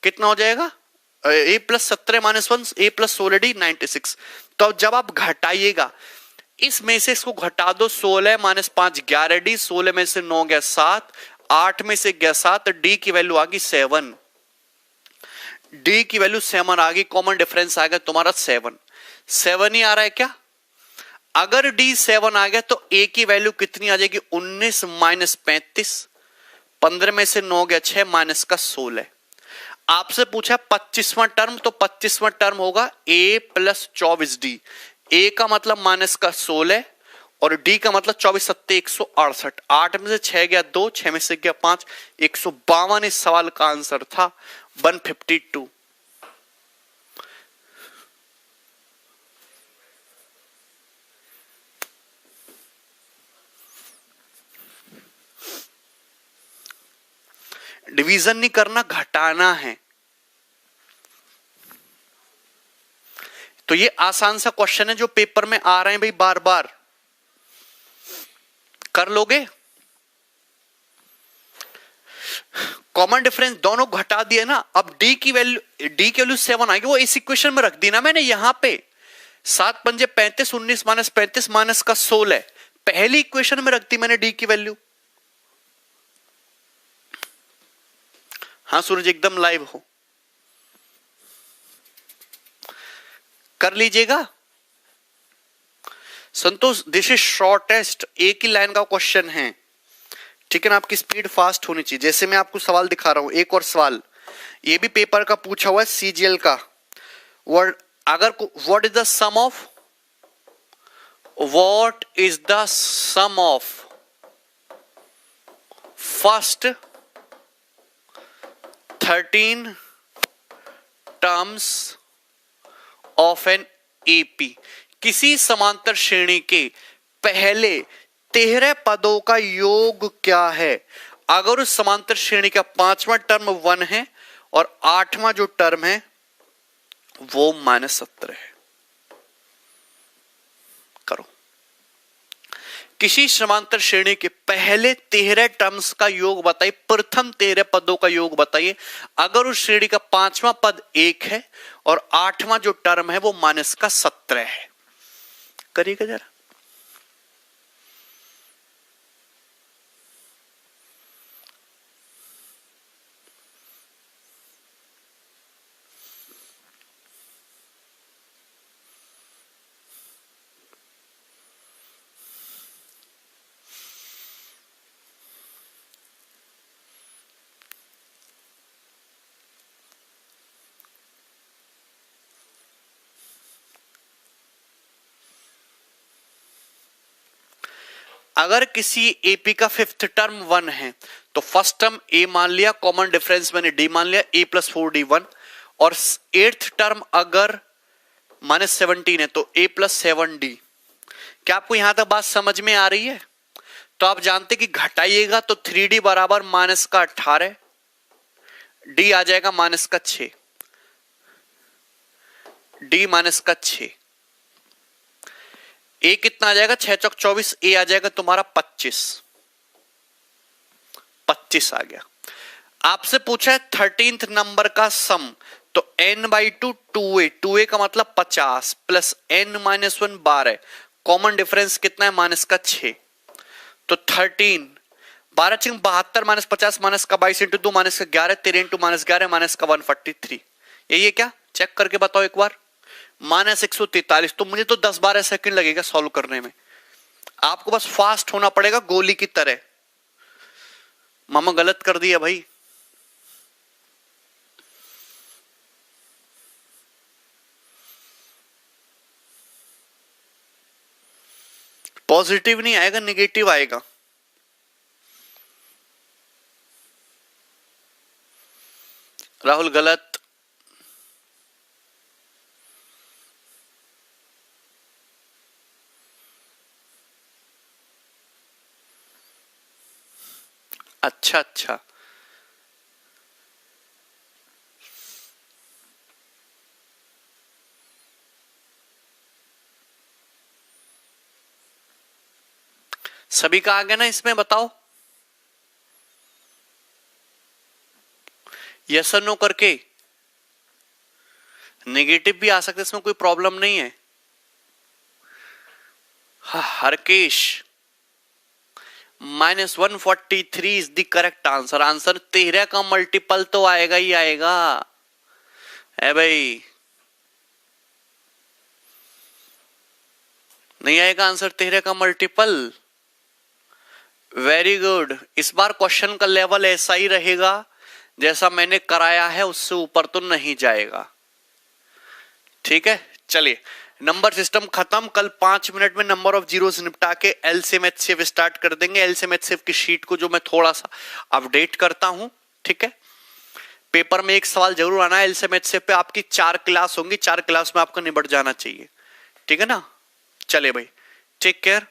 Speaker 1: कितना हो जाएगा? a plus 17 minus 1, a plus 16d 96। तो जब आप घटाइएगा इसमें से इसको घटा दो, 16 माइनस 5 11d, 16 में से 9 गया 7, 8 में से गया 7, d की वैल्यू आ गई 7, d की वैल्यू 7 आ गई, कॉमन डिफरेंस आ गया तुम्हारा 7 ही आ रहा है क्या? अगर d 7 आ गया तो a की वैल्यू कितनी आ जाएगी? 19 माइनस 35, 15 में से 9 गया 6 माइनस का 16। आपसे पूछा 25वां टर्म, तो 25वां टर्म होगा a प्लस 24d, a का मतलब माइनस का 16 और d का मतलब 24 सत्ते 168, 8 में से 6 गया 2, 6 में से गया 5, 152 इस सवाल का आंसर था, 152। डिवीजन नहीं करना, घटाना है। तो ये आसान सा क्वेश्चन है जो पेपर में आ रहे हैं भाई, बार बार कर लोगे। कॉमन डिफरेंस दोनों घटा दिया ना, अब d की वैल्यू 7 आएगी, वो इस इक्वेशन में रख दी ना मैंने यहां पे, 7 पंजे 35, 19 माइनस 35 माइनस का 16, पहली इक्वेशन में रख दी मैंने d की वैल्यू। हाँ सूरज एकदम लाइव हो, कर लीजिएगा। संतोष दिस इज शॉर्टेस्ट, एक ही लाइन का क्वेश्चन है, ठीक है ना? आपकी स्पीड फास्ट होनी चाहिए। जैसे मैं आपको सवाल दिखा रहा हूं, एक और सवाल ये भी पेपर का पूछा हुआ है, CGL का। वर्ड अगर what is the sum of, what is the sum of first 13 terms of an AP? किसी समांतर श्रेणी के पहले 13 पदों का योग क्या है? अगर उस समांतर श्रेणी का 5वां टर्म 1 है और 8वां जो टर्म है वो -17 है। करो। किसी समांतर श्रेणी के पहले 13 टर्म्स का योग बताइए, प्रथम 13 पदों का योग बताइए, अगर उस श्रेणी का 5वां पद 1 है और 8वां जो टर्म है वो -17 है। करिएगा जरा। अगर किसी AP का 5th टर्म 1 है तो फर्स्ट टर्म ए मान लिया, कॉमन डिफरेंस मैंने डी मान लिया, ए प्लस 4d1, और एट्थ टर्म अगर -17 है तो a प्लस 7d। क्या आपको यहां तक बात समझ में आ रही है? तो आप जानते कि घटाइएगा तो 3d बराबर -18, d आ जाएगा -6, d -6, a कितना आ जाएगा 6 चौक 24, a आ जाएगा तुम्हारा 25 आ गया। आपसे पूछा है 13th नंबर का सम, तो n/2 2a का मतलब 50 प्लस n -1 12, कॉमन डिफरेंस कितना है -6, तो 13 12 6 72 -50 -22 × 2 -11 13 × -11 -143। यही है क्या? चेक करके बताओ एक बार। -143, तो मुझे तो 10-12 सेकंड लगेगा सॉल्व करने में, आपको बस फास्ट होना पड़ेगा गोली की तरह। मामा गलत कर दिया भाई। पॉजिटिव नहीं आएगा, नेगेटिव आएगा। राहुल गलत। अच्छा अच्छा, सभी का आ गया ना इसमें? बताओ यस और नो करके। नेगेटिव भी आ सकता है, इसमें कोई प्रॉब्लम नहीं है। Harkesh, -143 is the correct answer. Answer 13 का मल्टीपल तो आएगा ही आएगा है भाई, नहीं आएगा आंसर 13 का मल्टीपल? Very good. इस बार क्वेश्चन का लेवल ऐसा ही रहेगा जैसा मैंने कराया है, उससे ऊपर तो नहीं जाएगा। ठीक है, चलिए नंबर सिस्टम खत्म। कल 5 मिनट में नंबर ऑफ जीरोस निपटा के एलसीएम एचसीएफ स्टार्ट कर देंगे। एलसीएम एचसीएफ की शीट को जो मैं थोड़ा सा अपडेट करता हूं, ठीक है। पेपर में एक सवाल जरूर आना है एलसीएम एचसीएफ पे। आपकी 4 क्लास होंगी, 4 क्लास में आपको निबट जाना चाहिए, ठीक है ना। चलिए भाई, टेक केयर।